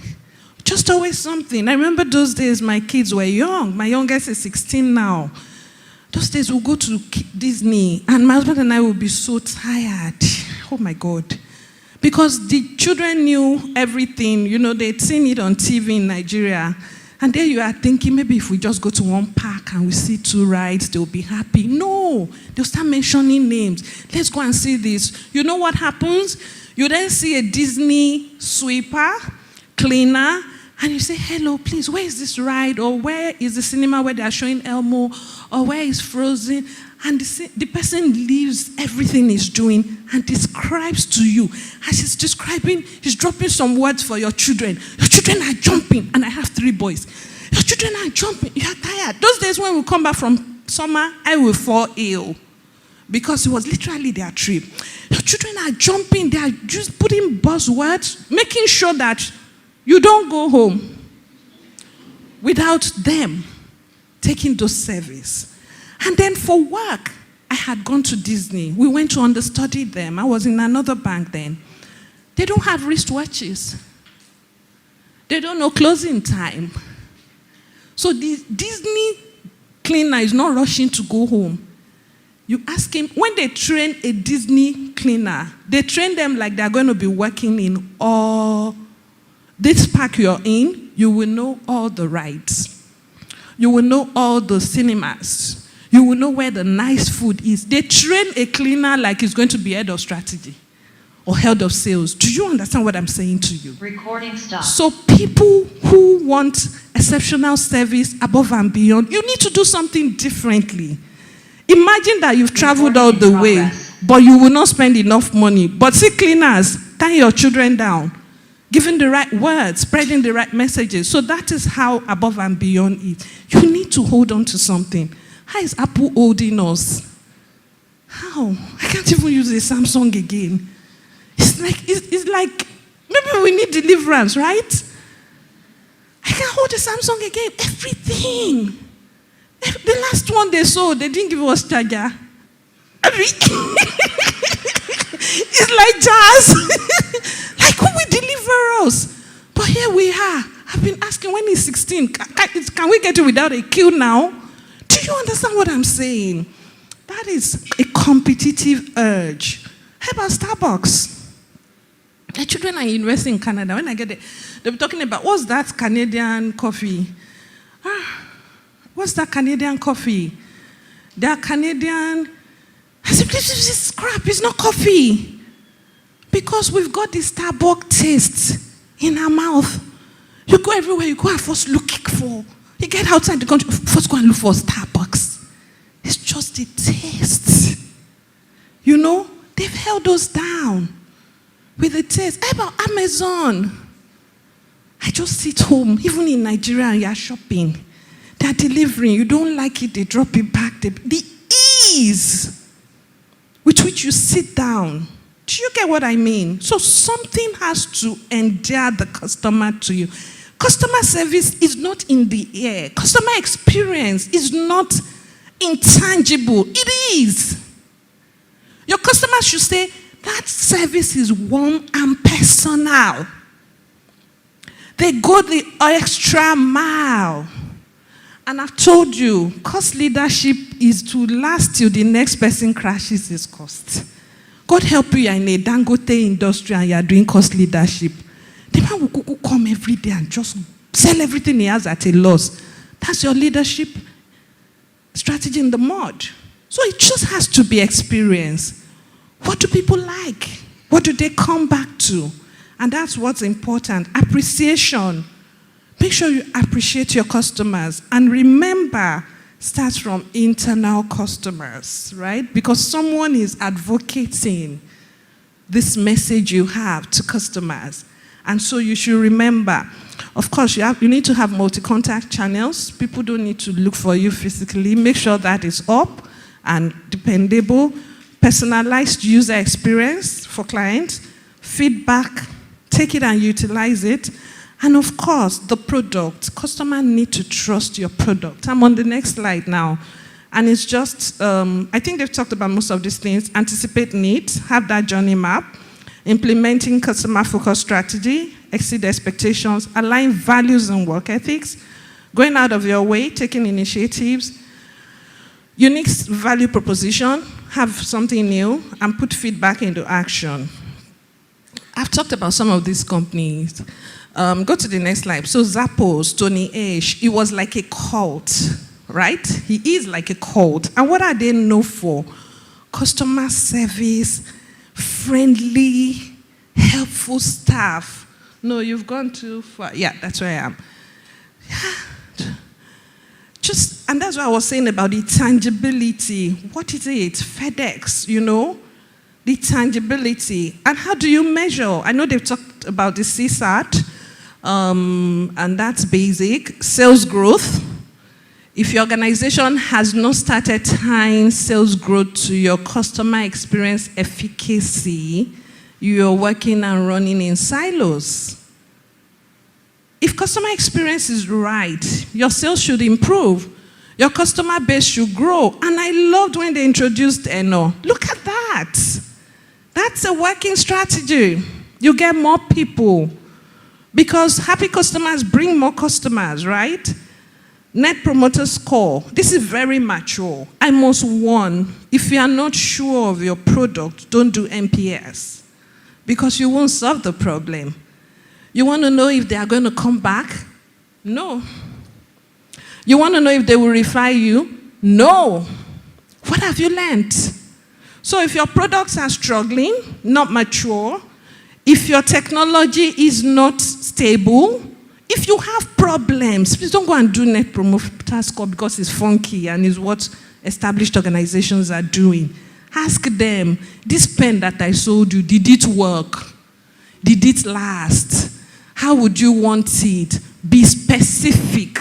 Speaker 14: Just always something. I remember those days my kids were young. My youngest is 16 now. Those days we'll go to Disney and my husband and I will be so tired. Oh my God. Because the children knew everything. You know, they'd seen it on TV in Nigeria. And there you are thinking, maybe if we just go to one park and we see 2 rides, they'll be happy. No, they'll start mentioning names. Let's go and see this. You know what happens? You then see a Disney sweeper, cleaner, and you say, hello, please, where is this ride? Or where is the cinema where they are showing Elmo? Or where is Frozen? And the person leaves everything he's doing and describes to you. As he's describing, he's dropping some words for your children. Your children are jumping, and I have 3 boys. Your children are jumping, you are tired. Those days when we come back from summer, I will fall ill because it was literally their trip. Your children are jumping, they are just putting buzzwords, making sure that you don't go home without them taking those service. And then for work, I had gone to Disney. We went to understudy them. I was in another bank then. They don't have wristwatches. They don't know closing time. So the Disney cleaner is not rushing to go home. You ask him, when they train a Disney cleaner, they train them like they're going to be working in all this park you're in. You will know all the rides. You will know all the cinemas. You will know where the nice food is. They train a cleaner like he's going to be head of strategy or head of sales. Do you understand what I'm saying to you?
Speaker 10: Recording stop.
Speaker 14: So people who want exceptional service above and beyond, you need to do something differently. Imagine that you've traveled all the way, but you will not spend enough money. But see cleaners, tying your children down, giving the right words, spreading the right messages. So that is how above and beyond is. You need to hold on to something. How is Apple holding us? How? I can't even use a Samsung again. It's like maybe we need deliverance, right? I can't hold a Samsung again. Everything. The last one they sold, they didn't give us charger. It's like jazz. Like who will deliver us? But here we are. I've been asking when he's 16, can we get it without a queue now? Do you understand what I'm saying? That is a competitive urge. How about Starbucks? The children are university in Canada. When I get there, they'll be talking about, what's that Canadian coffee? What's that Canadian coffee? They are Canadian. I said, this is crap. It's not coffee. Because we've got this Starbucks taste in our mouth. You go everywhere, you go and first looking for. You get outside the country, first go and look for Starbucks. It's just the taste. You know, they've held us down with the taste. How about Amazon? I just sit home, even in Nigeria, and you're shopping. They're delivering. You don't like it, they drop it back. The ease with which you sit down. Do you get what I mean? So something has to endear the customer to you. Customer service is not in the air. Customer experience is not intangible. It is. Your customer should say, that service is warm and personal. They go the extra mile. And I've told you, cost leadership is to last till the next person crashes his cost. God help you, you're in a Dangote industry and you're doing cost leadership. The man will come every day and just sell everything he has at a loss. That's your leadership strategy in the mud. So it just has to be experience. What do people like? What do they come back to? And that's what's important. Appreciation. Make sure you appreciate your customers. And remember, starts from internal customers, right? Because someone is advocating this message you have to customers. And so you should remember, of course, you need to have multi-contact channels. People don't need to look for you physically. Make sure that is up and dependable. Personalized user experience for clients. Feedback. Take it and utilize it. And of course, the product. Customers need to trust your product. I'm on the next slide now. And it's just, I think they've talked about most of these things. Anticipate needs, have that journey map, implementing customer-focused strategy, exceed expectations, align values and work ethics, going out of your way, taking initiatives, unique value proposition, have something new, and put feedback into action. I've talked about some of these companies. Go to the next slide. So Zappos, Tony Ash, it was like a cult, right? He is like a cult. And what are they known for? Customer service, friendly, helpful staff. No, you've gone too far. Yeah, that's where I am. Yeah. And that's what I was saying about the tangibility. What is it? FedEx, you know? The tangibility. And how do you measure? I know they've talked about the CSAT, and that's basic. Sales growth. If your organization has not started tying sales growth to your customer experience efficacy, you're working and running in silos. If customer experience is right, your sales should improve. Your customer base should grow. And I loved when they introduced Eno. Look at that. That's a working strategy. You get more people. Because happy customers bring more customers, right? Net Promoter Score. This is very mature. I must warn, if you are not sure of your product, don't do NPS. Because you won't solve the problem. You want to know if they are going to come back? No. You want to know if they will refer you? No. What have you learned? So if your products are struggling, not mature, if your technology is not stable, if you have problems, please don't go and do Net Promoter Score because it's funky and it's what established organizations are doing. Ask them, this pen that I sold you, did it work? Did it last? How would you want it? Be specific.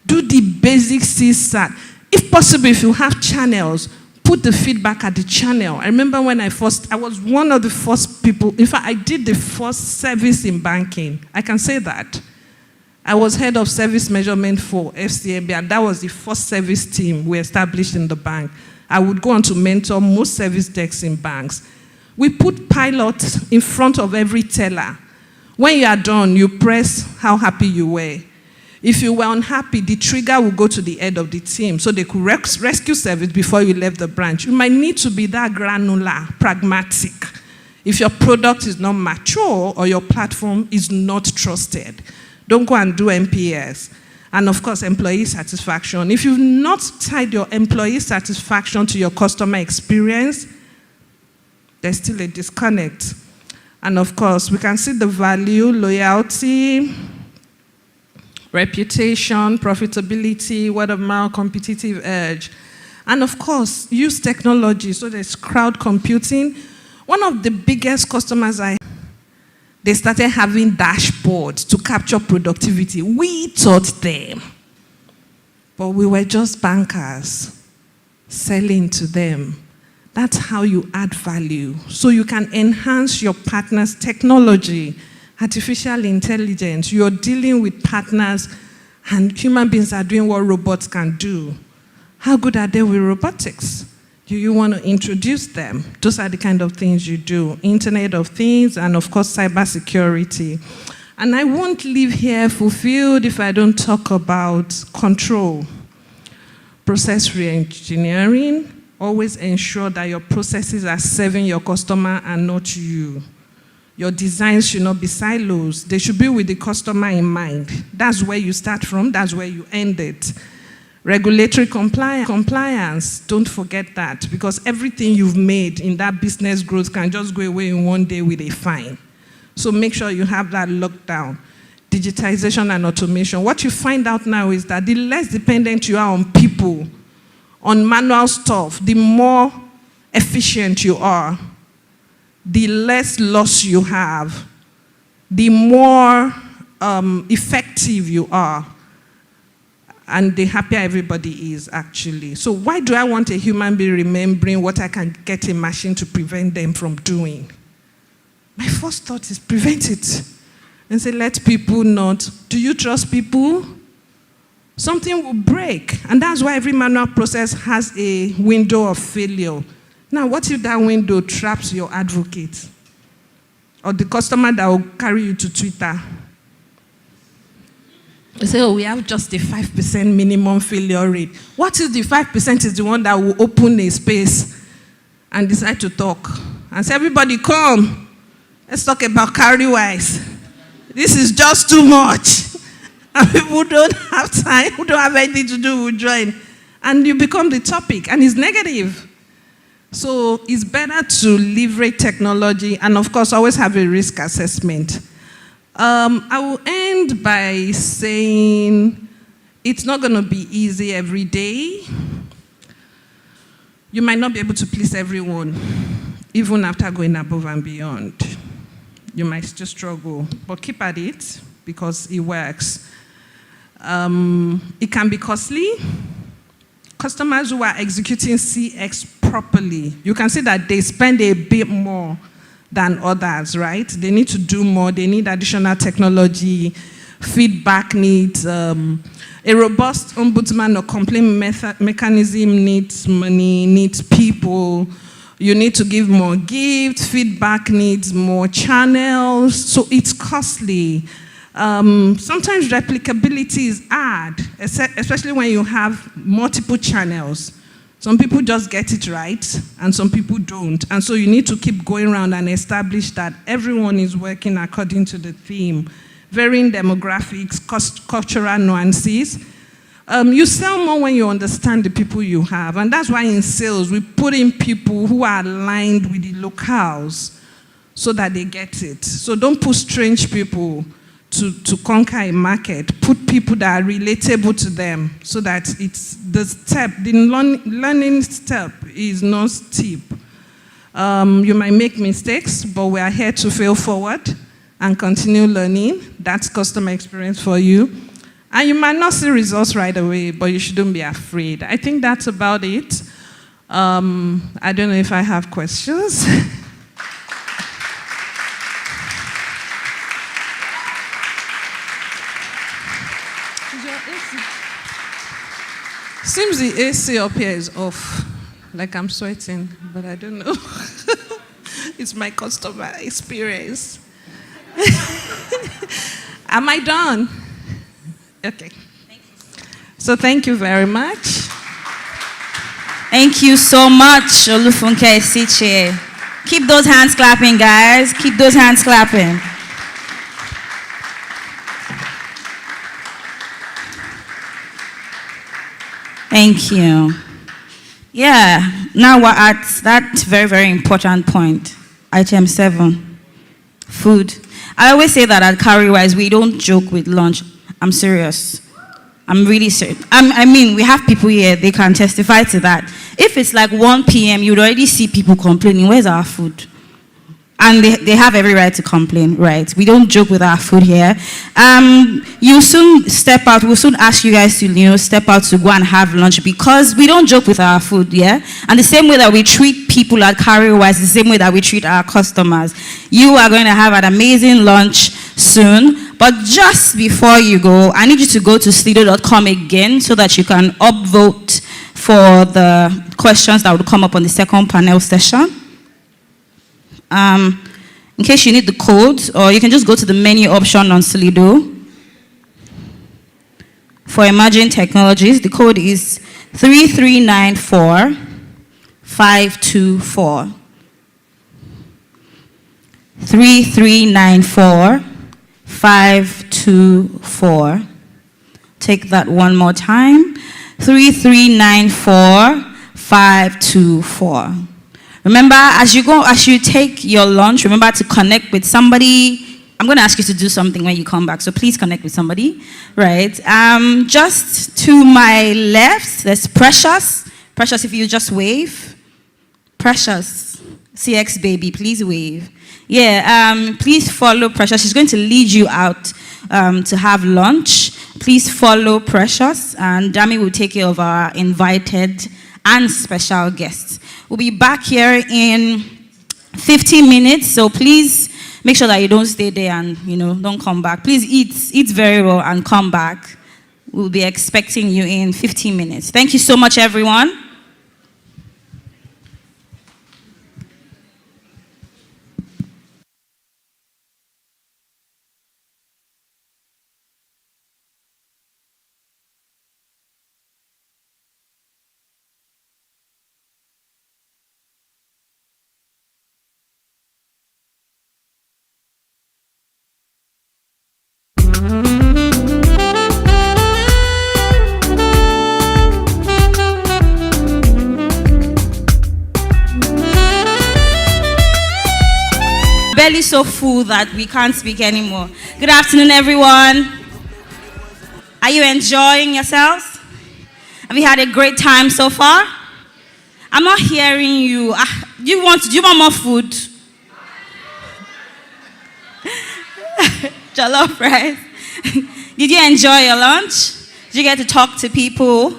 Speaker 14: Do the basic CSAT. If possible, if you have channels, put the feedback at the channel. I remember when I was one of the first people, in fact, I did the first service in banking. I can say that. I was head of service measurement for FCMB, and that was the first service team we established in the bank. I would go on to mentor most service desks in banks. We put pilots in front of every teller. When you are done, you press how happy you were. If you were unhappy, the trigger will go to the head of the team so they could rescue service before you left the branch. You might need to be that granular, pragmatic. If your product is not mature or your platform is not trusted, don't go and do NPS. And of course, employee satisfaction. If you've not tied your employee satisfaction to your customer experience, there's still a disconnect. And of course, we can see the value, loyalty, reputation, profitability, word of mouth, competitive edge. And of course, use technology. So there's crowd computing. One of the biggest customers they started having dashboards to capture productivity. We taught them. But we were just bankers selling to them. That's how you add value. So you can enhance your partner's technology, artificial intelligence. You're dealing with partners, and human beings are doing what robots can do. How good are they with robotics? Do you want to introduce them? Those are the kind of things you do. Internet of Things, and of course, cybersecurity. And I won't leave here fulfilled if I don't talk about control. Process re-engineering. Always ensure that your processes are serving your customer and not you. Your designs should not be silos. They should be with the customer in mind. That's where you start from. That's where you end it. Regulatory compliance, don't forget that, because everything you've made in that business growth can just go away in one day with a fine. So make sure you have that locked down. Digitization and automation. What you find out now is that the less dependent you are on people, on manual stuff, the more efficient you are, the less loss you have, the more effective you are, and the happier everybody is, actually. So why do I want a human being remembering what I can get a machine to prevent them from doing? My first thought is prevent it. and say, let people not. Do you trust people? Something will break. And that's why every manual process has a window of failure. Now, what if that window traps your advocate? Or the customer that will carry you to Twitter? They say, oh, we have just a 5% minimum failure rate. What if the 5% is the one that will open a space and decide to talk? And say, everybody come, let's talk about Cowrywise. This is just too much. And people don't have time, who don't have anything to do with join. And you become the topic, and it's negative. So it's better to leverage technology, and of course, always have a risk assessment. I will end by saying it's not going to be easy every day. You might not be able to please everyone, even after going above and beyond. You might still struggle, but keep at it because it works. It can be costly. Customers who are executing CX properly, you can see that they spend a bit more than others, right? They need to do more, they need additional technology, feedback needs, a robust ombudsman or complaint mechanism needs money, needs people, you need to give more gifts, feedback needs more channels, so it's costly. Sometimes replicability is hard, especially when you have multiple channels. Some people just get it right, and some people don't. And so you need to keep going around and establish that everyone is working according to the theme. Varying demographics, cultural nuances. You sell more when you understand the people you have. And that's why in sales, we put in people who are aligned with the locales so that they get it. So don't put strange people to conquer a market. Put people that are relatable to them so that it's the learning step is not steep. You might make mistakes, but we are here to fail forward and continue learning. That's customer experience for you. And you might not see results right away, but you shouldn't be afraid. I think that's about it. I don't know if I have questions. Seems the AC up here is off. Like I'm sweating, but I don't know. It's my customer experience. Am I done? Okay. So thank you very much.
Speaker 2: Thank you so much, Olufunke Esiche. Keep those hands clapping, guys. Keep those hands clapping. Thank you. Yeah, now we're at that very, very important point. Item 7, food. I always say that at Cowrywise, we don't joke with lunch. I'm serious. I'm really serious. I mean, we have people here, they can testify to that. If it's like 1 p.m., you'd already see people complaining, where's our food? And they have every right to complain, right? We don't joke with our food here. You'll soon step out. We'll soon ask you guys to, step out to go and have lunch because we don't joke with our food, yeah? And the same way that we treat people at Cowrywise, the same way that we treat our customers. You are going to have an amazing lunch soon. But just before you go, I need you to go to slido.com again so that you can upvote for the questions that will come up on the second panel session. In case you need the code, or you can just go to the menu option on Slido. For emerging technologies, the code is 3394524. 3394524. Take that one more time. 3394524. Remember, as you take your lunch, remember to connect with somebody. I'm going to ask you to do something when you come back, so please connect with somebody, right? Just to my left, there's Precious. Precious, if you just wave. Precious, CX baby, please wave. Yeah, please follow Precious. She's going to lead you out to have lunch. Please follow Precious, and Dami will take care of our invited and special guests. We'll be back here in 15 minutes, so please Make sure that you don't stay there and, don't come back. Please eat very well and come back. We'll be expecting you in 15 minutes. Thank you so much, everyone. Belly so full that we can't speak anymore. Good afternoon, everyone. Are you enjoying yourselves? Have you had a great time so far? I'm not hearing you. Do you want more food? Jollof rice. Did you enjoy your lunch? Did you get to talk to people?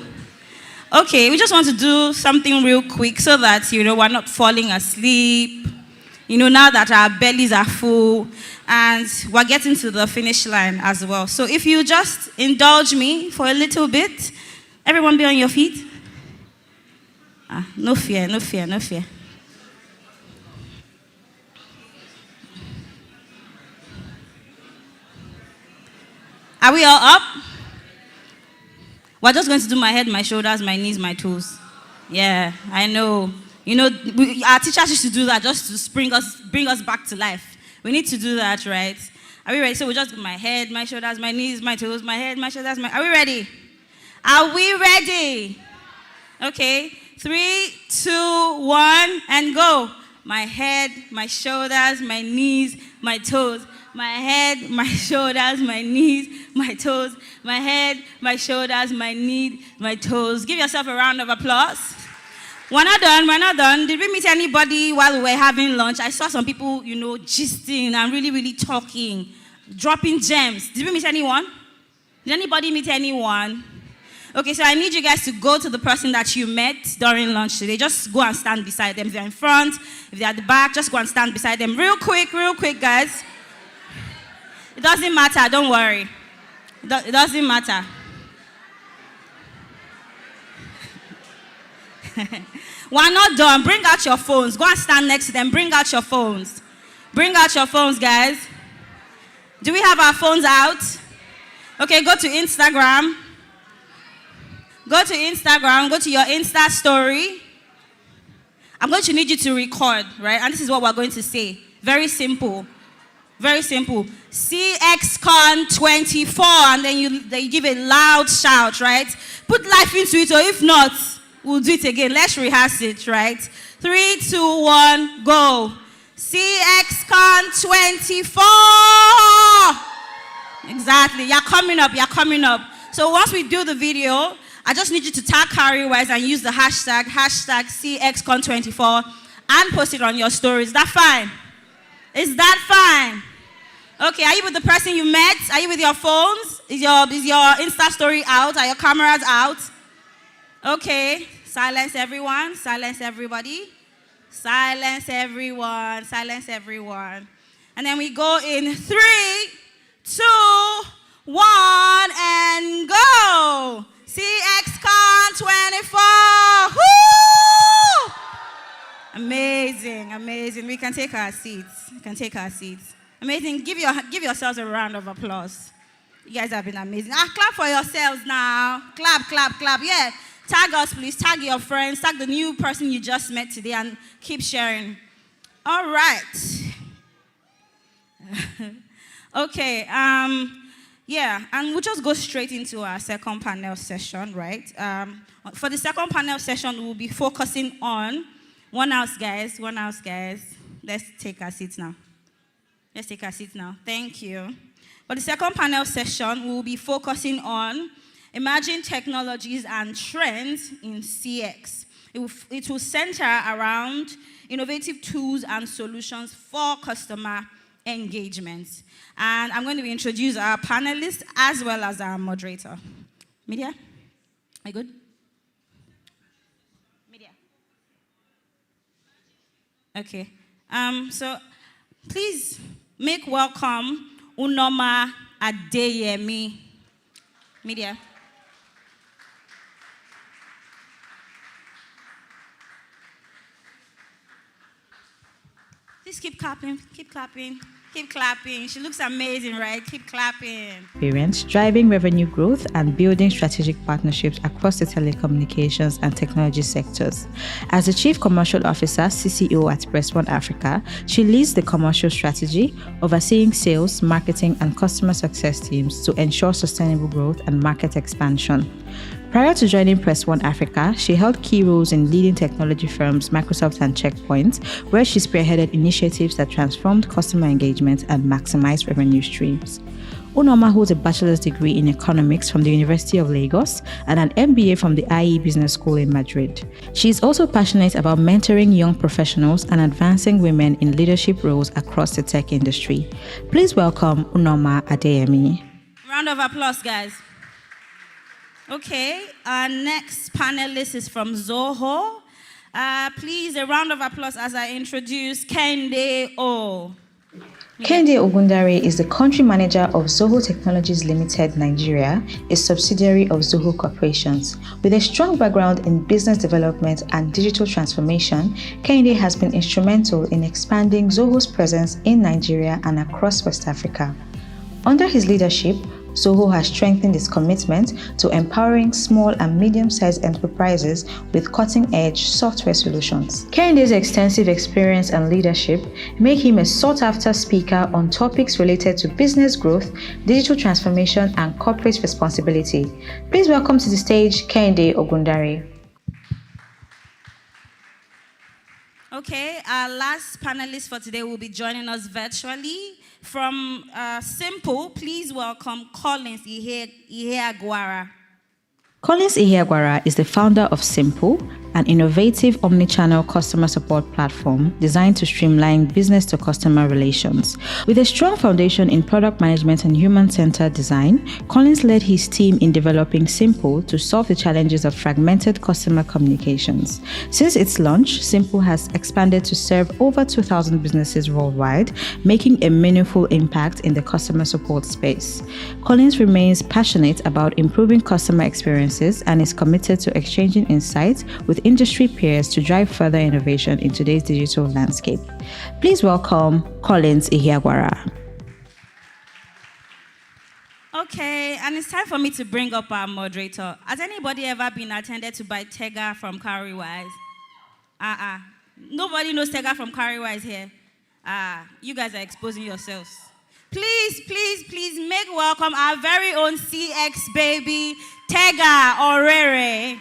Speaker 2: Okay, we just want to do something real quick so that, we're not falling asleep. Now that our bellies are full and we're getting to the finish line as well. So if you just indulge me for a little bit, everyone be on your feet. No fear, no fear, no fear. Are we all up? We're just going to do my head, my shoulders, my knees, my toes. Yeah, I know. Our teachers used to do that just to bring us back to life. We need to do that, right? Are we ready? So we just do my head, my shoulders, my knees, my toes, my head, my shoulders, Are we ready? Are we ready? Okay. 3, 2, 1, and go. My head, my shoulders, my knees, my toes. My head, my shoulders, my knees, my toes. My head, my shoulders, my knees, my toes. Give yourself a round of applause. We're not done. Did we meet anybody while we were having lunch? I saw some people, gisting and really, really talking, dropping gems. Did we meet anyone? Did anybody meet anyone? Okay, so I need you guys to go to the person that you met during lunch today. Just go and stand beside them. If they're in front, if they're at the back, just go and stand beside them. Real quick, guys. It doesn't matter, don't worry. It doesn't matter. We're not done. Bring out your phones. Go and stand next to them. Bring out your phones. Bring out your phones, guys. Do we have our phones out? Okay, go to Instagram. Go to Instagram. Go to your Insta story. I'm going to need you to record, right? And this is what we're going to say. Very simple. Very simple. CXCon24, and then you give a loud shout, right? Put life into it, or if not, we'll do it again. Let's rehearse it, right? 3, 2, 1, go. CXCon24. Exactly. You're coming up. So once we do the video, I just need you to tag Cowrywise and use the hashtag CXCon24 and post it on your stories. Is that fine? Is that fine? Okay, are you with the person you met? Are you with your phones? Is your Insta story out? Are your cameras out? Okay, silence everyone, silence everybody. Silence everyone, silence everyone. And then we go in 3, 2, 1, and go. CXCon24. Woo! Amazing, amazing. We can take our seats. Amazing. Give yourselves a round of applause. You guys have been amazing. Clap for yourselves now. Clap. Yeah. Tag us, please. Tag your friends. Tag the new person you just met today and keep sharing. All right. Okay. Yeah, and we'll just go straight into our second panel session, right? For the second panel session, we'll be focusing on one house, guys. Let's take our seats now. Thank you. For the second panel session, we'll be focusing on emerging technologies and trends in CX. It will center around innovative tools and solutions for customer engagement. And I'm going to introduce our panelists as well as our moderator. Media, are you good? Media. Okay. So please Make welcome Unoma Adeyemi. Media. Please keep clapping, keep clapping, keep clapping. She looks amazing, right? Keep clapping.
Speaker 1: Experience, driving revenue growth and building strategic partnerships across the telecommunications and technology sectors. As the Chief Commercial Officer, CCO at Press One Africa, she leads the commercial strategy, overseeing sales, marketing, and customer success teams to ensure sustainable growth and market expansion. Prior to joining Press One Africa, she held key roles in leading technology firms Microsoft and Checkpoint, where she spearheaded initiatives that transformed customer engagement and maximized revenue streams. Unoma holds a bachelor's degree in economics from the University of Lagos and an MBA from the IE Business School in Madrid. She is also passionate about mentoring young professionals and advancing women in leadership roles across the tech industry. Please welcome Unoma Adeyemi.
Speaker 2: Round of applause, guys. Okay, our next panelist is from Zoho. Please, a round of applause as I introduce Kende O.
Speaker 1: Kende Ogundare is the country manager of Zoho Technologies Limited Nigeria, a subsidiary of Zoho Corporations. With a strong background in business development and digital transformation, Kende has been instrumental in expanding Zoho's presence in Nigeria and across West Africa. Under his leadership, Zoho has strengthened its commitment to empowering small and medium-sized enterprises with cutting-edge software solutions. Kende's extensive experience and leadership make him a sought-after speaker on topics related to business growth, digital transformation, and corporate responsibility. Please welcome to the stage Kende Ogundare.
Speaker 2: Okay, our last panelist for today will be joining us virtually. From Simple, please welcome Collins Iheagwara.
Speaker 1: Collins Iheagwara is the founder of Simple, an innovative omnichannel customer support platform designed to streamline business-to-customer relations. With a strong foundation in product management and human-centered design, Collins led his team in developing Simple to solve the challenges of fragmented customer communications. Since its launch, Simple has expanded to serve over 2,000 businesses worldwide, making a meaningful impact in the customer support space. Collins remains passionate about improving customer experiences and is committed to exchanging insights with industry peers to drive further innovation in today's digital landscape. Please welcome Collins Iheagwara.
Speaker 2: Okay, and it's time for me to bring up our moderator. Has anybody ever been attended to by Tega from Cowrywise? Nobody knows Tega from Cowrywise here. You guys are exposing yourselves. Please, please, please make welcome our very own CX baby, Tega Orere.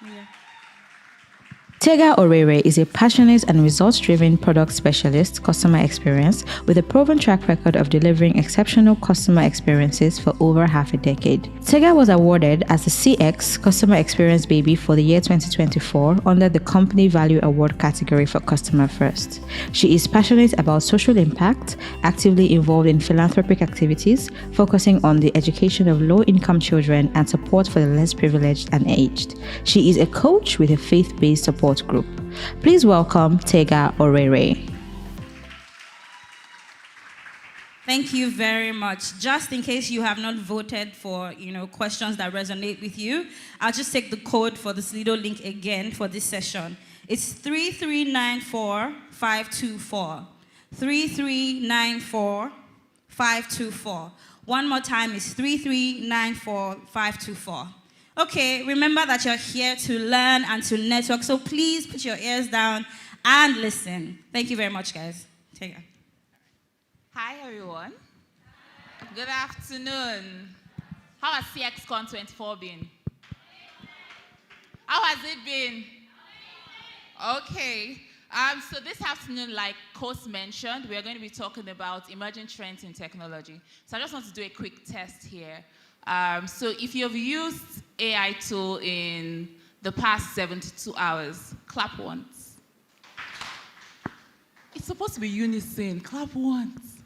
Speaker 2: Yeah.
Speaker 1: Tega Orere is a passionate and results-driven product specialist customer experience with a proven track record of delivering exceptional customer experiences for over half a decade. Tega was awarded as the CX Customer Experience Baby for the year 2024 under the Company Value Award category for Customer First. She is passionate about social impact, actively involved in philanthropic activities, focusing on the education of low-income children and support for the less privileged and aged. She is a coach with a faith-based support group. Please welcome Tega Orere.
Speaker 2: Thank you very much. Just in case you have not voted for, questions that resonate with you, I'll just take the code for the Slido link again for this session. It's 3394524. 3394524. One more time, it's 3394524. Okay, remember that you're here to learn and to network, so please put your ears down and listen. Thank you very much, guys. Take care.
Speaker 15: Hi, everyone. Good afternoon. How has CXCon 24 been? How has it been? Okay. So this afternoon, like Coach mentioned, we're going to be talking about emerging trends in technology. So I just want to do a quick test here. So if you've used AI tool in the past 72 hours, clap once. It's supposed to be unison. Clap once.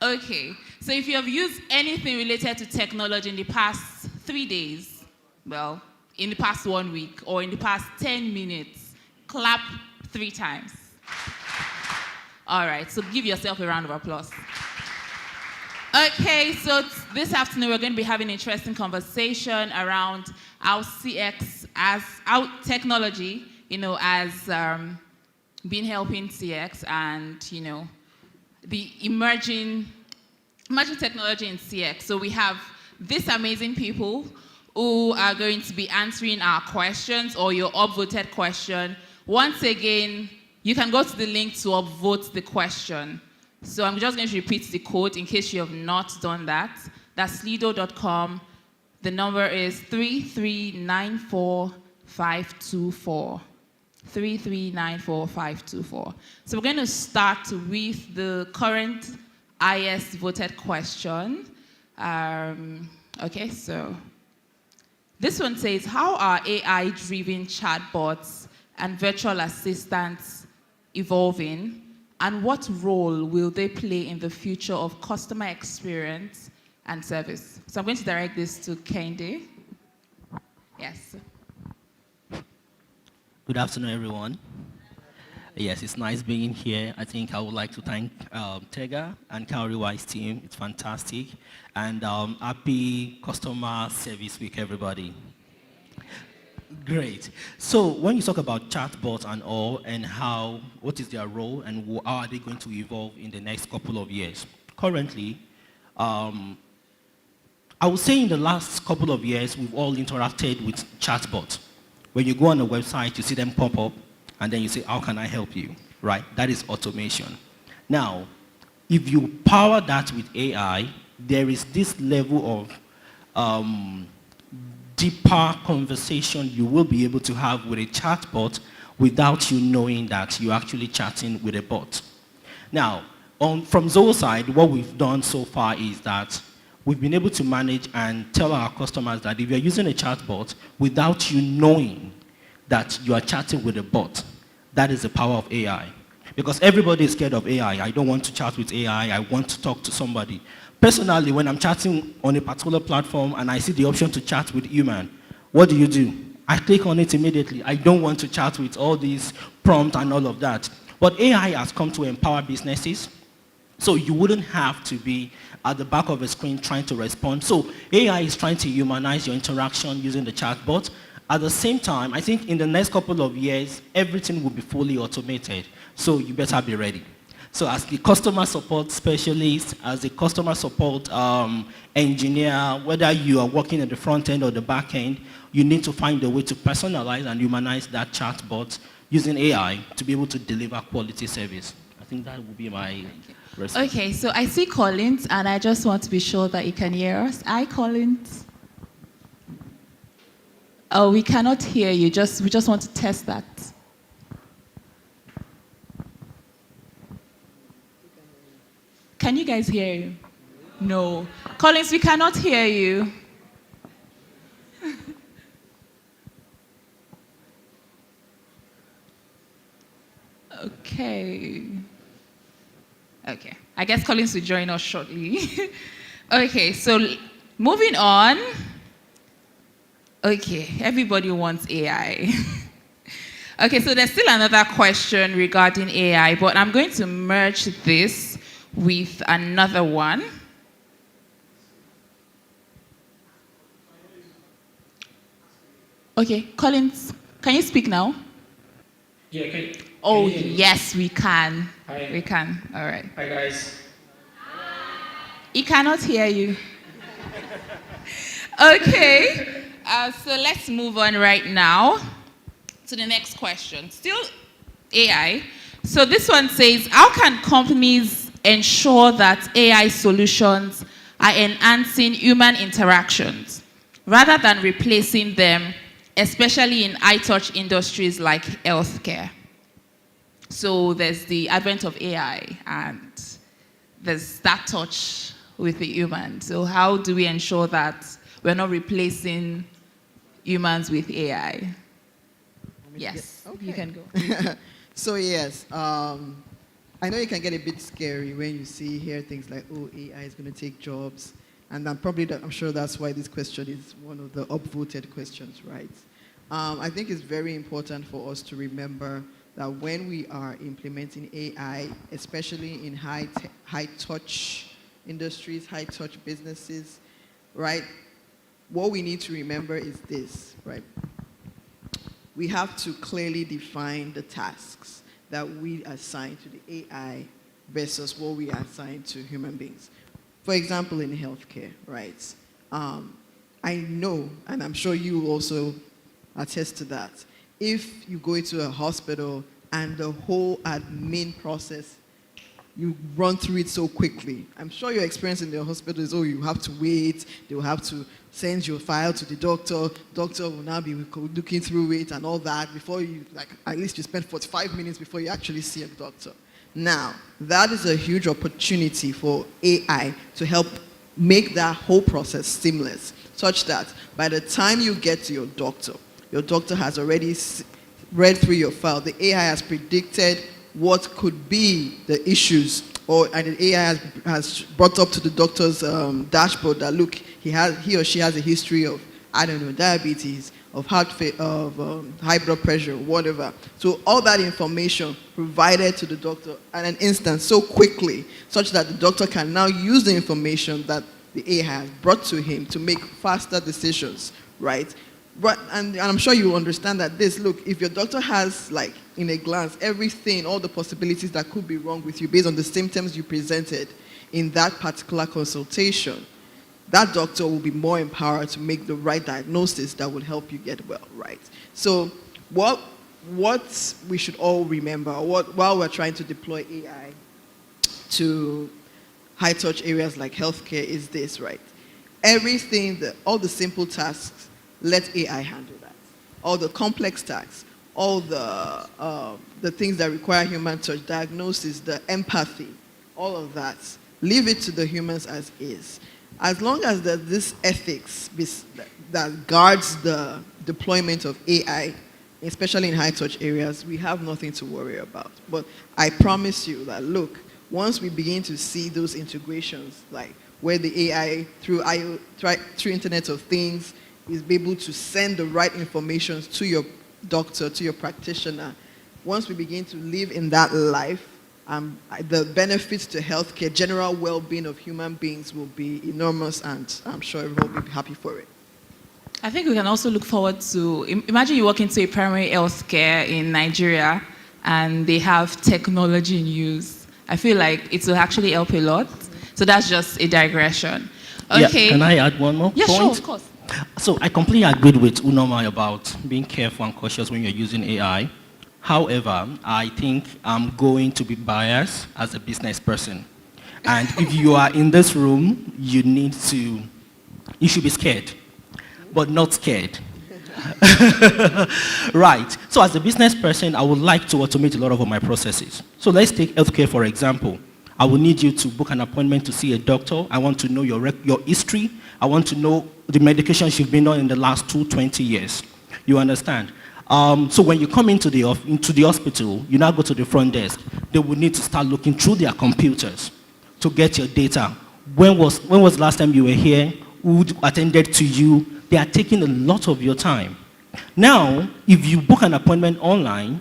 Speaker 15: Okay. So if you have used anything related to technology in the past 3 days, well, in the past 1 week, or in the past 10 minutes, clap 3 times. All right, so give yourself a round of applause. Okay, so this afternoon we're going to be having an interesting conversation around how CX, how technology, has been helping CX, and the emerging technology in CX. So we have these amazing people who are going to be answering our questions or your upvoted question. Once again, you can go to the link to upvote the question. So I'm just going to repeat the code in case you have not done that. That's slido.com. The number is 3394524. 3394524. So we're going to start with the current highest voted question. Okay, so this one says, how are AI-driven chatbots and virtual assistants evolving, and what role will they play in the future of customer experience and service? So I'm going to direct this to Kendi. Yes.
Speaker 16: Good afternoon, everyone. Yes, it's nice being here. I think I would like to thank Tega and Cowrywise team. It's fantastic. And happy customer service week, everybody. Great. So when you talk about chatbots and all, and what is their role and how are they going to evolve in the next couple of years? Currently, I would say in the last couple of years, we've all interacted with chatbots. When you go on a website, you see them pop up, and then you say, how can I help you, right? That is automation. Now, if you power that with AI, there is this level of deeper conversation you will be able to have with a chatbot without you knowing that you're actually chatting with a bot. Now, from Zoe's side, what we've done so far is that we've been able to manage and tell our customers that if you're using a chatbot without you knowing that you are chatting with a bot, that is the power of AI. Because everybody is scared of AI. I don't want to chat with AI. I want to talk to somebody. Personally, when I'm chatting on a particular platform and I see the option to chat with human, what do? I click on it immediately. I don't want to chat with all these prompts and all of that. But AI has come to empower businesses, so you wouldn't have to be at the back of a screen trying to respond. So AI is trying to humanize your interaction using the chatbot. At the same time, I think in the next couple of years, everything will be fully automated. So you better be ready. So as the customer support specialist, as a customer support engineer, whether you are working at the front end or the back end, you need to find a way to personalize and humanize that chatbot using AI to be able to deliver quality service. I think that would be my response.
Speaker 15: Okay, so I see Collins, and I just want to be sure that you can hear us. Hi, Collins. Oh, we cannot hear you. We just want to test that. Can you guys hear you? No. Collins, we cannot hear you. Okay. Okay. I guess Collins will join us shortly. Okay, so moving on. Okay, everybody wants AI. Okay, so there's still another question regarding AI, but I'm going to merge this with another one. Okay, Collins, can you speak now?
Speaker 17: Yeah, can
Speaker 15: Oh,
Speaker 17: you hear me?
Speaker 15: yes, we can.
Speaker 17: Hi.
Speaker 15: We can. All right.
Speaker 17: Hi, guys.
Speaker 15: He cannot hear you. Okay. So let's move on right now to the next question. Still AI. So this one says, how can companies ensure that AI solutions are enhancing human interactions rather than replacing them, especially in high-touch industries like healthcare? So there's the advent of AI, and there's that touch with the human. So how do we ensure that we're not replacing humans with AI? Yes,
Speaker 18: okay.
Speaker 15: You can go.
Speaker 18: So yes, I know it can get a bit scary when you hear things like, oh, AI is going to take jobs. And I'm sure that's why this question is one of the upvoted questions, right? I think it's very important for us to remember that when we are implementing AI, especially in high-touch industries, high-touch businesses, right, what we need to remember is this, right? We have to clearly define the tasks that we assign to the AI versus what we assign to human beings. For example, in healthcare, right? I know, and I'm sure you also attest to that, if you go into a hospital and the whole admin process, you run through it so quickly. I'm sure your experience in the hospital is, oh, you have to wait, they will have to send your file to the doctor will now be looking through it and all that before you, like, at least you spend 45 minutes before you actually see a doctor. Now, that is a huge opportunity for AI to help make that whole process seamless, such that by the time you get to your doctor has already read through your file. The AI has predicted what could be the issues, and the AI has brought up to the doctor's dashboard that, look, he or she has a history of, I don't know, diabetes, of high blood pressure, whatever. So all that information provided to the doctor at an instant so quickly, such that the doctor can now use the information that the AI has brought to him to make faster decisions, right? But, and I'm sure you will understand that look, if your doctor has, like, in a glance, everything, all the possibilities that could be wrong with you based on the symptoms you presented in that particular consultation, that doctor will be more empowered to make the right diagnosis that will help you get well, right? So what we should all remember, while we're trying to deploy AI to high-touch areas like healthcare, is this, right? Everything, all the simple tasks, let AI handle that. All the complex tasks, all the things that require human touch, diagnosis, the empathy, all of that, leave it to the humans as is. As long as there's this ethics that guards the deployment of AI, especially in high-touch areas, we have nothing to worry about. But I promise you that, look, once we begin to see those integrations, like where the AI, through Internet of Things, is able to send the right information to your doctor, to your practitioner, once we begin to live in that life, the benefits to healthcare, general well-being of human beings will be enormous, and I'm sure everyone will be happy for it.
Speaker 15: I think we can also look forward to, imagine you walk into a primary healthcare in Nigeria and they have technology in use. I feel like it will actually help a lot. So that's just a digression. Okay.
Speaker 16: Yeah, can I add one more point?
Speaker 15: Sure, of course.
Speaker 16: So I completely agreed with Unoma about being careful and cautious when you're using AI. However, I think I'm going to be biased as a business person. And if you are in this room, you should be scared, but not scared. Right. So as a business person, I would like to automate a lot of my processes. So let's take healthcare, for example. I will need you to book an appointment to see a doctor. I want to know your history. I want to know the medications you've been on in the last 20 years. You understand? So when you come into the hospital, you now go to the front desk. They will need to start looking through their computers to get your data. When was the last time you were here? Who attended to you? They are taking a lot of your time. Now, if you book an appointment online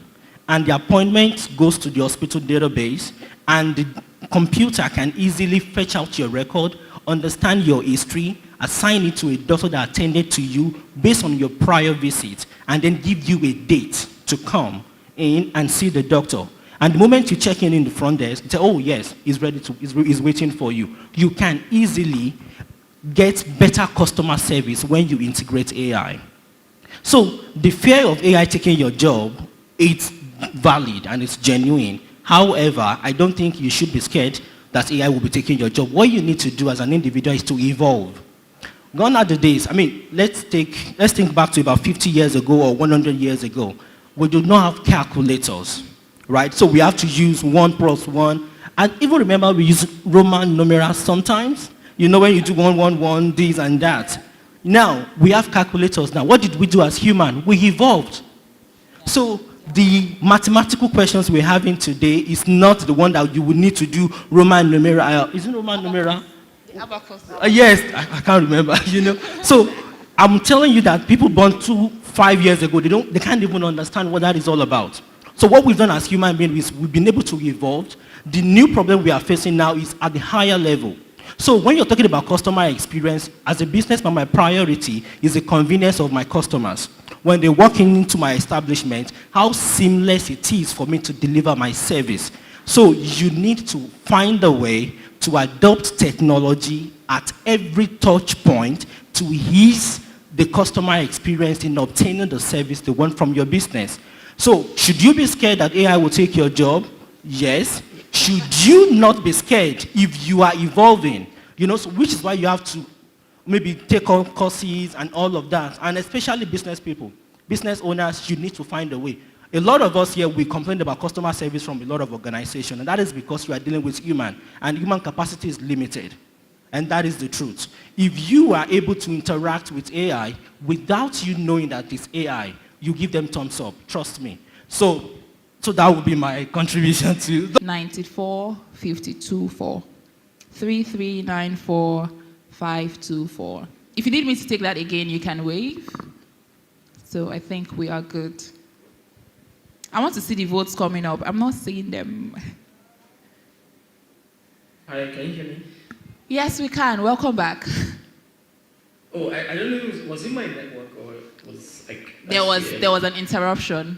Speaker 16: and the appointment goes to the hospital database and the computer can easily fetch out your record, understand your history, assign it to a doctor that attended to you based on your prior visit, and then give you a date to come in and see the doctor. And the moment you check in the front desk, you say, oh yes, he's waiting for you. You can easily get better customer service when you integrate AI. So the fear of AI taking your job, it's valid and it's genuine. However, I don't think you should be scared that AI will be taking your job. What you need to do as an individual is to evolve. Gone are the days. I mean, let's think back to about 50 years ago or 100 years ago. We do not have calculators, right? So we have to use 1 + 1. And even remember, we use Roman numerals sometimes. You know, when you do 1, 1, 1, this and that. Now, we have calculators now. What did we do as humans? We evolved. So the mathematical questions we're having today is not the one that you would need to do Roman numeral. Is it Roman numeral? Yes, I can't remember, you know. So I'm telling you that people born 5 years ago, they can't even understand what that is all about. So So what we've done as human beings is we've been able to evolve. The new problem we are facing now is at the higher level. So when you're talking about customer experience, as a businessman, my priority is the convenience of my customers. When they walk into my establishment, how seamless it is for me to deliver my service. So you need to find a way to adopt technology at every touch point to ease the customer experience in obtaining the service they want from your business. So should you be scared that AI will take your job? Yes. Should you not be scared if you are evolving? So which is why you have to maybe take on courses and all of that. And especially business people, business owners, you need to find a way. A lot of us here, we complain about customer service from a lot of organizations, and that is because you are dealing with human, and human capacity is limited. And that is the truth. If you are able to interact with AI without you knowing that it's AI, you give them thumbs up, trust me. So that would be my contribution to
Speaker 15: 94 52 4 3394 524. If you need me to take that again, you can wave. So I think we are good. I want to see the votes coming up. I'm not seeing them.
Speaker 17: Hi, can you hear me?
Speaker 15: Yes, we can. Welcome back.
Speaker 17: Oh, I don't know, was it my network or was like...
Speaker 15: There was an interruption.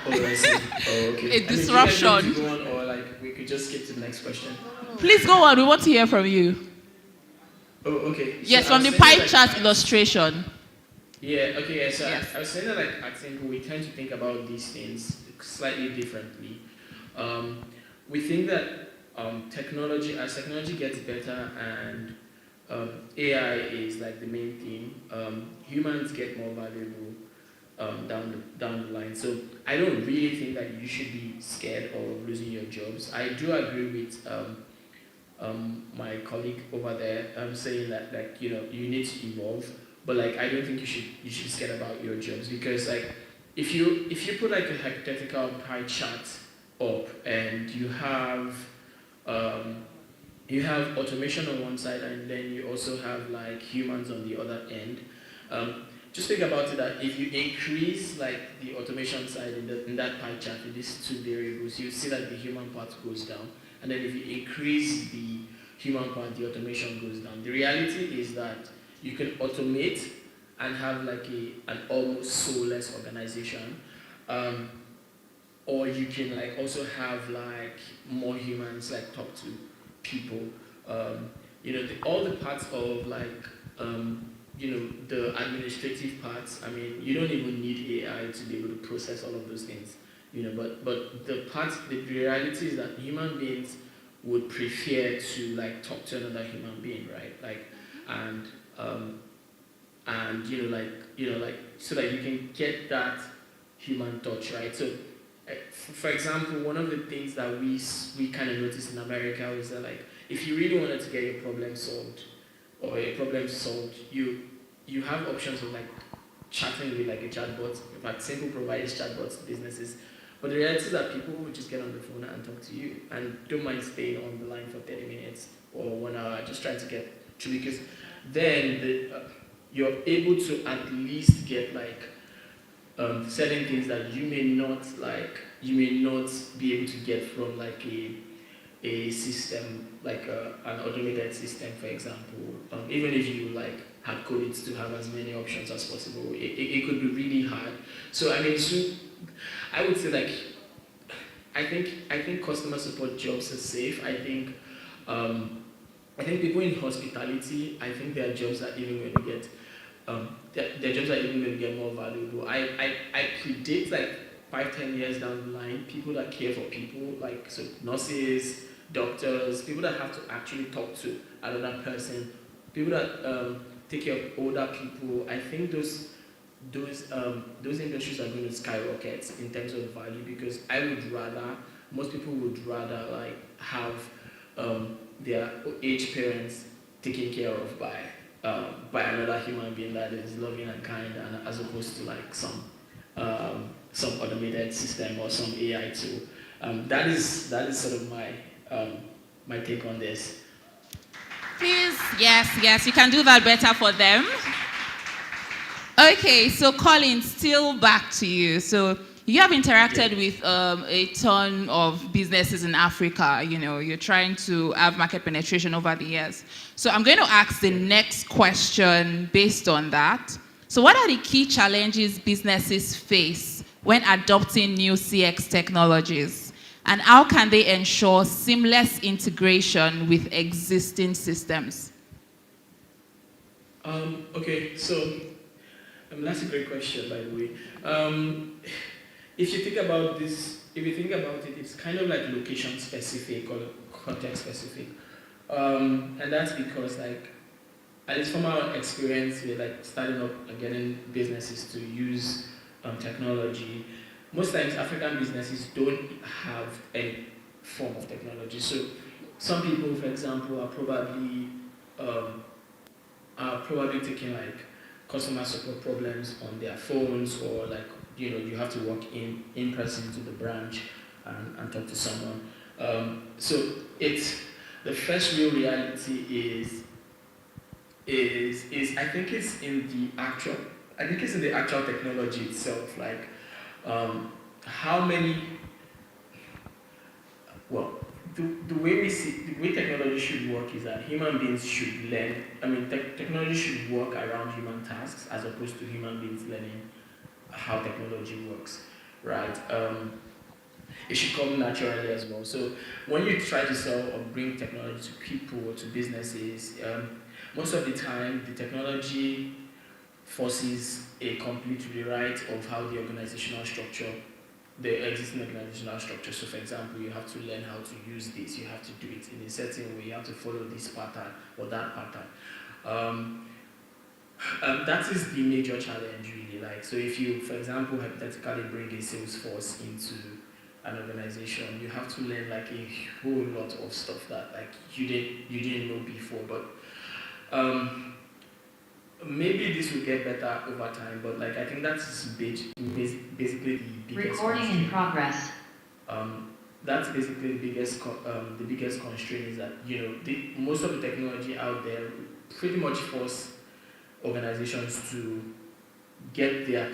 Speaker 17: Oh, I see. Oh, okay.
Speaker 15: A disruption.
Speaker 17: Do you guys want to go on, or like we could just skip to the next question?
Speaker 15: Please go on. We want to hear from you.
Speaker 17: Oh, okay.
Speaker 15: Yes,
Speaker 17: So
Speaker 15: from the pie chart illustration.
Speaker 17: Yeah, okay, yeah, so
Speaker 15: Yes.
Speaker 17: I was saying that I think we tend to think about these things slightly differently. We think that as technology gets better and AI is like the main theme, humans get more valuable down the line. So I don't really think that you should be scared of losing your jobs. I do agree with my colleague over there saying that you need to evolve. But I don't think you should be scared about your jobs, because if you put a hypothetical pie chart up and you have automation on one side and then you also have humans on the other end, just think about it that if you increase the automation side in that pie chart in these two variables, you see that the human part goes down, and then if you increase the human part, the automation goes down. The reality is that you can automate and have an almost soulless organization, or you can also have more humans talk to people. All the parts of the administrative parts. I mean, you don't even need AI to be able to process all of those things. But the reality is that human beings would prefer to talk to another human being, right? So that you can get that human touch, right? So, for example, one of the things that we kind of noticed in America was that if you really wanted to get your problem solved, you have options of chatting with a chatbot. In fact, Simple provides chatbots to businesses. But the reality is that people will just get on the phone and talk to you and don't mind staying on the line for 30 minutes or 1 hour, just trying to get through, because then you're able to at least get certain things that you may not be able to get from a system an automated system, for example. Even if you had coded to have as many options as possible, it could be really hard. So I mean, I would say I think customer support jobs are safe. I think people in hospitality, I think their jobs are even going to get their jobs are even going to get more valuable. I predict 5-10 years down the line, people that care for people, so nurses, doctors, people that have to actually talk to another person, people that take care of older people. I think those industries are going to skyrocket in terms of value, because most people would rather have their aged parents taken care of by another human being that is loving and kind, and as opposed to some automated system or some AI tool. That is sort of my take on this.
Speaker 15: Please, yes, you can do that better for them. Okay, so Colin, still back to you. So You have interacted with a ton of businesses in Africa. You know, you're trying to have market penetration over the years. So I'm going to ask the next question based on that. So what are the key challenges businesses face when adopting new CX technologies? And how can they ensure seamless integration with existing systems?
Speaker 17: Okay, so that's a great question, by the way. If you think about this, it's kind of like location specific or context specific. And that's because, like, at least from our experience with like starting up and getting businesses to use technology, most times African businesses don't have any form of technology. So some people, for example, are probably taking like customer support problems on their phones, or like, you know, you have to walk in person to the branch and talk to someone. So it's the first real reality is I think it's in the actual technology itself. Like how many, well, the way technology should work is that human beings should learn. I mean, technology should work around human tasks as opposed to human beings learning how technology works, right? It should come naturally as well. So when you try to sell or bring technology to people or to businesses, most of the time the technology forces a complete rewrite of how the organizational structure, the existing organizational structure. So for example, you have to learn how to use this, you have to do it in a certain way, you have to follow this pattern or that pattern. That is the major challenge, really. Like, so if you, for example, hypothetically bring a sales force into an organization, you have to learn like a whole lot of stuff that like you didn't know before. But maybe this will get better over time. But like I think that's basically the biggest.
Speaker 10: Recording in progress.
Speaker 17: That's basically the biggest constraint is that, you know, most of the technology out there pretty much force organizations to get their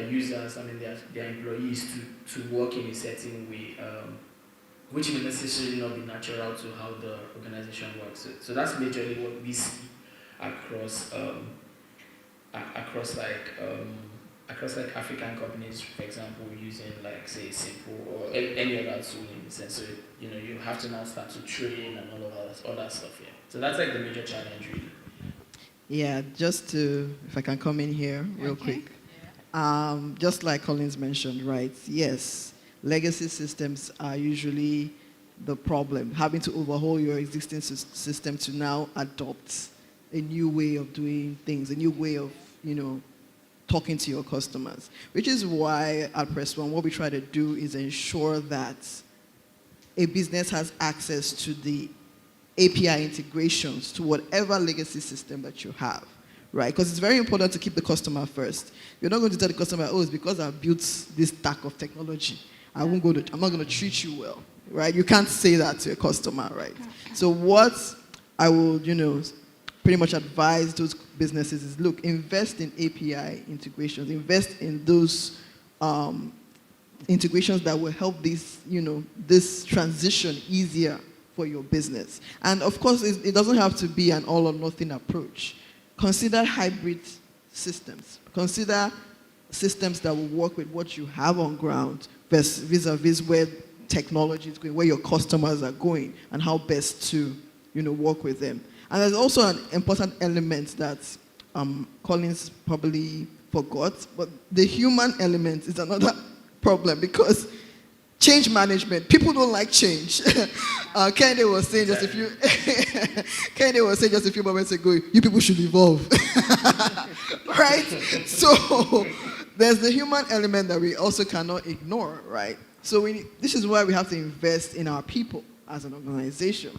Speaker 17: users, I mean their employees to work in a certain way, which may necessarily not be natural to how the organization works. So that's majorly what we see across African companies, for example, using like say Simple or any other tool in the sense. So you know you have to now start to train and all of that stuff here. So that's like the major challenge, really.
Speaker 18: Yeah, just to, if I can come in here real quick. Just like Collins mentioned, right? Yes, legacy systems are usually the problem. Having to overhaul your existing system to now adopt a new way of doing things, a new way of, you know, talking to your customers. Which is why at Press One, what we try to do is ensure that a business has access to the API integrations to whatever legacy system that you have, right? Because it's very important to keep the customer first. You're not going to tell the customer, oh, it's because I built this stack of technology. I'm not going to treat you well, right? You can't say that to a customer, right? So what I will, you know, pretty much advise those businesses is, look, invest in API integrations, invest in those integrations that will help this, you know, this transition easier for your business. And of course, it doesn't have to be an all or nothing approach. Consider hybrid systems. Consider systems that will work with what you have on ground vis-a-vis where technology is going, where your customers are going, and how best to, you know, work with them. And there's also an important element that Collins probably forgot, but the human element is another problem because change management, people don't like change. Kennedy was saying just a few moments ago, you people should evolve. Right? So there's the human element that we also cannot ignore, right? So this is why we have to invest in our people as an organization.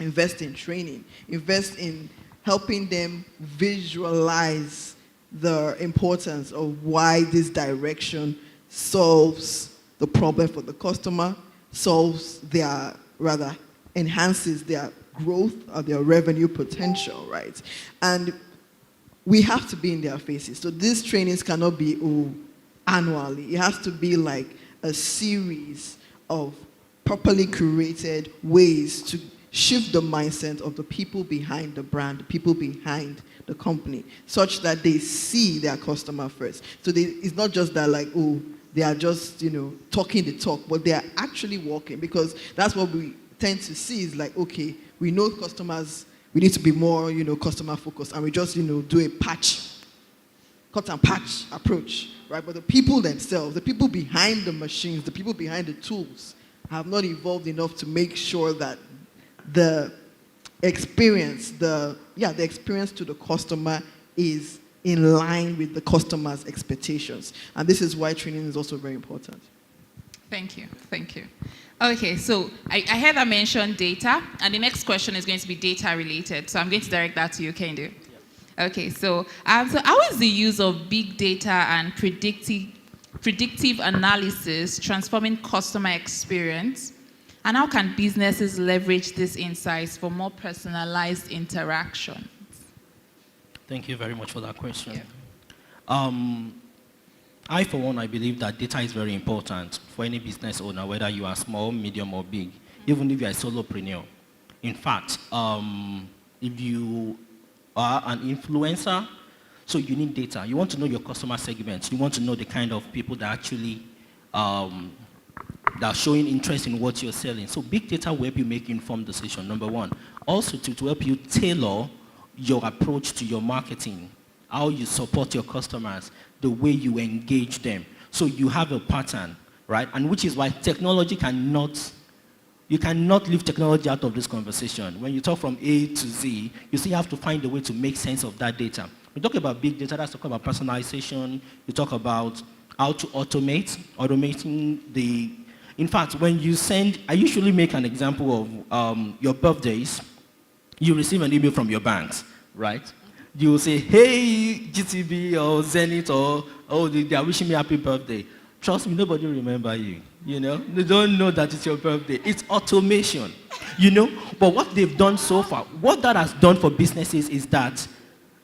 Speaker 18: Invest in training, invest in helping them visualize the importance of why this direction solves the problem for the customer, enhances their growth or their revenue potential, right? And we have to be in their faces. So these trainings cannot be, oh, annually. It has to be like a series of properly curated ways to shift the mindset of the people behind the brand, the people behind the company, such that they see their customer first. So it's not just that like, oh, they are just, talking the talk, but they are actually walking, because that's what we tend to see is like, okay, we know customers, we need to be more, customer focused, and we just, do a cut and patch approach, right? But the people themselves, the people behind the machines, the people behind the tools have not evolved enough to make sure that the experience, the experience to the customer is in line with the customer's expectations. And this is why training is also very important.
Speaker 15: Thank you. Okay, so I heard I mentioned data, and the next question is going to be data related. So I'm going to direct that to you, Kende. Okay, so how is the use of big data and predictive analysis transforming customer experience? And how can businesses leverage these insights for more personalized interaction?
Speaker 16: Thank you very much for that question. I, for one, I believe that data is very important for any business owner, whether you are small, medium, or big, even if you are a solopreneur. In fact, if you are an influencer, so you need data. You want to know your customer segments. You want to know the kind of people that actually that are showing interest in what you're selling. So big data will help you make informed decisions, number one. Also to help you tailor your approach to your marketing, how you support your customers, the way you engage them. So you have a pattern, right? And which is why technology you cannot leave technology out of this conversation. When you talk from A to Z, you still have to find a way to make sense of that data. We talk about big data, that's talk about personalization. You talk about how to automating the, in fact, when you send, I usually make an example of your birthdays. You receive an email from your banks, right? You will say, hey, GTB or Zenith, or, oh, they are wishing me happy birthday. Trust me, nobody will remember you, They don't know that it's your birthday. It's automation, But what they've done so far, what that has done for businesses is that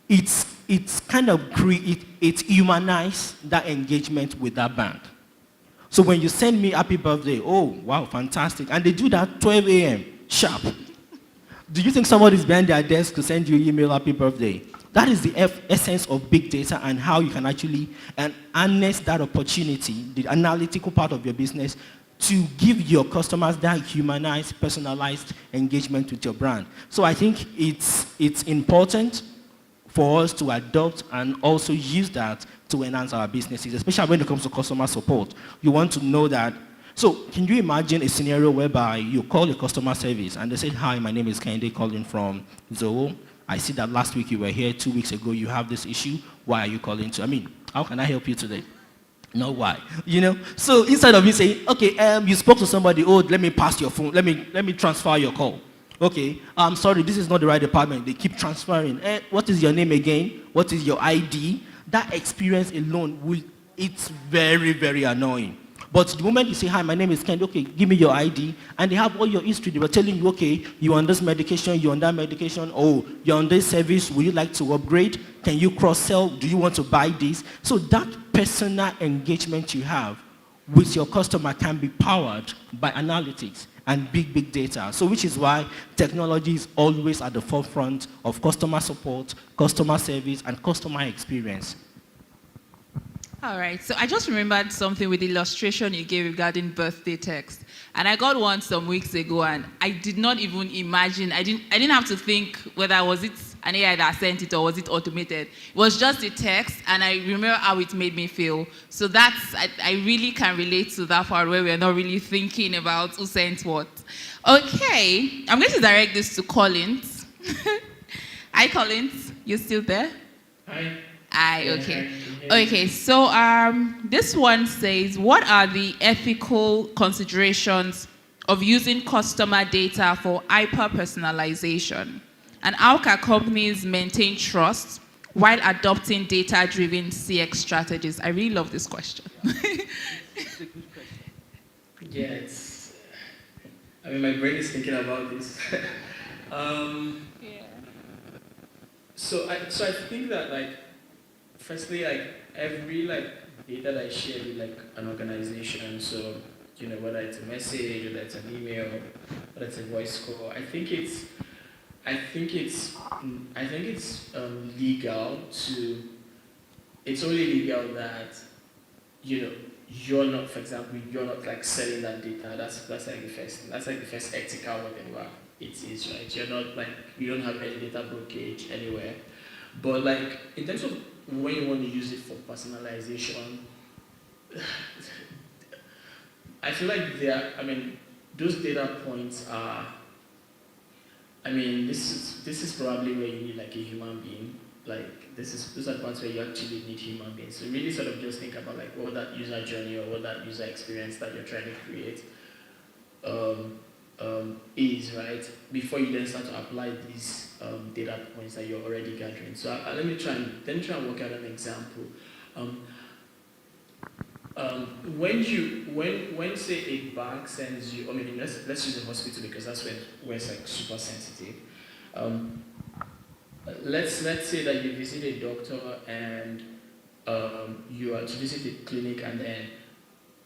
Speaker 16: it's kind of it humanized that engagement with that bank. So when you send me happy birthday, oh, wow, fantastic. And they do that 12 a.m. sharp. Do you think somebody's behind their desk to send you an email happy birthday? That is the essence of big data and how you can actually harness that opportunity, the analytical part of your business, to give your customers that humanized, personalized engagement with your brand. So I think it's important for us to adopt and also use that to enhance our businesses, especially when it comes to customer support. You want to know that. So can you imagine a scenario whereby you call your customer service and they say, hi, my name is Kende calling from Zoho. I see that last week you were here, 2 weeks ago you have this issue. Why are you calling to? How can I help you today? No, why? So instead of me saying, okay, you spoke to somebody, oh, let me pass your phone, let me transfer your call. Okay, I'm sorry, this is not the right department. They keep transferring. What is your name again? What is your ID? That experience alone, it's very, very annoying. But the moment you say, hi, my name is Ken, okay, give me your ID, and they have all your history. They were telling you, okay, you're on this medication, you're on that medication, oh, you're on this service, would you like to upgrade? Can you cross-sell? Do you want to buy this? So that personal engagement you have with your customer can be powered by analytics and big data. So which is why technology is always at the forefront of customer support, customer service, and customer experience.
Speaker 15: All right, so I just remembered something with the illustration you gave regarding birthday text. And I got one some weeks ago, and I did not even imagine, I didn't have to think whether was it an AI that sent it or was it automated. It was just a text, and I remember how it made me feel. So I really can relate to that part where we're not really thinking about who sent what. Okay, I'm going to direct this to Collins. Hi, Collins, you still there?
Speaker 17: Hi.
Speaker 15: Okay. Okay, so this one says, what are the ethical considerations of using customer data for hyper-personalization? And how can companies maintain trust while adopting data-driven CX strategies? I really love this question.
Speaker 17: Yeah, my brain is thinking about this. So I think that, firstly, every data that is shared with like an organization. So, whether it's a message, whether it's an email, whether it's a voice call, I think it's legal to. It's only legal that you're not, for example, you're not like selling that data. That's like the first thing. That's like the first ethical whatever it is, right? You're not like, you don't have any data brokerage anywhere. But like in terms of when you want to use it for personalization, I feel like those data points are, this is probably where you need like a human being. Like those are parts where you actually need human beings. So really sort of just think about like what that user journey or what that user experience that you're trying to create is, right? Before you then start to apply these data points that you're already gathering. So let me try and work out an example. When say a bank sends you, let's use a hospital because that's where it's like super sensitive. Let's say that you visit a doctor and you are to visit a clinic, and then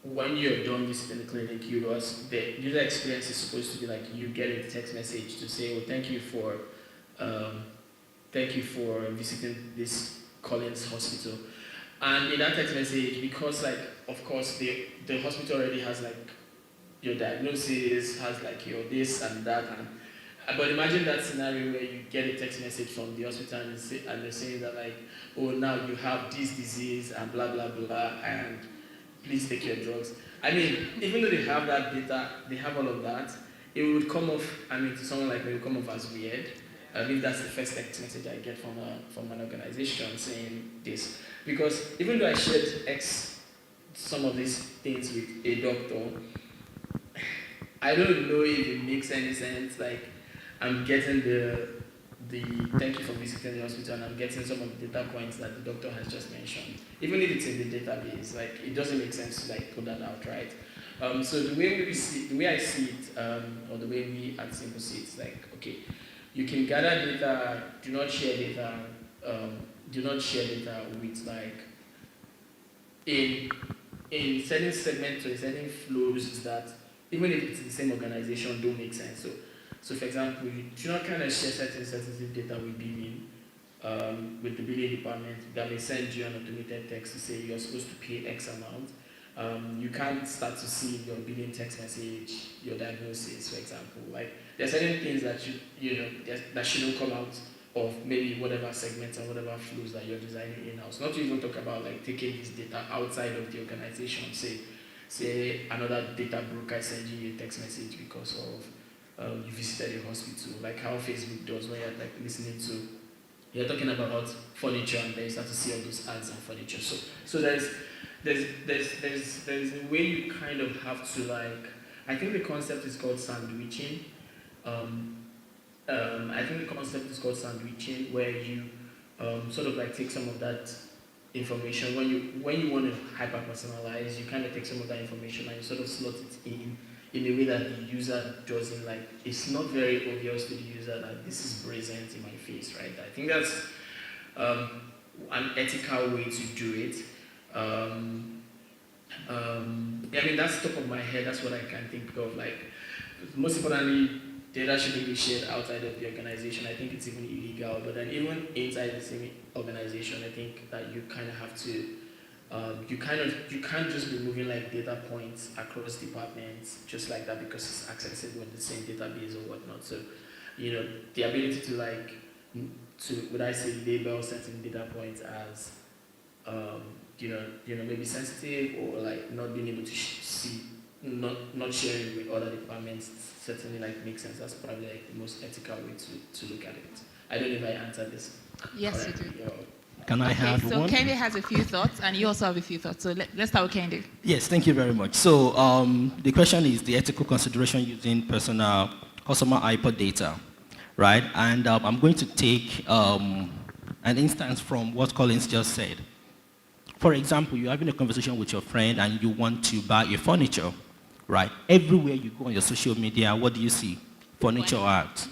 Speaker 17: when you're done visiting the clinic, the user experience is supposed to be like you get a text message to say, "Oh, thank you for visiting this Collins hospital." And in that text message, because like of course the hospital already has like your diagnosis, has like your this and that, but imagine that scenario where you get a text message from the hospital and they're saying that like, "Oh, now you have this disease and blah blah blah, and please take your drugs." Even though they have that data, they have all of that, it would come off, to someone like me, it would come off as weird. That's the first text message I get from an organization saying this. Because even though I shared some of these things with a doctor, I don't know if it makes any sense. Like, I'm getting the thank you for visiting the hospital, and I'm getting some of the data points that the doctor has just mentioned. Even if it's in the database, like it doesn't make sense to like put that out, right? So the way I see it, or the way we at Simple see it, is like, okay, you can gather data, do not share data with like in certain segments or certain flows that even if it's the same organization don't make sense. So for example, you do not kind of share certain sensitive data with billing, with the billing department that may send you an automated text to say you're supposed to pay X amount. You can't start to see your billing text message, your diagnosis, for example. Like there are certain things that that shouldn't come out of maybe whatever segments and whatever flows that you're designing in-house. Not to even talk about like taking this data outside of the organization. Say another data broker sending you a text message because of you visited a hospital, like how Facebook does when you're like listening to, you're talking about furniture and then you start to see all those ads on furniture. So there's a way you kind of have to like, I think the concept is called sandwiching. Where you sort of like take some of that information when you want to hyper personalize, you kind of take some of that information and you sort of slot it in a way that the user doesn't like. It's not very obvious to the user that this is present in my face, right? I think that's an ethical way to do it. That's top of my head. That's what I can think of. Like, most importantly, data shouldn't be shared outside of the organization. I think it's even illegal. But then even inside the same organization, I think that you kind of have to, you can't just be moving like data points across departments just like that because it's accessible in the same database or whatnot. So, the ability to like, would I say label certain data points as, maybe sensitive or like not being able to see, not sharing with other departments certainly like makes sense. That's probably like the most ethical way to look at it. I don't know if I answered this.
Speaker 15: Yes, you do.
Speaker 16: Can I have one?
Speaker 15: So Kendi has a few thoughts, and you also have a few thoughts. So let's start with Kendi.
Speaker 16: Yes, thank you very much. So the question is the ethical consideration using personal customer hyper data, right? And I'm going to take an instance from what Collins just said. For example, you're having a conversation with your friend and you want to buy your furniture, right? Everywhere you go on your social media, what do you see? Furniture ads.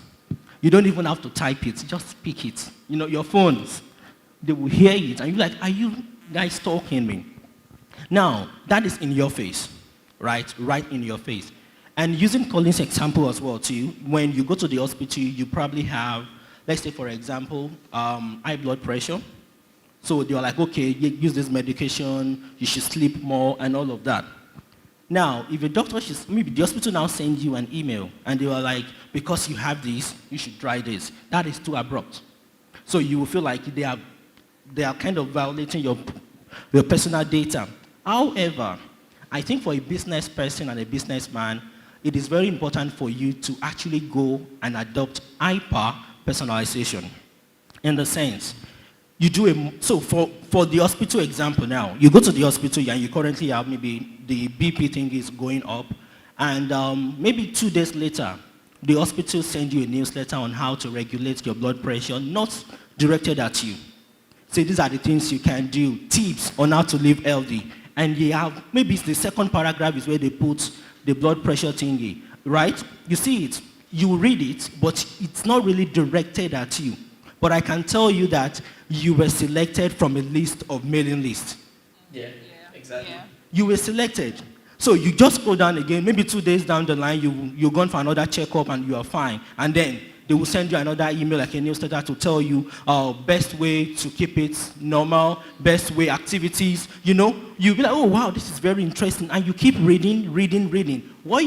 Speaker 16: You don't even have to type it, just speak it. Your phones, they will hear it and you're like, are you guys stalking me? Now, that is in your face, right? Right in your face. And using Colin's example as well too, when you go to the hospital, you probably have, let's say for example, high blood pressure. So they're like, okay, use this medication, you should sleep more and all of that. Now, if a doctor, maybe the hospital now sends you an email and they were like, because you have this, you should try this. That is too abrupt. So you will feel like they are kind of violating your personal data. However, I think for a business person and a businessman, it is very important for you to actually go and adopt hyper personalization. In the sense, you do so for the hospital example now, you go to the hospital and you currently have maybe the BP thing is going up, and maybe 2 days later, the hospital sends you a newsletter on how to regulate your blood pressure, not directed at you. Say these are the things you can do, tips on how to live healthy. And you have, maybe it's the second paragraph is where they put the blood pressure thingy, right? You see it, you read it, but it's not really directed at you. But I can tell you that you were selected from a list of mailing lists.
Speaker 17: Yeah, exactly. Yeah.
Speaker 16: You were selected. So you just go down again, maybe 2 days down the line, you're gone for another checkup and you are fine. And then they will send you another email, like a newsletter, to tell you best way to keep it normal, best way activities, you know. You'll be like, oh, wow, this is very interesting. And you keep reading. What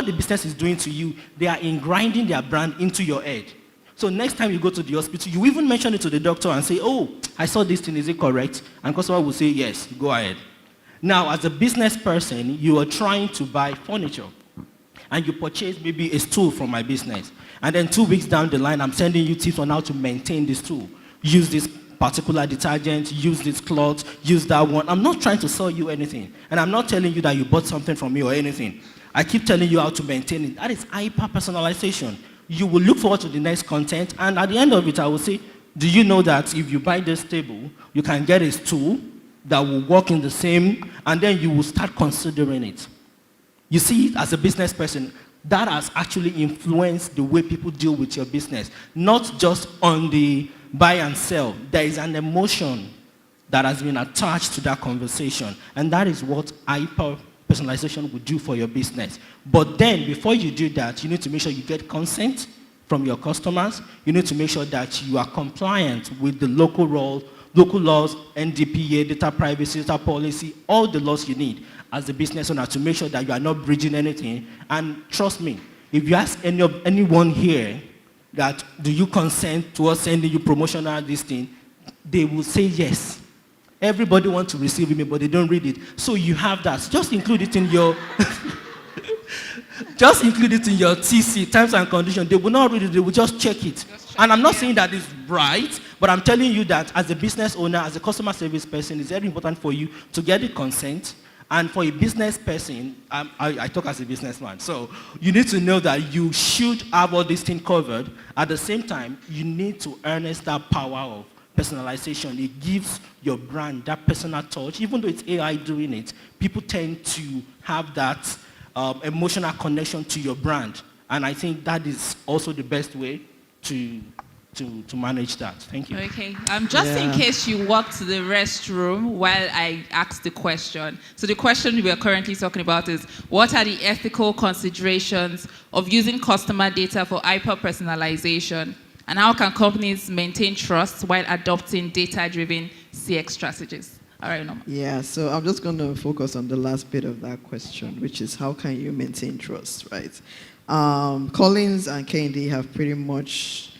Speaker 16: the business is doing to you, they are grinding their brand into your head. So next time you go to the hospital, you even mention it to the doctor and say, oh, I saw this thing, is it correct? And customer will say, yes, go ahead. Now, as a business person, you are trying to buy furniture. And you purchase maybe a stool from my business. And then 2 weeks down the line, I'm sending you tips on how to maintain this tool. Use this particular detergent, use this cloth, use that one. I'm not trying to sell you anything. And I'm not telling you that you bought something from me or anything. I keep telling you how to maintain it. That is hyper-personalization. You will look forward to the next content, and at the end of it, I will say, do you know that if you buy this table, you can get a stool that will work in the same, and then you will start considering it. You see, as a business person, that has actually influenced the way people deal with your business. Not just on the buy and sell. There is an emotion that has been attached to that conversation. And that is what hyper-personalization will do for your business. But then, before you do that, you need to make sure you get consent from your customers. You need to make sure that you are compliant with the local laws, NDPA, data privacy, data policy, all the laws you need as a business owner to make sure that you are not breaching anything. And trust me, if you ask anyone here that, do you consent to us sending you promotional this thing, they will say yes. Everybody wants to receive email, but they don't read it. So you have that. Just include it in your just include it in your TC, terms and conditions. They will not read it, they will just check it. And I'm not saying that it's right, but I'm telling you that as a business owner, as a customer service person, it's very important for you to get the consent. And for a business person, I talk as a businessman, so you need to know that you should have all these things covered. At the same time, you need to harness that power of personalization. It gives your brand that personal touch. Even though it's AI doing it, people tend to have that emotional connection to your brand. And I think that is also the best way to manage that. Thank you.
Speaker 15: Okay. Just in case you walked to the restroom while I asked the question. So the question we are currently talking about is, what are the ethical considerations of using customer data for hyper-personalization? And how can companies maintain trust while adopting data-driven CX strategies? All right, Norma.
Speaker 18: Yeah, so I'm just going to focus on the last bit of that question, which is how can you maintain trust, right? Collins and Kennedy have pretty much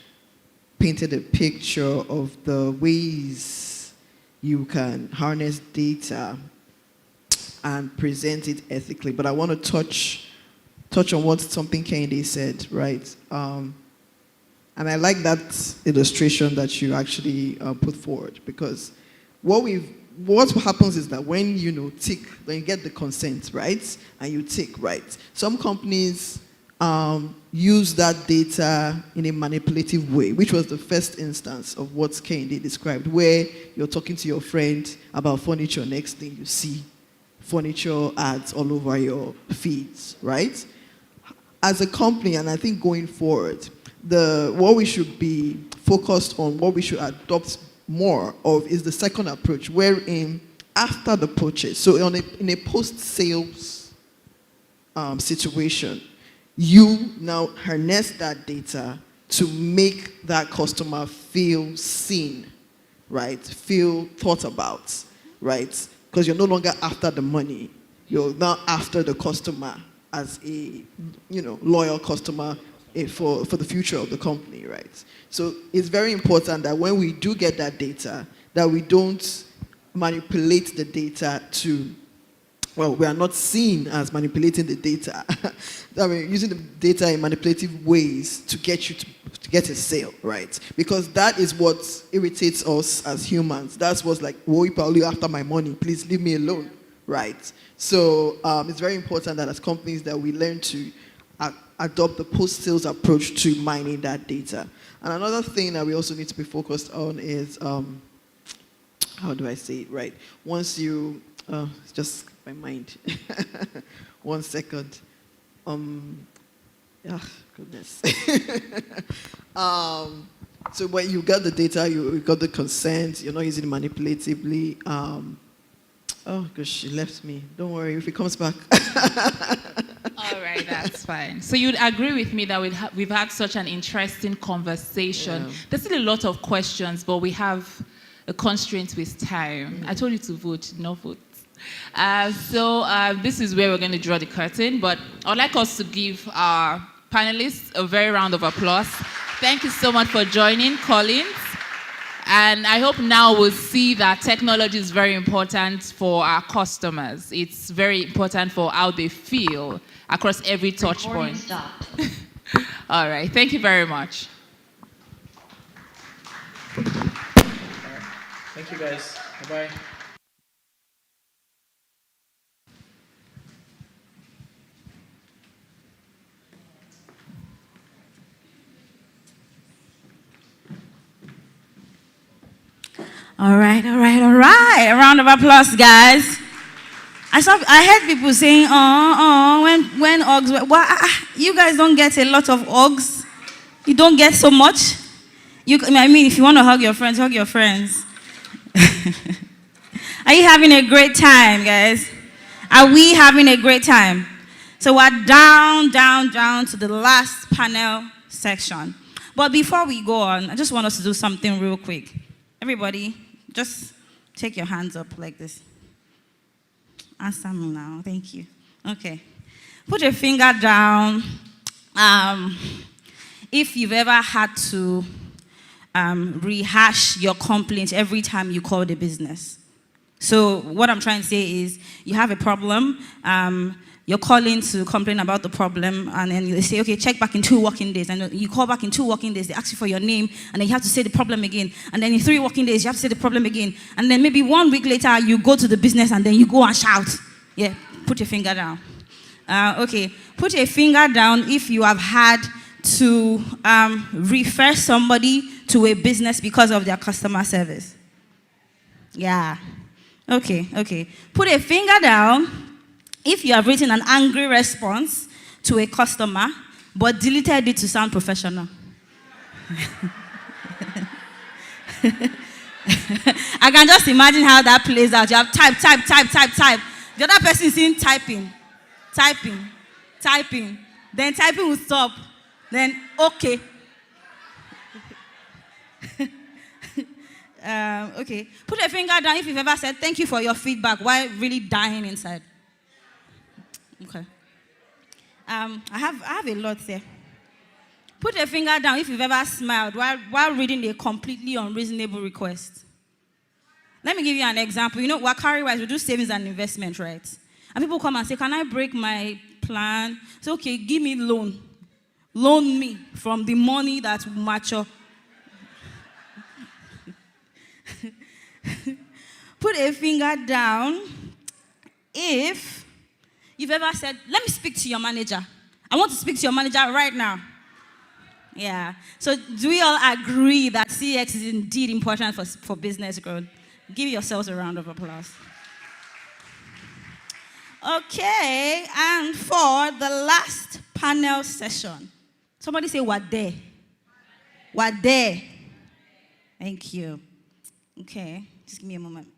Speaker 18: painted a picture of the ways you can harness data and present it ethically. But I want to touch on something Kennedy said, right? And I like that illustration that you actually put forward, because what happens is that when you get the consent, right, and you tick, right, some companies use that data in a manipulative way, which was the first instance of what Kennedy described, where you're talking to your friend about furniture, next thing you see furniture ads all over your feeds, right? As a company, and I think going forward, what we should be focused on, what we should adopt more of is the second approach, wherein after the purchase. So in a post-sales situation, you now harness that data to make that customer feel seen, right? Feel thought about, right? Because you're no longer after the money. You're now after the customer as a, loyal customer for the future of the company, right? So it's very important that when we do get that data, that we don't manipulate the data we are not seen as manipulating the data. I mean, using the data in manipulative ways to get you to get a sale, right? Because that is what irritates us as humans. That's what's like, whoa, you after my money, please leave me alone, right? So it's very important that as companies that we learn to adopt the post-sales approach to mining that data. And another thing that we also need to be focused on is, how do I say it right? Once you, it's just my mind. 1 second. Goodness. So when you got the data, you got the consent, you're not using it manipulatively. Oh gosh, she left me. Don't worry, if it comes back.
Speaker 15: All right, that's fine. So you'd agree with me that we've had such an interesting conversation. Yeah. There's still a lot of questions, but we have a constraint with time. I told you to vote, no vote. So this is where we're going to draw the curtain, but I'd like us to give our panelists a very round of applause. Thank you so much for joining, Collins. And I hope now we'll see that technology is very important for our customers. It's very important for how they feel across every touch point. All right, thank you very much.
Speaker 17: Thank you, guys. Bye-bye.
Speaker 2: All right. A round of applause, guys. I heard people saying, when Ogs, you guys don't get a lot of Ogs. You don't get so much. If you want to hug your friends, hug your friends. Are you having a great time, guys? Are we having a great time? So we're down to the last panel section. But before we go on, I just want us to do something real quick. Everybody, just take your hands up like this. Answer me now. Thank you. Okay. Put your finger down. If you've ever had to rehash your complaint every time you call the business. So what I'm trying to say is you have a problem. You're calling to complain about the problem, and then they say, okay, check back in 2 working days. And you call back in 2 working days, they ask you for your name, and then you have to say the problem again. And then in 3 working days, you have to say the problem again. And then maybe 1 week later, you go to the business, and then you go and shout. Yeah, put your finger down. Okay, put your finger down if you have had to refer somebody to a business because of their customer service. Yeah. Okay. Put a finger down if you have written an angry response to a customer, but deleted it to sound professional. I can just imagine how that plays out. You have type. The other person is in typing. Then typing will stop. Then, okay. Okay. Put a finger down if you've ever said thank you for your feedback while really dying inside. Okay. I have a lot there. Put a finger down if you've ever smiled while reading a completely unreasonable request. Let me give you an example. You know, we're Cowrywise, we do savings and investment, right? And people come and say, can I break my plan? Say, okay, give me loan. Loan me from the money that will mature. Put a finger down if you've ever said, let me speak to your manager. I want to speak to your manager right now. Yeah. So do we all agree that CX is indeed important for business growth? Give yourselves a round of applause. Okay, and for the last panel session, somebody say, what there? What there? Thank you. Okay, just give me a moment.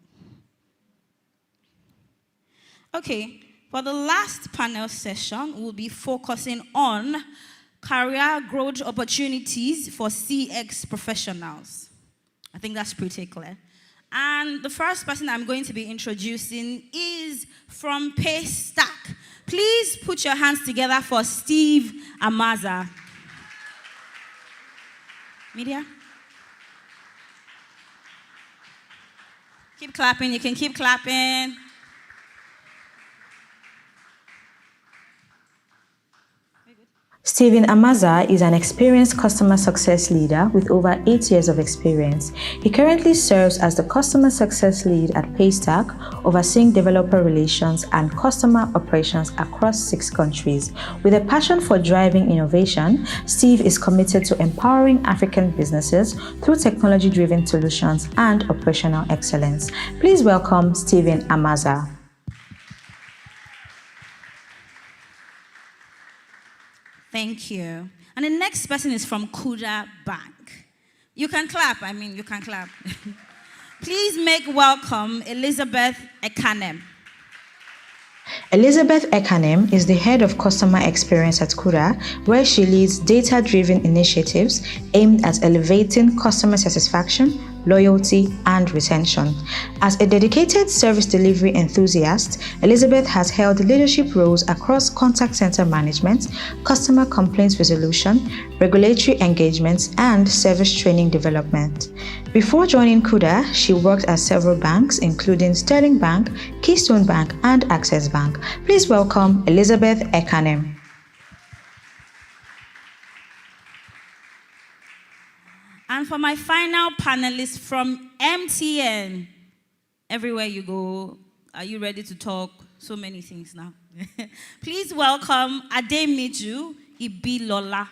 Speaker 2: Okay, for the last panel session, we'll be focusing on career growth opportunities for CX professionals. I think that's pretty clear. And the first person I'm going to be introducing is from Paystack. Please put your hands together for Steve Amaza. Media? Keep clapping, you can keep clapping.
Speaker 1: Steven Amaza is an experienced customer success leader with over 8 years of experience. He currently serves as the customer success lead at Paystack, overseeing developer relations and customer operations across 6 countries. With a passion for driving innovation, Steve is committed to empowering African businesses through technology-driven solutions and operational excellence. Please welcome Steven Amaza.
Speaker 2: Thank you. And the next person is from Kuda Bank. You can clap, you can clap. Please make welcome Elizabeth Ekanem.
Speaker 1: Elizabeth Ekanem is the head of customer experience at Kuda, where she leads data-driven initiatives aimed at elevating customer satisfaction, loyalty, and retention. As a dedicated service delivery enthusiast, Elizabeth has held leadership roles across contact center management, customer complaints resolution, regulatory engagements, and service training development. Before joining Kuda, she worked at several banks, including Sterling Bank, Keystone Bank, and Access Bank. Please welcome Elizabeth Ekanem.
Speaker 2: And for my final panelist from MTN, everywhere you go, are you ready to talk? So many things now. Please welcome Ademiju Ibilola.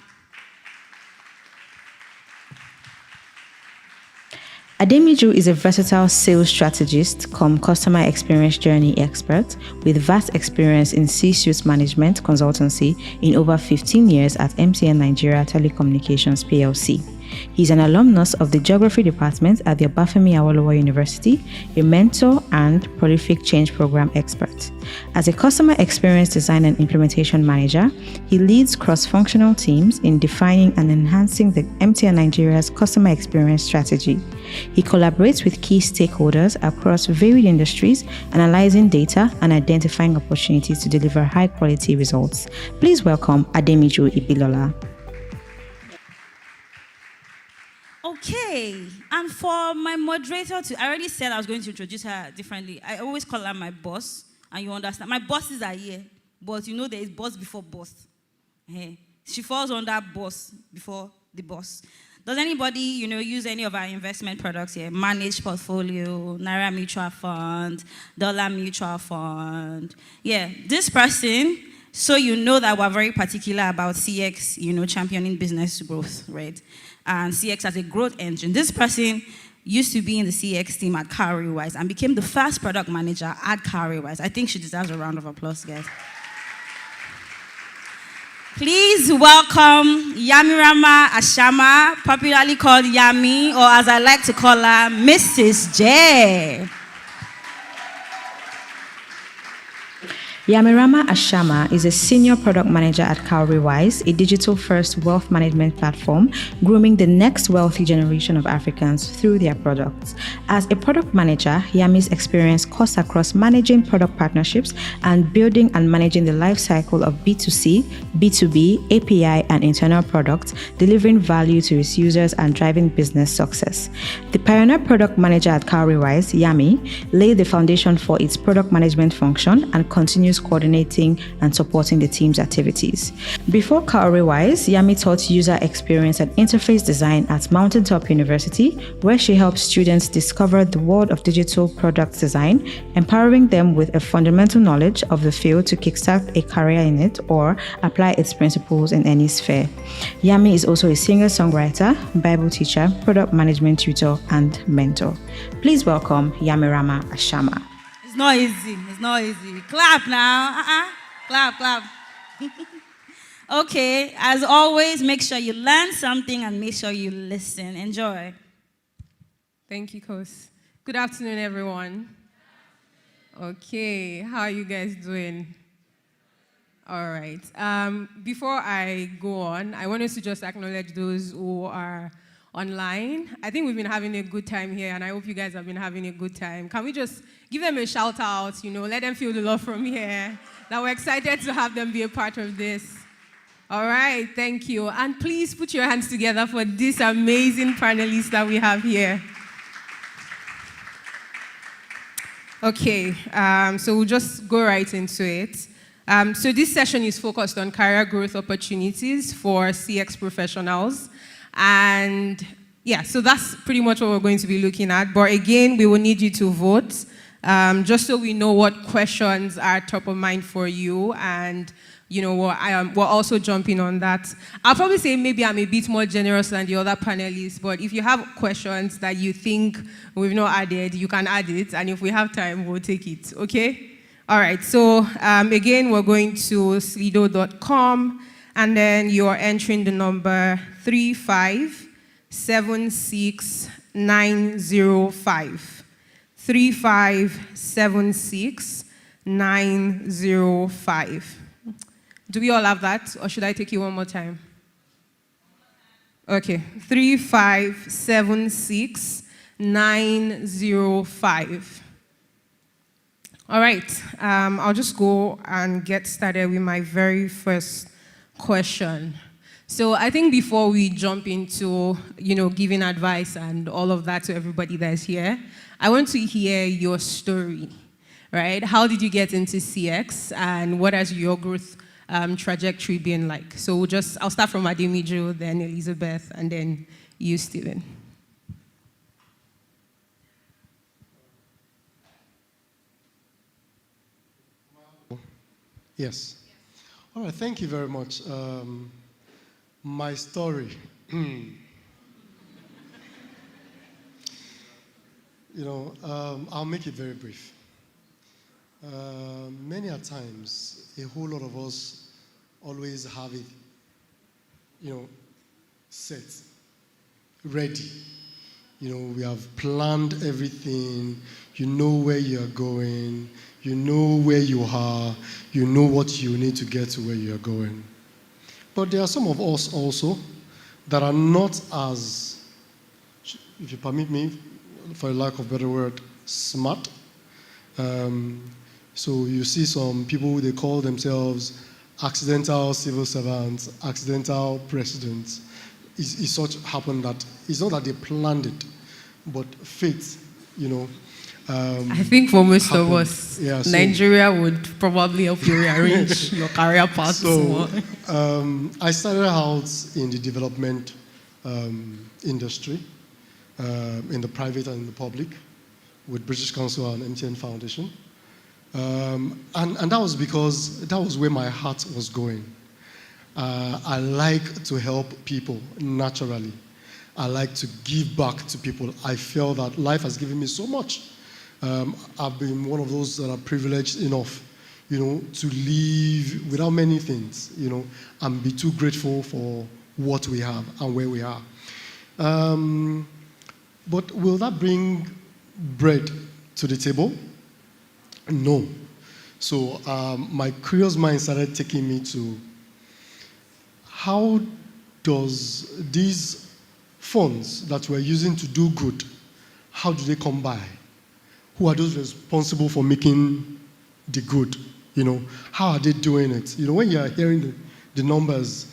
Speaker 1: Ademiju is a versatile sales strategist cum customer experience journey expert with vast experience in C-suite management consultancy in over 15 years at MTN Nigeria Telecommunications PLC. He's an alumnus of the Geography Department at the Obafemi Awolowo University, a mentor and prolific change program expert. As a customer experience design and implementation manager, he leads cross-functional teams in defining and enhancing the MTN Nigeria's customer experience strategy. He collaborates with key stakeholders across varied industries, analyzing data and identifying opportunities to deliver high-quality results. Please welcome Ademiju Ibilola.
Speaker 2: Okay, and for my moderator I already said I was going to introduce her differently. I always call her my boss, and you understand. My bosses are here, but you know there is boss before boss. She falls under boss before the boss. Does anybody, use any of our investment products here? Managed portfolio, Naira Mutual Fund, Dollar Mutual Fund. Yeah, this person, so you know that we're very particular about CX, championing business growth, right? And CX as a growth engine. This person used to be in the CX team at Cowrywise and became the first product manager at Cowrywise. I think she deserves a round of applause, guys. Please welcome Yamirama Ashama, popularly called Yami, or as I like to call her, Mrs. J.
Speaker 1: Yamirama Ashama is a senior product manager at Cowrywise, a digital-first wealth management platform grooming the next wealthy generation of Africans through their products. As a product manager, Yami's experience cuts across managing product partnerships and building and managing the life cycle of B2C, B2B, API, and internal products, delivering value to its users and driving business success. The pioneer product manager at Cowrywise, Yami, laid the foundation for its product management function and continues coordinating and supporting the team's activities. Before Cowrywise, Yami taught user experience and interface design at Mountaintop University, where she helps students discover the world of digital product design, empowering them with a fundamental knowledge of the field to kickstart a career in it or apply its principles in any sphere. Yami is also a singer-songwriter, Bible teacher, product management tutor, and mentor. Please welcome Yamirama Ashama.
Speaker 2: It's not easy. It's not easy. Clap now. Clap, clap. Okay, as always, make sure you learn something and make sure you listen. Enjoy.
Speaker 19: Thank you, Kos. Good afternoon, everyone. Okay, how are you guys doing? All right. Before I go on, I wanted to just acknowledge those who are online. I think we've been having a good time here, and I hope you guys have been having a good time. Can we just give them a shout out, let them feel the love from here, that we're excited to have them be a part of this. All right, thank you. And please put your hands together for this amazing panelists that we have here. Okay, so we'll just go right into it. So this session is focused on career growth opportunities for CX professionals. And yeah, so that's pretty much what we're going to be looking at. But again, we will need you to vote, just so we know what questions are top of mind for you. And we're also jumping on that. I'll probably say maybe I'm a bit more generous than the other panelists, but if you have questions that you think we've not added, you can add it, and if we have time, we'll take it, okay? All right, so again, we're going to slido.com, and then you're entering the number 3576905. 3576905. Do we all have that, or should I take it one more time? Okay, 3576905. All right, I'll just go and get started with my very first question. So I think before we jump into, giving advice and all of that to everybody that's here, I want to hear your story, right? How did you get into CX, and what has your growth trajectory been like? So I'll start from Ademiju, then Elizabeth, and then you, Stephen.
Speaker 20: Yes. All right, thank you very much. My story. I'll make it very brief. Many a times, a whole lot of us always have it, set, ready. We have planned everything. You know where you are going. You know where you are. You know what you need to get to where you are going. But there are some of us also that are not as, if you permit me, for lack of a better word, smart. So you see some people, they call themselves accidental civil servants, accidental presidents. It such happened that it's not that they planned it, but fate,
Speaker 19: I think for most
Speaker 20: happened.
Speaker 19: of us,
Speaker 20: Yeah, so,
Speaker 19: Nigeria would probably help you rearrange your career path.
Speaker 20: So I started out in the development industry, in the private and in the public, with British Council and MTN Foundation. And that was because that was where my heart was going. I like to help people naturally. I like to give back to people. I feel that life has given me so much. I've been one of those that are privileged enough, to live without many things, and be too grateful for what we have and where we are. But will that bring bread to the table? No. So my curious mind started taking me to how does these funds that we're using to do good, how do they come by? Who are those responsible for making the good? How are they doing it? When you're hearing the numbers,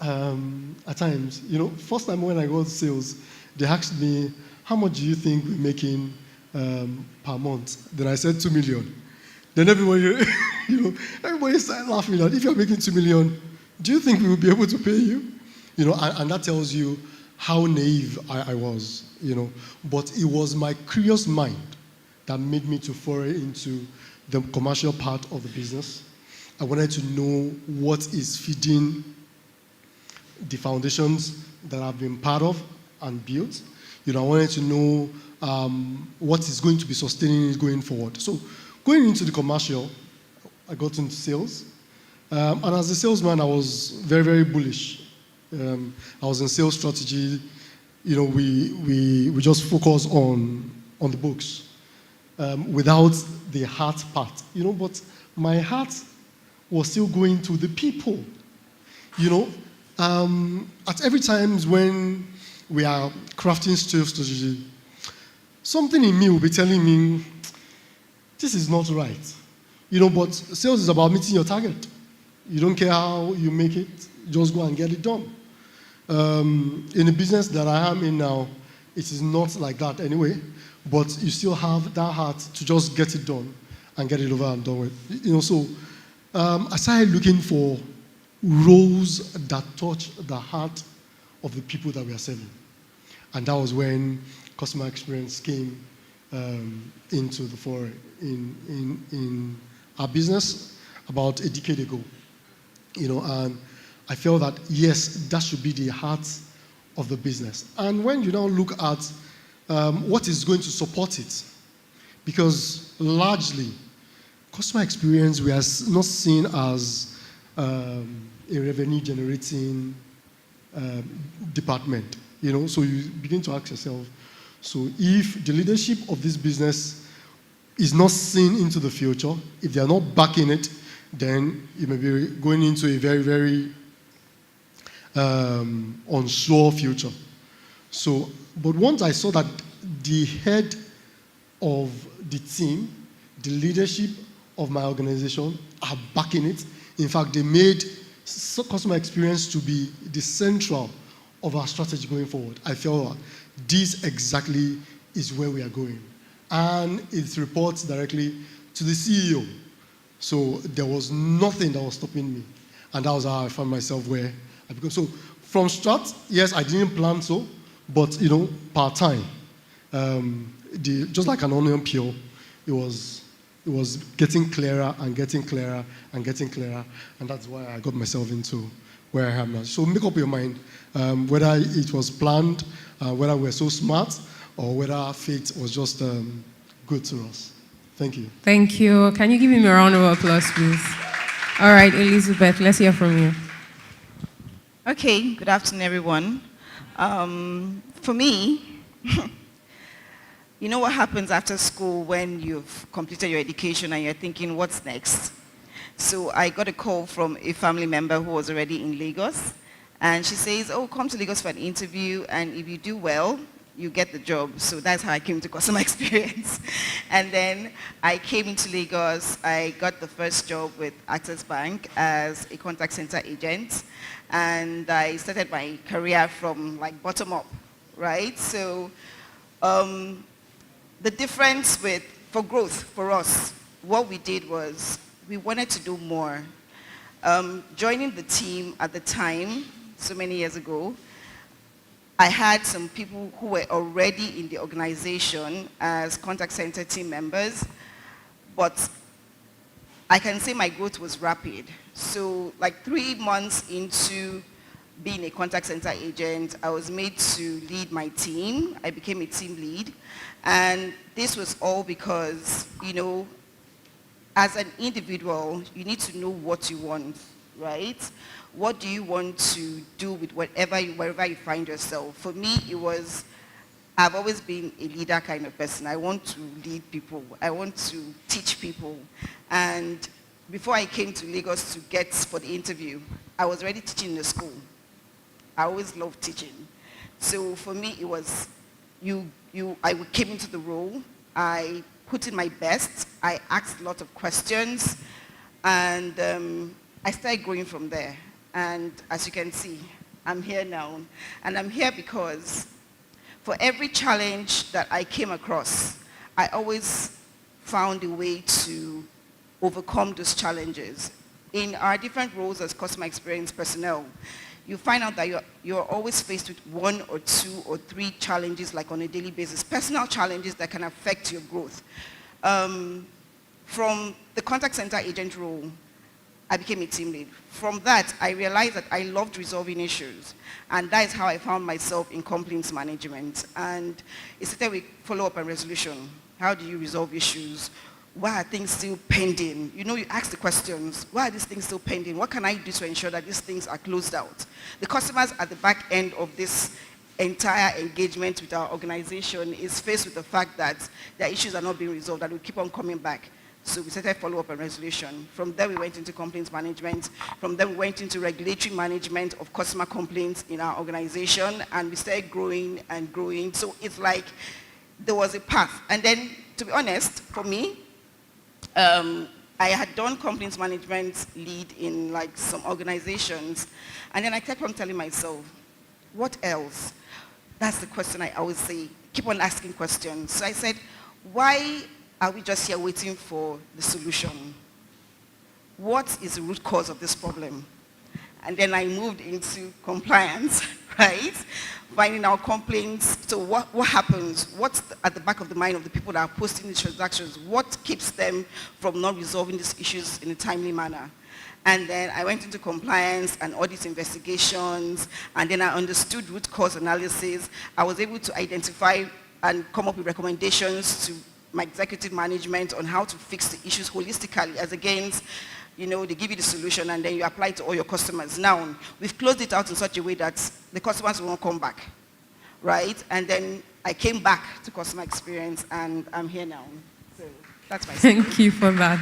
Speaker 20: at times, first time when I got sales, they asked me, how much do you think we're making per month? Then I said 2 million. Then everybody, everybody started laughing that if you're making 2 million, do you think we will be able to pay you? And that tells you how naive I was, But it was my curious mind that made me to foray into the commercial part of the business. I wanted to know what is feeding the foundations that I've been part of and built. I wanted to know what is going to be sustaining it going forward. So going into the commercial, I got into sales. And as a salesman, I was very, very bullish. I was in sales strategy. We just focus on the books. without the heart part, but my heart was still going to the people, At every time when we are crafting sales strategy, something in me will be telling me, this is not right. But sales is about meeting your target. You don't care how you make it, just go and get it done. In the business that I am in now, it is not like that anyway, but you still have that heart to just get it done and get it over and done with. So I started looking for roles that touch the heart of the people that we are serving. And that was when customer experience came into the fore in our business about a decade ago. And I felt that, yes, that should be the heart of the business. And when you now look at what is going to support it, because largely, customer experience we are not seen as a revenue-generating department. So you begin to ask yourself, so if the leadership of this business is not seen into the future, if they are not backing it, then you may be going into a very, very unsure future. But once I saw that the head of the team, the leadership of my organization are backing it, in fact, they made customer experience to be the central of our strategy going forward. I felt that this exactly is where we are going. And it reports directly to the CEO. So there was nothing that was stopping me. And that was how I found myself where I became. So from start, yes, I didn't plan so, but part-time. Just like an onion peel, it was getting clearer and getting clearer and getting clearer, and that's why I got myself into where I am now. So make up your mind whether it was planned, whether we're so smart, or whether fate was just good to us. Thank you.
Speaker 19: Thank you. Can you give him a round of applause, please? All right, Elizabeth, let's hear from you.
Speaker 21: Okay, good afternoon, everyone. For me, you know what happens after school when you've completed your education and you're thinking, what's next? So I got a call from a family member who was already in Lagos, and she says, oh, come to Lagos for an interview, and if you do well, you get the job. So that's how I came to customer experience. And then I came into Lagos. I got the first job with Access Bank as a contact center agent. And I started my career from bottom up, right? So the difference for growth for us, what we did was we wanted to do more. Joining the team at the time, so many years ago, I had some people who were already in the organization as contact center team members, but I can say my growth was rapid. So 3 months into being a contact center agent, I was made to lead my team. I became a team lead. And this was all because, as an individual, you need to know what you want, right? What do you want to do with wherever you find yourself? For me, it was, I've always been a leader kind of person. I want to lead people. I want to teach people. And before I came to Lagos to get for the interview, I was already teaching in the school. I always loved teaching. So for me, it was, I came into the role, I put in my best, I asked a lot of questions, and I started growing from there. And as you can see, I'm here now. And I'm here because for every challenge that I came across, I always found a way to overcome those challenges. In our different roles as customer experience personnel, you find out that you're always faced with 1 or 2 or 3 challenges on a daily basis, personal challenges that can affect your growth. From the contact center agent role, I became a team lead. From that, I realized that I loved resolving issues. And that is how I found myself in complaints management. And it started with follow-up and resolution. How do you resolve issues? Why are things still pending? You ask the questions. Why are these things still pending? What can I do to ensure that these things are closed out? The customers at the back end of this entire engagement with our organization is faced with the fact that their issues are not being resolved, and we keep on coming back. So we started follow-up and resolution. From there, we went into complaints management. From there, we went into regulatory management of customer complaints in our organization, and we started growing and growing. So it's like there was a path. And then, to be honest, for me, I had done complaints management lead in like some organizations, and then I kept on telling myself, what else? That's the question I always say. Keep on asking questions. So I said, why are we just here waiting for the solution? What is the root cause of this problem? And then I moved into compliance, right? Finding out complaints. So what happens? What's at the back of the mind of the people that are posting these transactions? What keeps them from not resolving these issues in a timely manner? And then I went into compliance and audit investigations, and then I understood root cause analysis. I was able to identify and come up with recommendations to my executive management on how to fix the issues holistically, as against, you know, they give you the solution and then you apply it to all your customers. Now, we've closed it out in such a way that the customers won't come back, right? And then I came back to customer experience, and I'm here now. So that's my story.
Speaker 19: Thank you for that.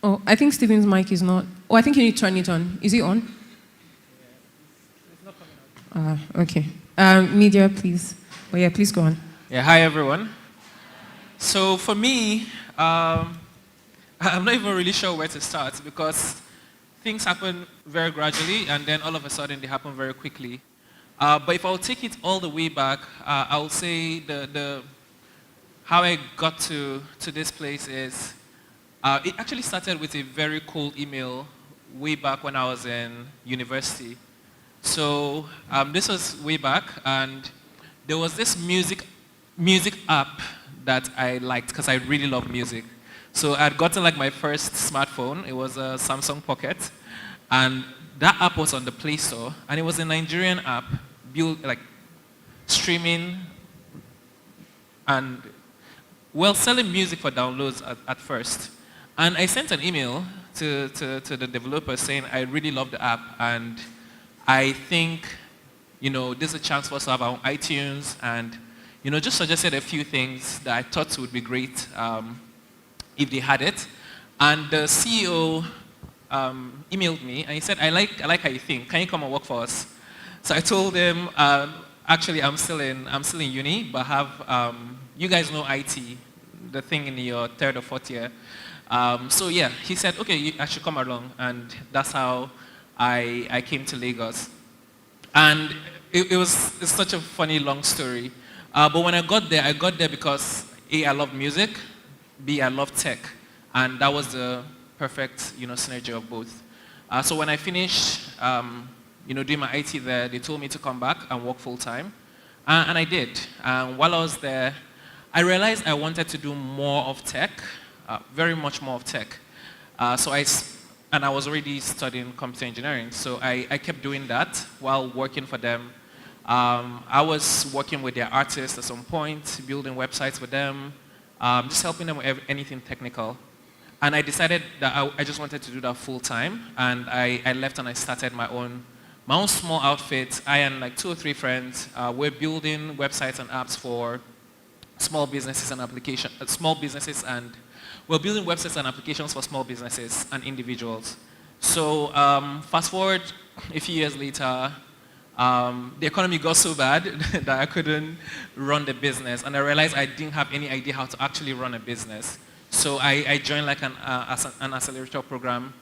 Speaker 19: Oh, I think Stephen's mic is not. Oh, I think you need to turn it on. Is it on? Okay. Media, please. Oh, yeah, please go on.
Speaker 3: Yeah, hi, everyone. So for me, I'm not even really sure where to start, because things happen very gradually, and then all of a sudden they happen very quickly. But if I'll take it all the way back, I'll say how I got to this place is, it actually started with a very cold email way back when I was in university. So this was way back, and there was this music app that I liked because I really love music. So I'd gotten like my first smartphone. It was a Samsung Pocket, and that app was on the Play Store, and it was a Nigerian app built like streaming and selling music for downloads at first. And I sent an email to the developer saying I really love the app, and I think, you know, there's a chance for us to have our own iTunes, and, you know, just suggested a few things that I thought would be great if they had it. And the CEO emailed me, and he said, I like how you think. Can you come and work for us? So I told him, actually, I'm still in uni, but have, you guys know IT, the thing in your third or fourth year. So yeah, he said, okay, I should come along, and that's how I came to Lagos. And it's such a funny, long story. But when I got there because A, I love music, B, I love tech, and that was the perfect, you know, synergy of both. So when I finished, you know, doing my IT there, they told me to come back and work full time, and I did. While I was there, I realized I wanted to do more of tech, very much more of tech. And I was already studying computer engineering, so I kept doing that while working for them. I was working with their artists at some point, building websites for them, just helping them with anything technical. And I decided that I just wanted to do that full time, and I left and I started my own small outfit. I and like 2 or 3 friends were building websites and apps for small businesses and we're building websites and applications for small businesses and individuals. So fast forward a few years later, the economy got so bad that I couldn't run the business, and I realized I didn't have any idea how to actually run a business. So I joined like an accelerator program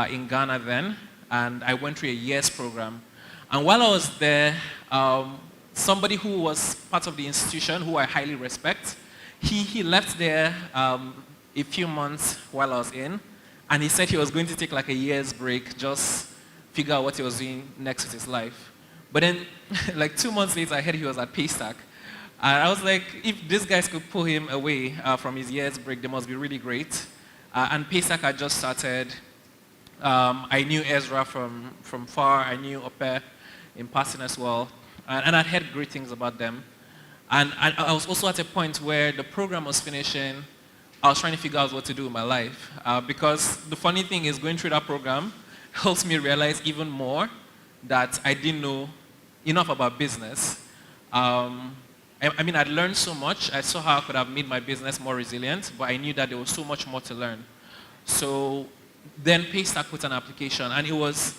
Speaker 3: in Ghana then, and I went through a year's program. And while I was there, somebody who was part of the institution, who I highly respect, he left there a few months while I was in, and he said he was going to take like a year's break, just figure out what he was doing next with his life. But then, like 2 months later, I heard he was at Paystack. And I was like, if these guys could pull him away from his year's break, they must be really great. And Paystack had just started. I knew Ezra from far. I knew Ope in passing as well. And I'd heard great things about them. And I was also at a point where the program was finishing. I was trying to figure out what to do with my life. Because the funny thing is, going through that program, helped me realize even more that I didn't know enough about business. I mean, I'd learned so much. I saw how I could have made my business more resilient, but I knew that there was so much more to learn. So then Paystack put an application, and it was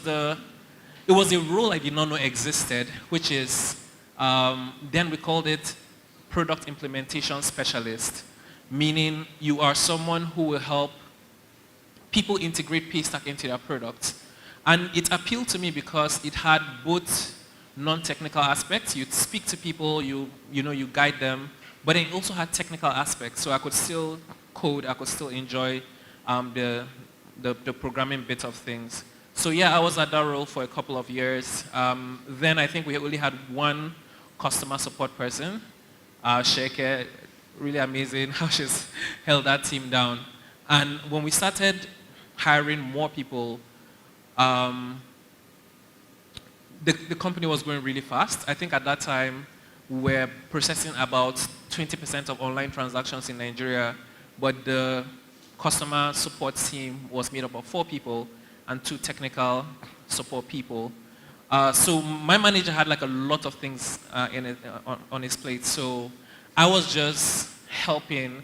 Speaker 3: a role I did not know existed, which is, then we called it product implementation specialist, meaning you are someone who will help people integrate Paystack into their products. And it appealed to me because it had both non-technical aspects. You'd speak to people, you guide them, but it also had technical aspects. So I could still code, I could still enjoy the programming bit of things. So yeah, I was at that role for a couple of years. Then I think we only had one customer support person, Sheke, really amazing how she's held that team down. And when we started hiring more people, the company was growing really fast. I think at that time, we were processing about 20% of online transactions in Nigeria, but the customer support team was made up of 4 people and 2 technical support people. So my manager had like a lot of things on his plate. So I was just helping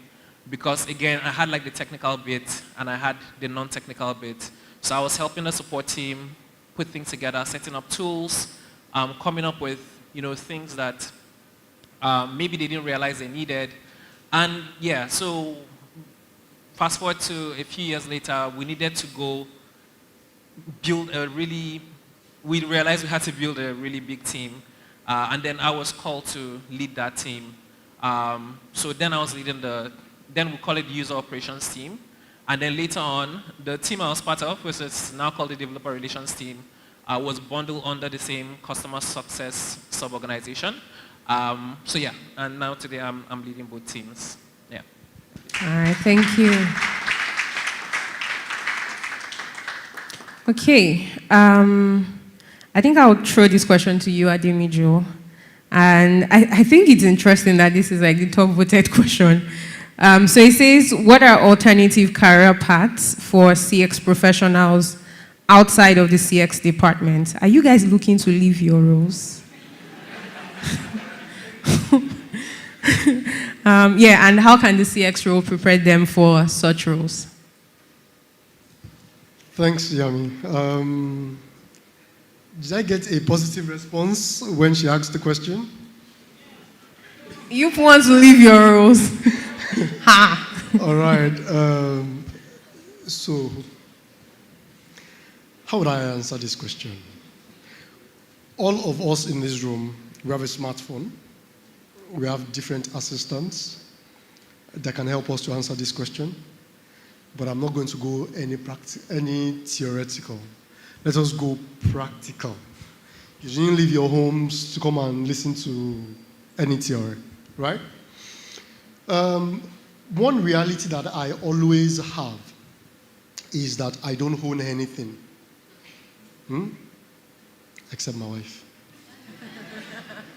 Speaker 3: because, again, I had like the technical bit and I had the non-technical bit. So I was helping the support team put things together, setting up tools, coming up with things that maybe they didn't realize they needed. And yeah, so fast forward to a few years later, we needed to go build we realized we had to build a really big team. And then I was called to lead that team. So then I was leading then we call it the user operations team. And then later on, the team I was part of, which is now called the developer relations team, was bundled under the same customer success sub-organization. So yeah, and now today I'm leading both teams. Yeah.
Speaker 19: All right, thank you. Okay, I think I'll throw this question to you, Ademijo. And I think it's interesting that this is like the top voted question. So it says, what are alternative career paths for CX professionals outside of the CX department? Are you guys looking to leave your roles? Yeah, and how can the CX role prepare them for such roles?
Speaker 20: Thanks, Yami. Did I get a positive response when she asked the question?
Speaker 19: You want to leave your roles. Ha!
Speaker 20: All right. So, how would I answer this question? All of us in this room, we have a smartphone. We have different assistants that can help us to answer this question. But I'm not going to go any theoretical. Let us go practical. You didn't leave your homes to come and listen to any theory, right? One reality that I always have is that I don't own anything. Except my wife.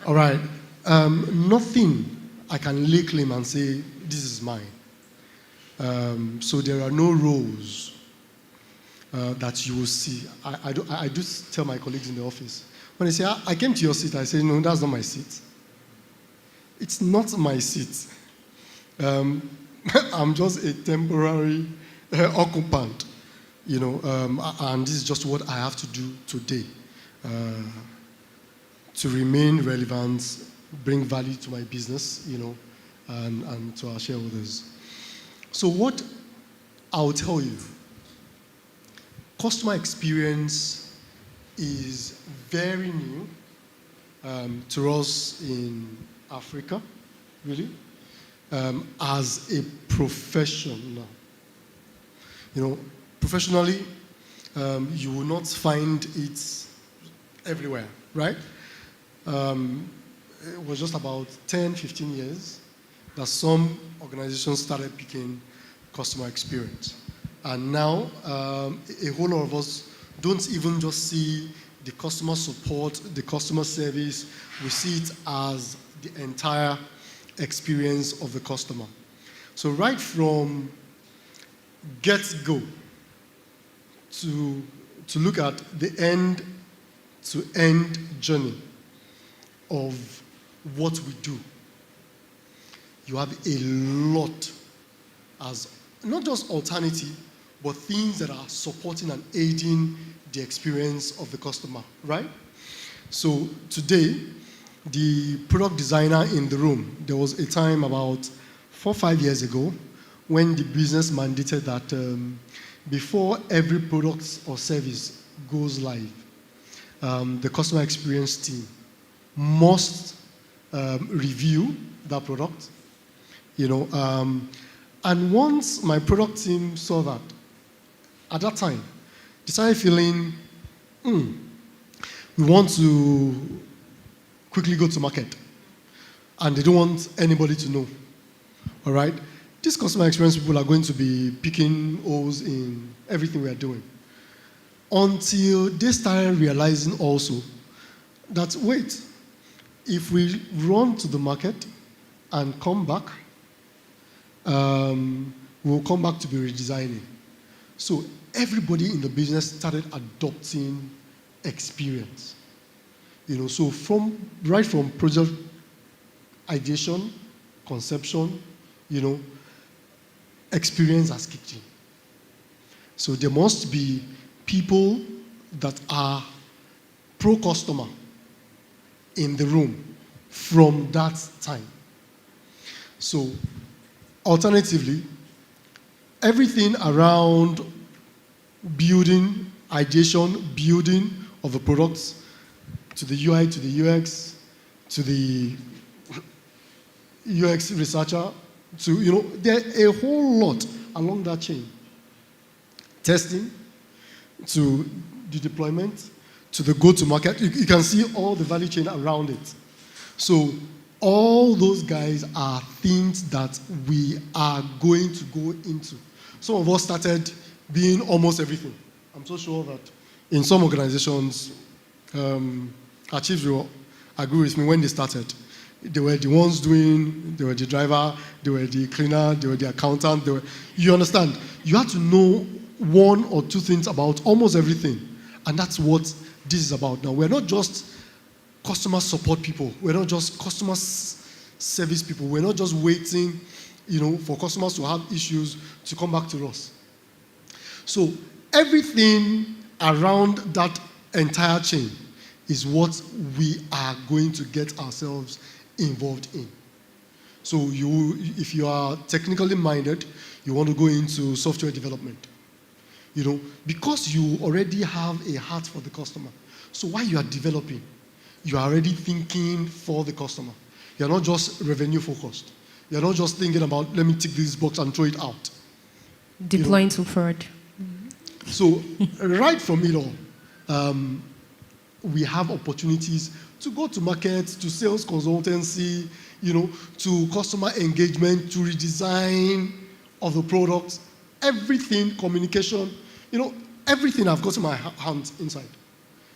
Speaker 20: All right. Nothing I can lay claim and say, this is mine. So there are no roles that you will see. I do tell my colleagues in the office, when they say, I came to your seat, I say, no, that's not my seat. It's not my seat. I'm just a temporary occupant, and this is just what I have to do today to remain relevant, bring value to my business, and to our shareholders. So what I'll tell you, customer experience is very new to us in Africa, really, as a profession now. Professionally, you will not find it everywhere, right? It was just about 10, 15 years that some organizations started picking customer experience. And now, a whole lot of us don't even just see the customer support, the customer service. We see it as the entire experience of the customer. So right from get-go to look at the end-to-end journey of what we do, you have a lot as not just alternative, but things that are supporting and aiding the experience of the customer, right? So today, the product designer in the room, there was a time about 4 or 5 years ago when the business mandated that before every product or service goes live, the customer experience team must review that product, and once my product team saw that, at that time, they started feeling, we want to quickly go to market, and they don't want anybody to know, all right? These customer experience people are going to be picking holes in everything we are doing, until they started realizing also that, wait, if we run to the market and come back, we'll come back to be redesigning. So everybody in the business started adopting experience. So right from project ideation, conception, experience has kicked in. So there must be people that are pro-customer in the room from that time. So alternatively, everything around building, ideation, building of the products, to the UI, to the UX, to the UX researcher, there are a whole lot along that chain. Testing, to the deployment, to the go-to-market. You can see all the value chain around it. So all those guys are things that we are going to go into. Some of us started being almost everything. I'm so sure that in some organizations, our chiefs will agree with me when they started. They were the ones they were the driver, they were the cleaner, they were the accountant. You understand? You have to know 1 or 2 things about almost everything. And that's what this is about. Now, we're not just customer support people. We're not just customer service people. We're not just waiting, for customers to have issues to come back to us. So everything around that entire chain is what we are going to get ourselves involved in. So if you are technically minded, you want to go into software development, because you already have a heart for the customer. So while you are developing, you are already thinking for the customer. You're not just revenue focused. You're not just thinking about, let me tick this box and throw it out.
Speaker 19: Deploying to forward.
Speaker 20: So right from it all, we have opportunities to go to market, to sales consultancy, to customer engagement, to redesign of the products, everything, communication, everything I've got in my hands inside.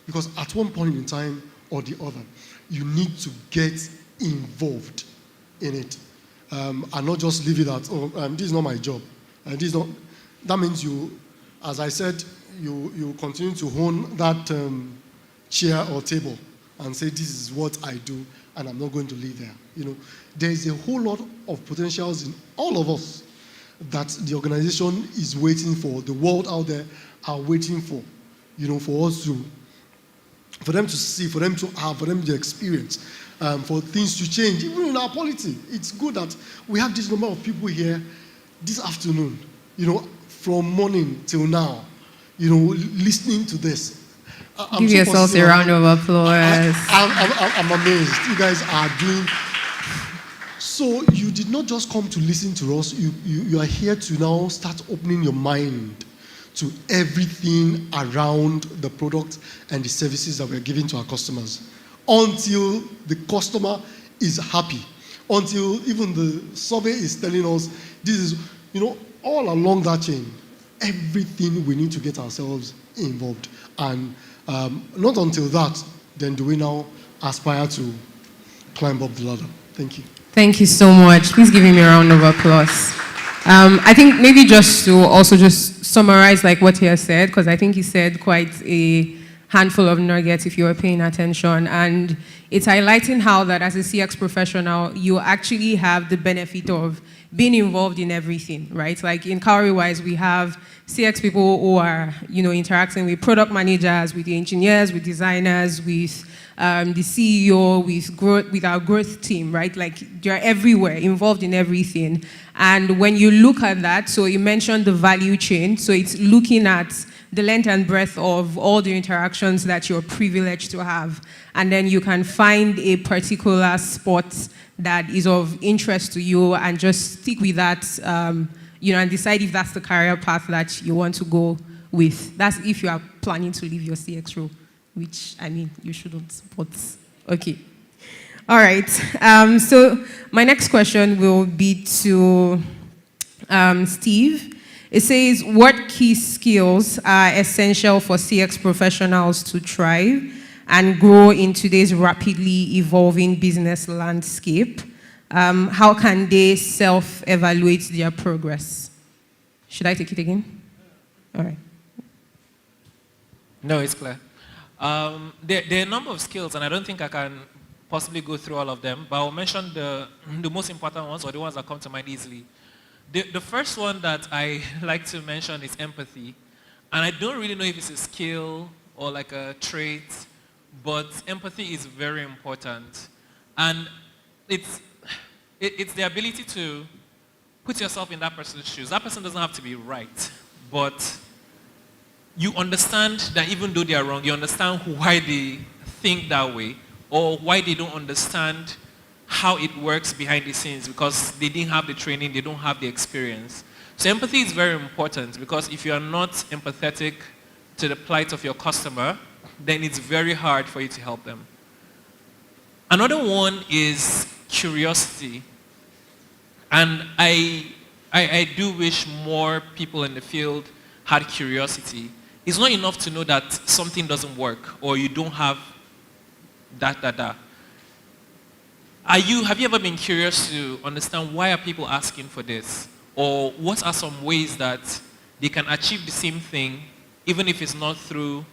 Speaker 20: Because at one point in time or the other, you need to get involved in it. And not just leave it at, this is not my job. That means you, as I said, you continue to hone that chair or table and say, this is what I do, and I'm not going to leave there. There's a whole lot of potentials in all of us that the organization is waiting for, the world out there are waiting for, for us to, for them to see, for them to have, for them to experience, for things to change, even in our polity. It's good that we have this number of people here this afternoon, from morning till now, listening to this.
Speaker 19: Give yourselves a round of applause.
Speaker 20: I'm amazed. You guys are doing. So you did not just come to listen to us. You are here to now start opening your mind to everything around the product and the services that we're giving to our customers, until the customer is happy, until even the survey is telling us this is, all along that chain, everything we need to get ourselves involved. And not until that, then do we now aspire to climb up the ladder. Thank you.
Speaker 19: Thank you so much. Please give him a round of applause. I think maybe just to also just summarize like what he has said, because I think he said quite a handful of nuggets if you were paying attention. And it's highlighting how that as a CX professional, you actually have the benefit of being involved in everything, right? Like in Cowrywise, we have CX people who are, interacting with product managers, with the engineers, with designers, with the CEO, with our growth team, right? Like they're everywhere, involved in everything. And when you look at that, so you mentioned the value chain, so it's looking at the length and breadth of all the interactions that you're privileged to have. And then you can find a particular spot that is of interest to you and just stick with that, and decide if that's the career path that you want to go with. That's if you are planning to leave your CX role, which, you shouldn't, but okay. All right, so my next question will be to Steve. It says, what key skills are essential for CX professionals to thrive and grow in today's rapidly evolving business landscape? How can they self-evaluate their progress? Should I take it again? All right.
Speaker 3: No, it's clear. There are a number of skills, and I don't think I can possibly go through all of them, but I'll mention the most important ones, or the ones that come to mind easily. The first one that I like to mention is empathy. And I don't really know if it's a skill or like a trait, but empathy is very important. And it's the ability to put yourself in that person's shoes. That person doesn't have to be right, but you understand that even though they are wrong, you understand why they think that way, or why they don't understand how it works behind the scenes because they didn't have the training, they don't have the experience. So empathy is very important because if you are not empathetic to the plight of your customer, then it's very hard for you to help them. Another one is curiosity. And I do wish more people in the field had curiosity. It's not enough to know that something doesn't work or you don't have that. Have you ever been curious to understand why are people asking for this? Or what are some ways that they can achieve the same thing even if it's not through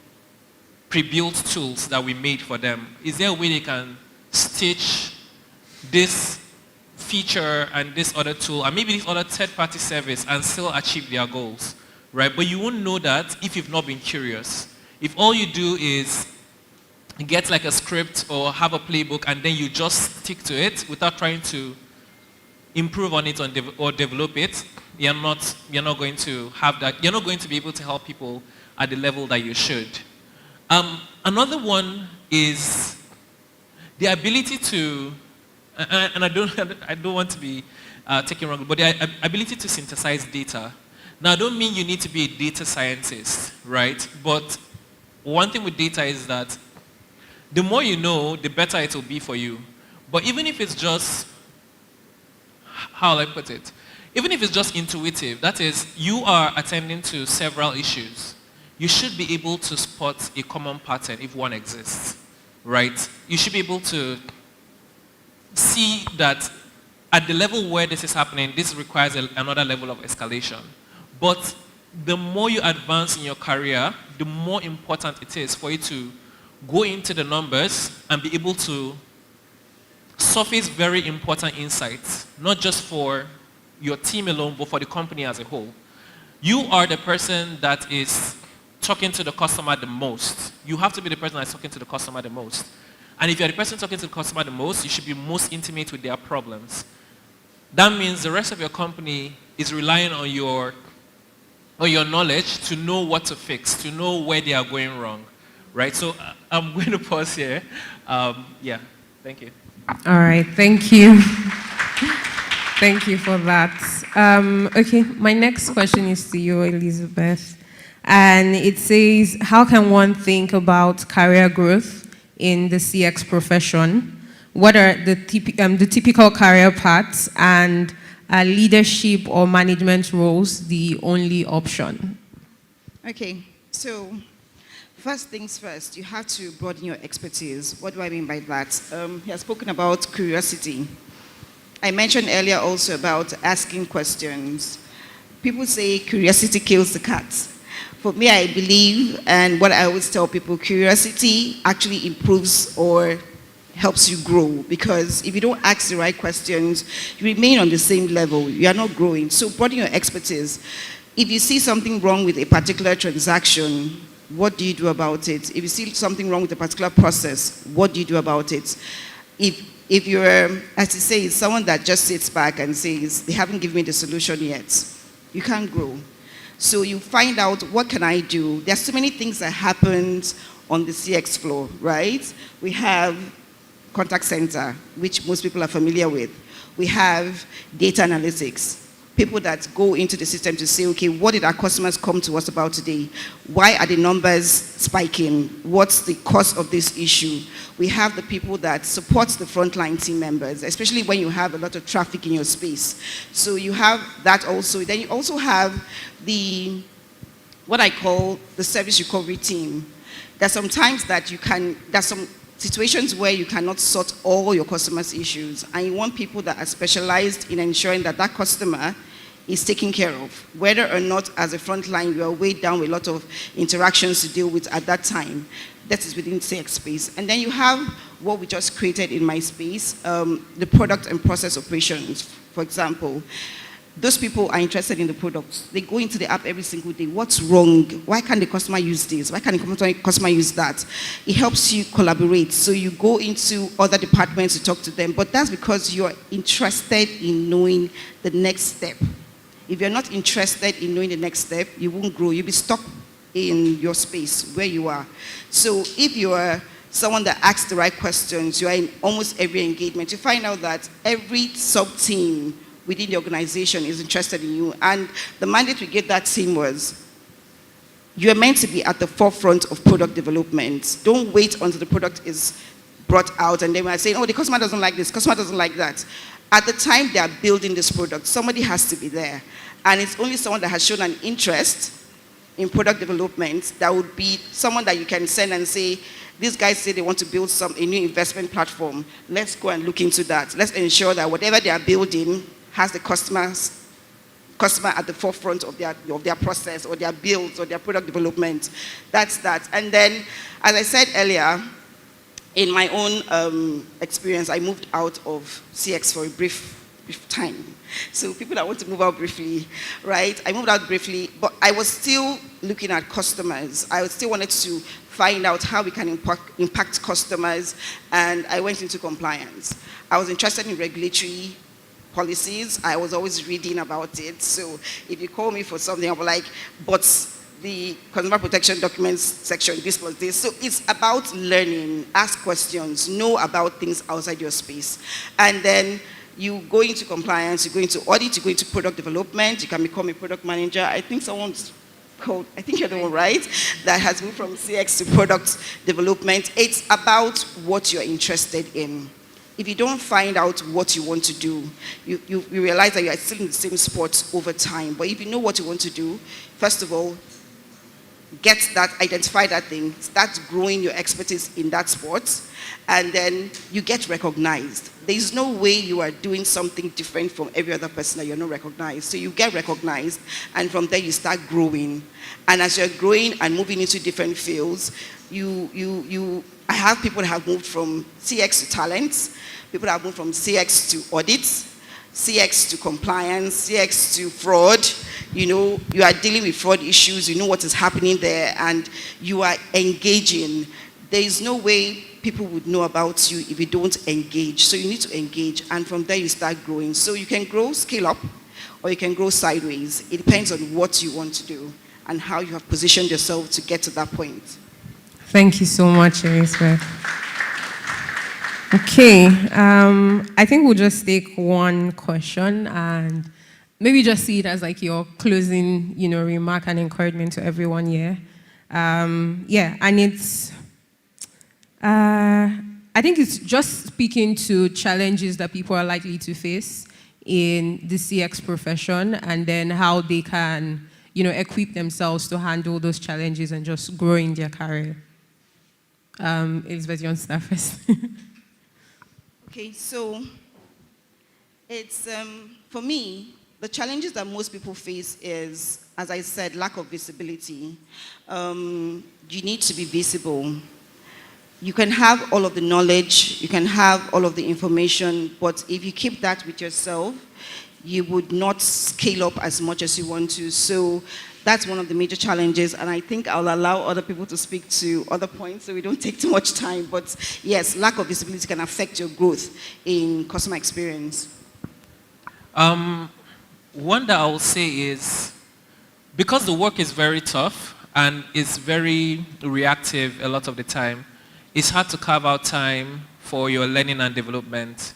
Speaker 3: pre-built tools that we made for them? Is there a way they can stitch this feature and this other tool and maybe this other third-party service and still achieve their goals, right? But you won't know that if you've not been curious. If all you do is get like a script or have a playbook and then you just stick to it without trying to improve on it or develop it, you're not going to have that. You're not going to be able to help people at the level that you should. Another one is the ability to, and I don't want to be taken wrong, but the ability to synthesize data. Now, I don't mean you need to be a data scientist, right? But one thing with data is that the more you know, the better it will be for you. But even if it's just, how will I put it? Even if it's just intuitive, that is, you are attending to several issues, you should be able to spot a common pattern if one exists, right? You should be able to see that at the level where this is happening, this requires another level of escalation. But the more you advance in your career, the more important it is for you to go into the numbers and be able to surface very important insights, not just for your team alone, but for the company as a whole. You are the person that is talking to the customer the most. You have to be the person that's talking to the customer the most. And if you're the person talking to the customer the most, you should be most intimate with their problems. That means the rest of your company is relying on your knowledge to know what to fix, to know where they are going wrong. Right, so I'm going to pause here. Yeah, thank you.
Speaker 19: All right, thank you. Thank you for that. Okay, my next question is to you, Elizabeth. And it says, how can one think about career growth in the CX profession? What are the typical career paths, and are leadership or management roles the only option?
Speaker 21: Okay, so first things first, you have to broaden your expertise. What do I mean by that? He has spoken about curiosity. I mentioned earlier also about asking questions. People say curiosity kills the cat. For me, I believe, and what I always tell people, curiosity actually improves or helps you grow, because if you don't ask the right questions, you remain on the same level. You are not growing. So broaden your expertise. If you see something wrong with a particular transaction, what do you do about it? If you see something wrong with a particular process, what do you do about it? If you're, as you say, someone that just sits back and says, they haven't given me the solution yet, you can't grow. So you find out, what can I do? There's so many things that happen on the CX floor, right? We have contact center, which most people are familiar with. We have data analytics. People that go into the system to say, okay, what did our customers come to us about today? Why are the numbers spiking? What's the cause of this issue? We have the people that support the frontline team members, especially when you have a lot of traffic in your space. So you have that also. Then you also have the, what I call the service recovery team. There's sometimes that you can, there's some situations where you cannot sort all your customers' issues, and you want people that are specialized in ensuring that that customer is taken care of, whether or not as a frontline you are weighed down with a lot of interactions to deal with at that time. That is within CX space. And then you have what we just created in my space, the product and process operations, for example. Those people are interested in the products. They go into the app every single day. What's wrong? Why can't the customer use this? Why can't the customer use that? It helps you collaborate. So you go into other departments to talk to them. But that's because you're interested in knowing the next step. If you're not interested in knowing the next step, you won't grow. You'll be stuck in your space where you are. So if you are someone that asks the right questions, you are in almost every engagement, you find out that every sub-team within the organization is interested in you. And the mandate we gave that team was, you are meant to be at the forefront of product development. Don't wait until the product is brought out and then we're saying, oh, the customer doesn't like this, customer doesn't like that. At the time they are building this product, somebody has to be there. And it's only someone that has shown an interest in product development that would be someone that you can send and say, these guys say they want to build a new investment platform. Let's go and look into that. Let's ensure that whatever they are building has the customer at the forefront of their process or their builds or their product development. That's that. And then, as I said earlier, in my own experience, I moved out of CX for a brief time. So people that want to move out briefly, right? I moved out briefly, but I was still looking at customers. I still wanted to find out how we can impact customers, and I went into compliance. I was interested in regulatory policies. I was always reading about it. So if you call me for something, I'll be like, but the consumer protection documents section, this was this. So it's about learning, ask questions, know about things outside your space. And then you go into compliance, you go into audit, you go into product development, you can become a product manager. I think someone's called, I think you're the one, right? That has moved from CX to product development. It's about what you're interested in. If you don't find out what you want to do, you realize that you are still in the same spot over time. But if you know what you want to do, first of all, get that, identify that thing, start growing your expertise in that sport, and then you get recognized. There's no way you are doing something different from every other person that you're not recognized. So you get recognized, and from there you start growing. And as you're growing and moving into different fields, I have people that have moved from CX to talents, people that have moved from CX to audits, CX to compliance, CX to fraud. You know, you are dealing with fraud issues, you know what is happening there, and you are engaging. There is no way people would know about you if you don't engage. So you need to engage, and from there you start growing. So you can grow, scale up, or you can grow sideways. It depends on what you want to do and how you have positioned yourself to get to that point.
Speaker 19: Thank you so much, Elizabeth. Okay, I think we'll just take one question and maybe just see it as like your closing, remark and encouragement to everyone here. Yeah, and it's, I think it's just speaking to challenges that people are likely to face in the CX profession, and then how they can, equip themselves to handle those challenges and just grow in their career. Elizabeth, you want to start first?
Speaker 21: Okay, so It's, for me, the challenges that most people face is, as I said, lack of visibility. You need to be visible. You can have all of the knowledge, you can have all of the information, but if you keep that with yourself, you would not scale up as much as you want to. So that's one of the major challenges, and I think I'll allow other people to speak to other points so we don't take too much time. But yes, lack of visibility can affect your growth in customer experience.
Speaker 3: One that I will say is, because the work is very tough and it's very reactive a lot of the time, it's hard to carve out time for your learning and development.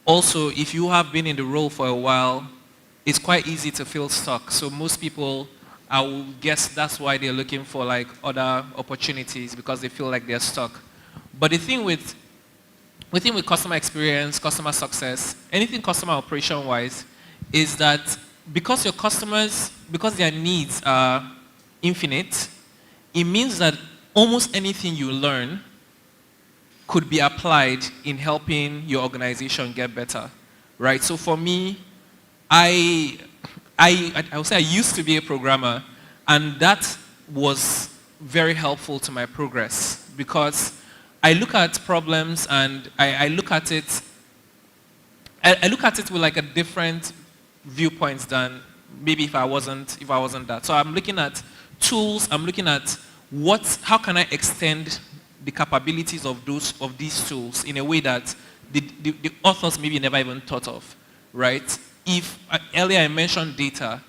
Speaker 3: Also, if you have been in the role for a while, it's quite easy to feel stuck. So most people, I will guess that's why they're looking for like other opportunities, because they feel like they're stuck. But the thing with customer experience, customer success, anything customer operation wise, is that because your customers, because their needs are infinite, it means that almost anything you learn could be applied in helping your organization get better, right? So for me, I would say I used to be a programmer, and that was very helpful to my progress, because I look at problems and I look at it with like a different viewpoints than maybe if I wasn't that. So I'm looking at tools, I'm looking at how can I extend the capabilities of these tools in a way that the authors maybe never even thought of, right? If earlier I mentioned data,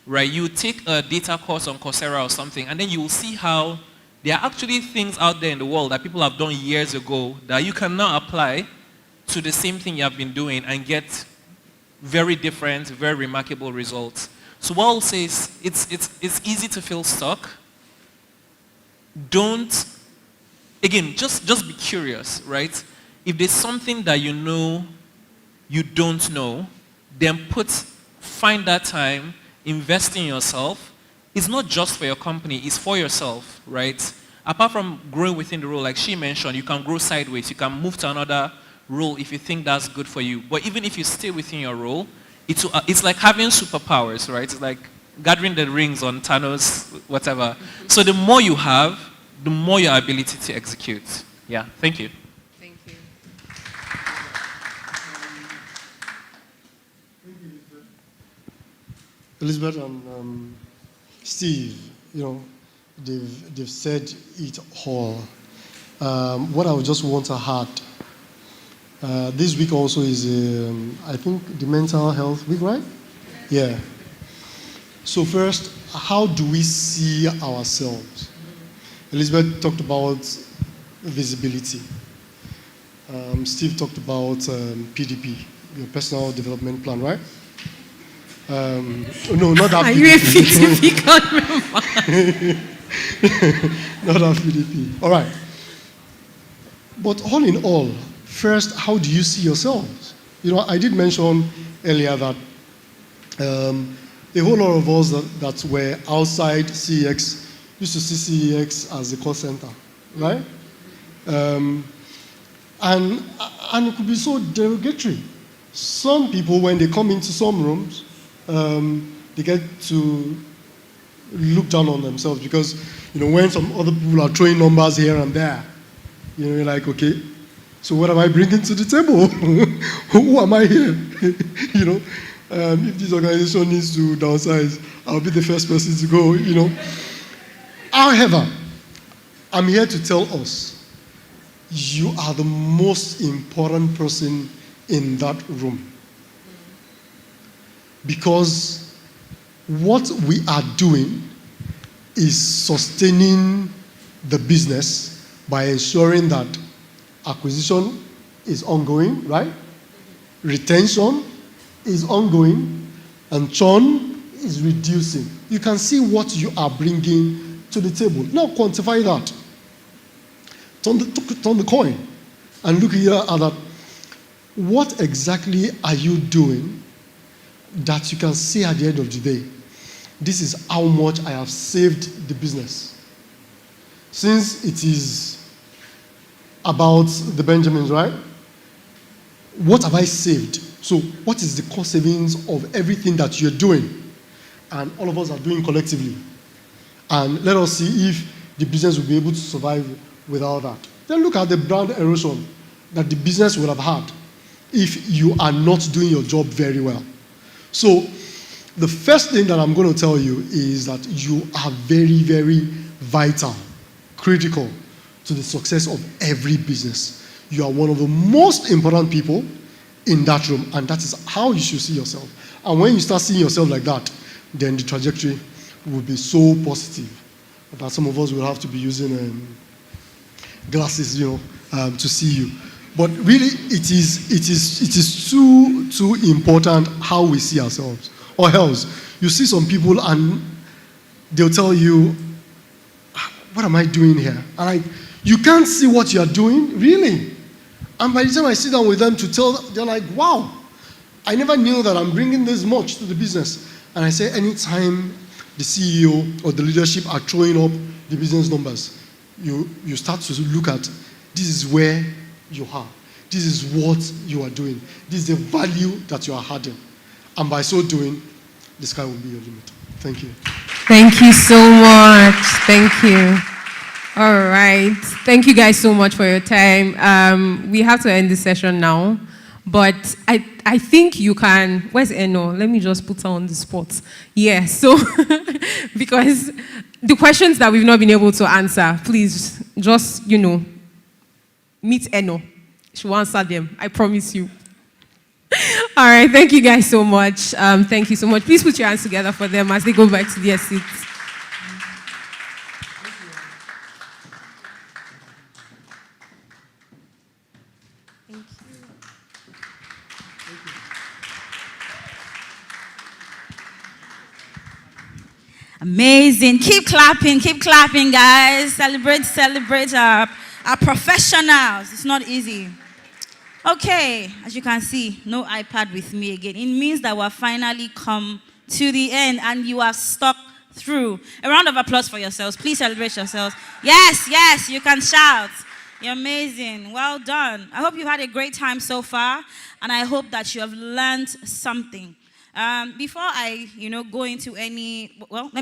Speaker 3: right? You take a data course on Coursera or something, and then you will see how there are actually things out there in the world that people have done years ago that you can now apply to the same thing you have been doing and get very different, very remarkable results. So what I'll say is it's easy to feel stuck. Again, just be curious, right? If there's something that you know you don't know, then find that time, invest in yourself. It's not just for your company, it's for yourself, right? Apart from growing within the role, like she mentioned, you can grow sideways, you can move to another role if you think that's good for you. But even if you stay within your role, it's like having superpowers, right? It's like gathering the rings on Thanos, whatever. So the more you have, the more your ability to execute. Yeah, thank you.
Speaker 14: Thank you.
Speaker 20: Elizabeth and Steve, they've said it all. What I would just want to add, this week also is, I think, the mental health week, right? Yeah. So first, how do we see ourselves? Elizabeth talked about visibility. Steve talked about PDP, your personal development plan, right? No, not that PDP.
Speaker 19: Are you a PDP?
Speaker 20: Not that PDP. All right. But all in all, first, how do you see yourselves? I did mention earlier that a whole lot of us that were outside CX used to see CX as a call center, right? And it could be so derogatory. Some people, when they come into some rooms, they get to look down on themselves because, when some other people are throwing numbers here and there, you're like, okay, so what am I bringing to the table? Who am I here? If this organization needs to downsize, I'll be the first person to go, However, I'm here to tell us, you are the most important person in that room. Because what we are doing is sustaining the business by ensuring that acquisition is ongoing, right? Retention is ongoing, and churn is reducing. You can see what you are bringing to the table. Now quantify that. Turn the coin and look here at that. What exactly are you doing that you can see at the end of the day? This is how much I have saved the business. Since it is about the Benjamins, right? What have I saved So what is the cost savings of everything that you're doing? And all of us are doing collectively. And let us see if the business will be able to survive without that. Then look at the brand erosion that the business will have had if you are not doing your job very well. So the first thing that I'm going to tell you is that you are very, very vital, critical to the success of every business. You are one of the most important people in that room, and that is how you should see yourself. And when you start seeing yourself like that, then the trajectory will be so positive that some of us will have to be using glasses, to see you. But really, it is too important how we see ourselves. Or else, you see some people and they'll tell you, what am I doing here? And you can't see what you're doing, really. And by the time I sit down with them to tell them, they're like, wow, I never knew that I'm bringing this much to the business. And I say, anytime the CEO or the leadership are throwing up the business numbers, you start to look at, this is where you are. This is what you are doing. This is the value that you are adding. And by so doing, the sky will be your limit. Thank you.
Speaker 19: Thank you so much. Thank you. All right. Thank you guys so much for your time. We have to end the session now. But I think you can. Where's Eno? Let me just put her on the spot. Yeah, so because the questions that we've not been able to answer, please just, meet Eno. She will answer them. I promise you. All right. Thank you guys so much. Thank you so much. Please put your hands together for them as they go back to their seats.
Speaker 2: Amazing. Keep clapping, guys. Celebrate our professionals. It's not easy. Okay, as you can see, no iPad with me again. It means that we're finally come to the end and you have stuck through. A round of applause for yourselves. Please celebrate yourselves. Yes, you can shout. You're amazing. Well done. I hope you've had a great time so far, and I hope that you have learned something. Before I, go into let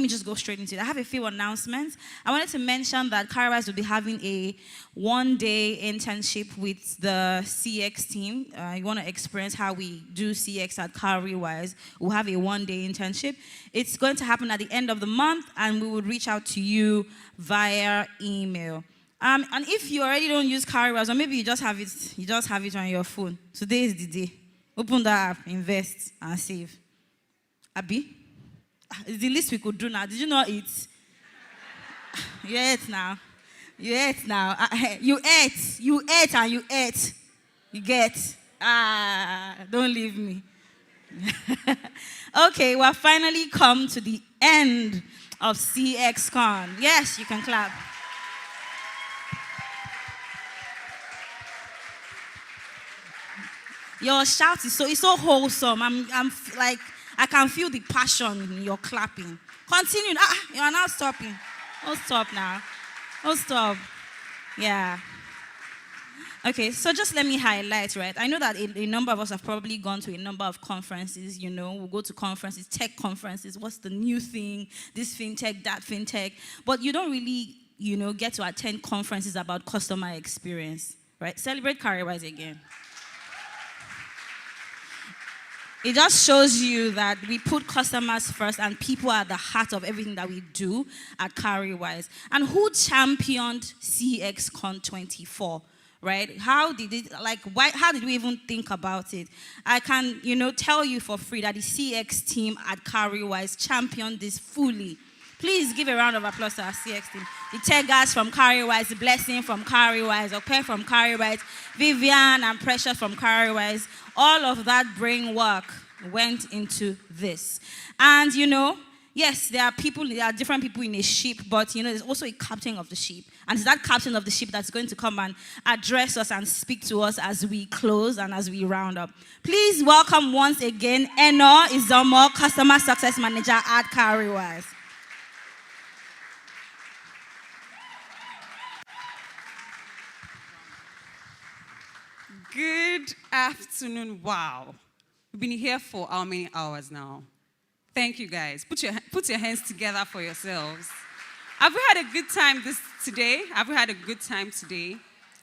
Speaker 2: me just go straight into it. I have a few announcements. I wanted to mention that Cowrywise will be having a one-day internship with the CX team. You want to experience how we do CX at Cowrywise. We'll have a one-day internship. It's going to happen at the end of the month, and we will reach out to you via email. And if you already don't use Cowrywise, or maybe you just have it on your phone, today is the day. Open that app, invest, and save. Abi? It's the least we could do now. Did you not eat? You ate now. You ate and you ate. You get. Don't leave me. Okay, we've finally come to the end of CXCon. Yes, you can clap. Your shout is so wholesome. I'm like, I can feel the passion in your clapping. Continue. You are now stopping. Don't stop now. Don't stop. Yeah. Okay, so just let me highlight, right? I know that a number of us have probably gone to a number of conferences, we'll go to conferences, tech conferences, what's the new thing, this fintech, that fintech, but you don't really, get to attend conferences about customer experience, right? Celebrate Cowrywise again. It just shows you that we put customers first and people are at the heart of everything that we do at Cowrywise. And who championed CXCon 24, right? How did we even think about it? I can, tell you for free that the CX team at Cowrywise championed this fully. Please give a round of applause to our CX team. The tech guys from Cowrywise, Blessing from Cowrywise, Ope from Cowrywise, Vivian and Precious from Cowrywise. All of that brain work went into this. And, yes, there are different people in a ship, but, there's also a captain of the ship. And it's that captain of the ship that's going to come and address us and speak to us as we close and as we round up. Please welcome once again Eno Izomo, Customer Success Manager at Cowrywise.
Speaker 4: Good afternoon. Wow.
Speaker 9: We've been here for how many hours now? Thank you, guys. Put your hands together for yourselves. Have we had a good time today? Have we had a good time today?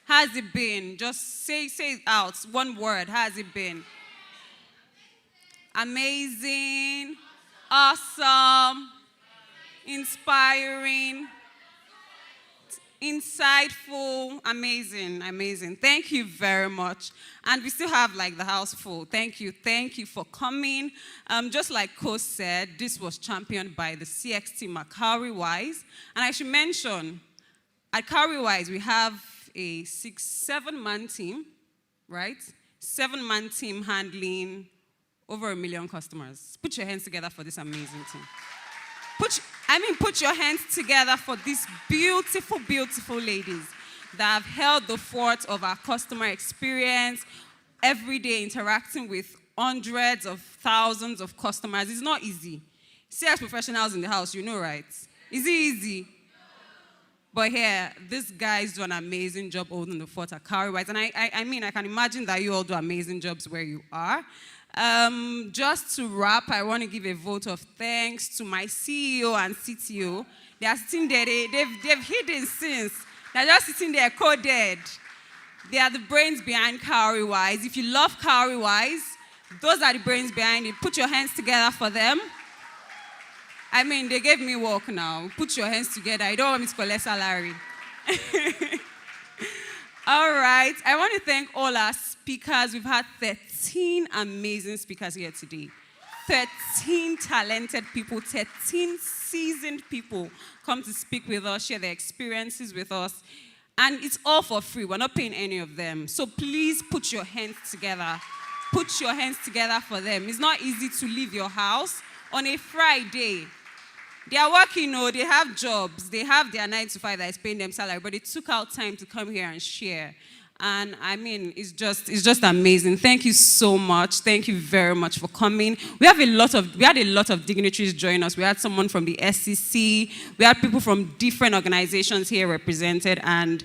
Speaker 9: How's it been? Just say it out. One word. How's it been? Amazing. Awesome. Inspiring. Insightful. Amazing. Thank you very much. And we still have like the house full. Thank you for coming. Just like Coach said, this was championed by the CX team at Cowrywise. And I should mention, at Cowrywise, we have a 7-man team, right? 7-man team handling over 1 million customers. Put your hands together for this amazing team. Put your hands together for these beautiful, beautiful ladies that have held the fort of our customer experience, every day interacting with hundreds of thousands of customers. It's not easy. Sales professionals in the house, you know, right? Is it easy? But here, these guys do an amazing job holding the fort at Cowrywise. And I can imagine that you all do amazing jobs where you are. Just to wrap, I want to give a vote of thanks to my CEO and CTO. They are sitting there, they've hidden since. They're just sitting there coded. They are the brains behind Cowrywise. If you love Cowrywise, those are the brains behind it. Put your hands together for them. They gave me work now. Put your hands together. I don't want me to collect salary. All right. I want to thank all our speakers. We've had 13 amazing speakers here today. 13 talented people, 13 seasoned people come to speak with us, share their experiences with us. And it's all for free. We're not paying any of them. So please put your hands together. Put your hands together for them. It's not easy to leave your house on a Friday. They are working, they have jobs. They have their 9 to 5 that is paying them salary, but they took out time to come here and share. And it's just amazing. Thank you so much. Thank you very much for coming. We had a lot of dignitaries join us. We had someone from the SEC. We had people from different organizations here represented, and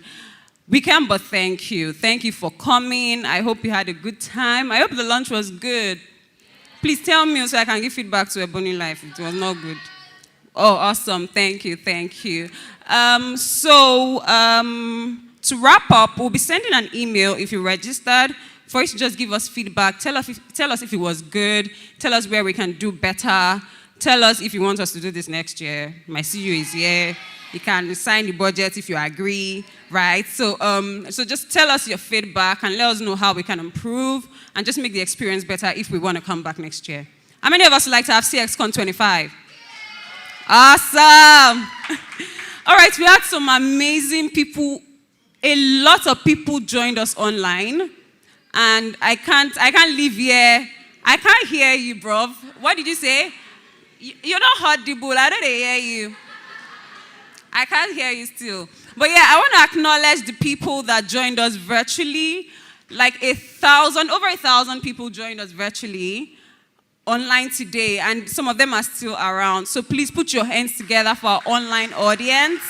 Speaker 9: we can but thank you. Thank you for coming. I hope you had a good time. I hope the lunch was good. Please tell me so I can give feedback to Ebony Life if it was not good. Oh, awesome. Thank you. To wrap up, we'll be sending an email if you registered for you to just give us feedback. Tell us if it was good. Tell us where we can do better. Tell us if you want us to do this next year. My CEO is here. You can sign the budget if you agree, right? So just tell us your feedback and let us know how we can improve and just make the experience better if we want to come back next year. How many of us would like to have CXCon 25? Awesome. All right, we had some amazing people. A lot of people joined us online, and I can't leave here. I can't hear you, bro. What did you say? You're not audible. I don't hear you. I can't hear you still. But yeah, I want to acknowledge the people that joined us virtually. Like over 1,000 people joined us virtually online today, and some of them are still around. So please put your hands together for our online audience.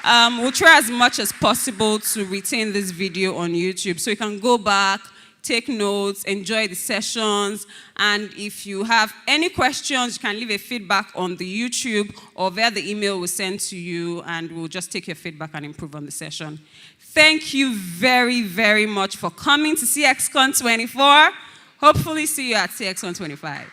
Speaker 9: We'll try as much as possible to retain this video on YouTube, so you can go back, take notes, enjoy the sessions, and if you have any questions, you can leave a feedback on the YouTube or via the email we'll send to you, and we'll just take your feedback and improve on the session. Thank you very, very much for coming to CXCon 24. Hopefully see you at CXCon 25.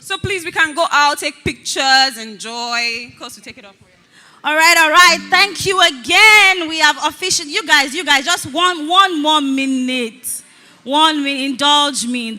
Speaker 9: So please, we can go out, take pictures, enjoy. Of course, we take it off.
Speaker 2: All right. Thank you again. We have official. You guys, just one more minute. 1 minute. Indulge me.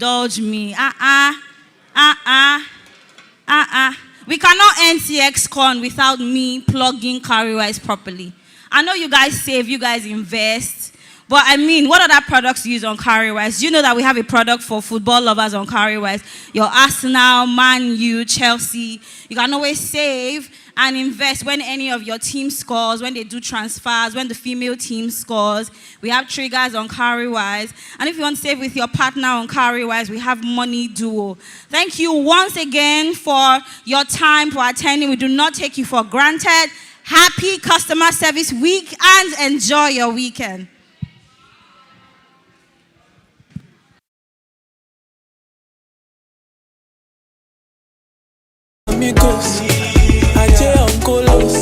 Speaker 2: We cannot end CXCon without me plugging Cowrywise properly. I know you guys save, you guys invest. But I mean, what other products you use on Cowrywise? Do you know that we have a product for football lovers on Cowrywise? Your Arsenal, Man U, Chelsea. You can always save and invest when any of your team scores, when they do transfers, when the female team scores. We have triggers on Cowrywise. And if you want to save with your partner on Cowrywise, we have Money Duo. Thank you once again for your time, for attending. We do not take you for granted. Happy Customer Service Week and enjoy your weekend.
Speaker 4: Amigos, ayer oncolos,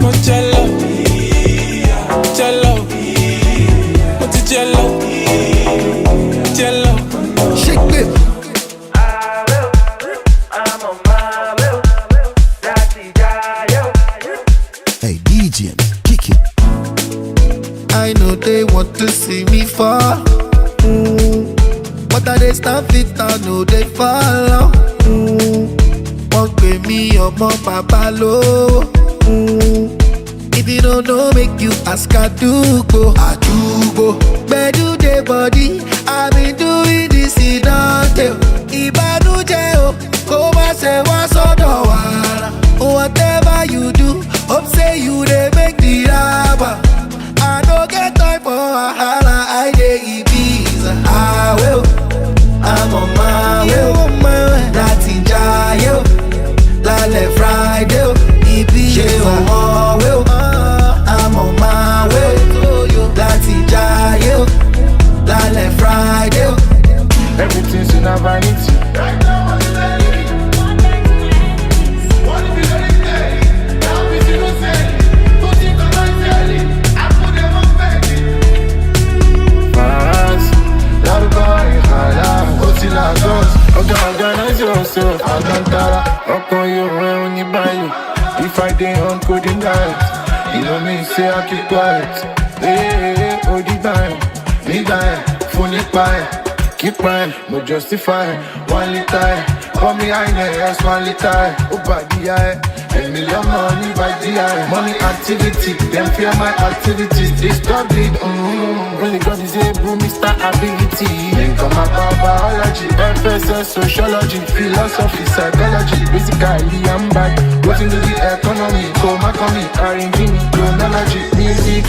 Speaker 4: Moncello, Cello, Monticello, Cello, shake it.
Speaker 22: Hey DJ, kick it. I know they want to see me fall, but I they stand fit, I know they follow. Won't pay me your mom, papa low. If you don't know, make you ask I do go. Bedu the body, I've been doing this in Dante. Ibanu jeo, koma se wasodowara. Whatever you do, hope say you they make the rubber. I don't get time for a holla, I dey Ibiza. I will, I'm on my way. That's in Jayo, Lale Friday, Ibiza. I'm on my way. That's in Jayo, Lale Friday.
Speaker 4: Everything's in a vanity. Organize yourself, if I dey on coding diet, you know me say I keep quiet. Hey, oh the time, me die, phone it by, keep quiet, no justify. 1 liter, call me highness, 1 liter. Oh body eye, $1 million money by the eye. Money activity, them fear my activities. They stop it, only God is able, Mr. Ability. Then come up biology, FSS, sociology, philosophy, psychology. Basically, I'm back. Got into the economy, coma coming, R&B, chronology, music,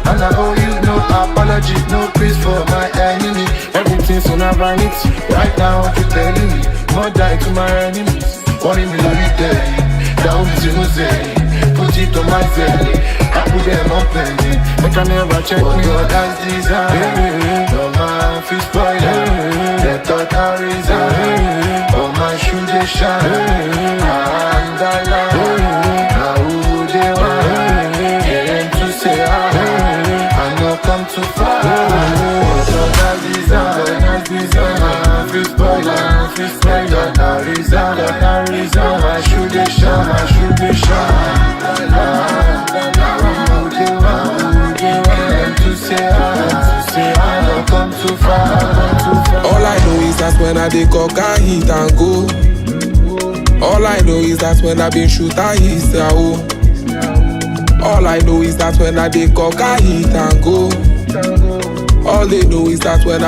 Speaker 4: and I owe you no apology, no peace for my enemy. Everything's on a vanity. Right now, what you telling me? More die to my enemies. 1 million day, that will be no say. Put it on my belly, I put them on penny. They can never check me out as design. No man feel spoiler, they thought I resign. Oh my shoe they shine, and I lie. Now who they want, they aim to say I know come too far. So as design, man feel spoiler, I resign, my shoe they shine, my shoe they shine. All I know is that when I dey cock, I hit and go. All I know is that when I been shoot, I hit oh. All I know is that when I dey cock, I hit and go. All they know is that when I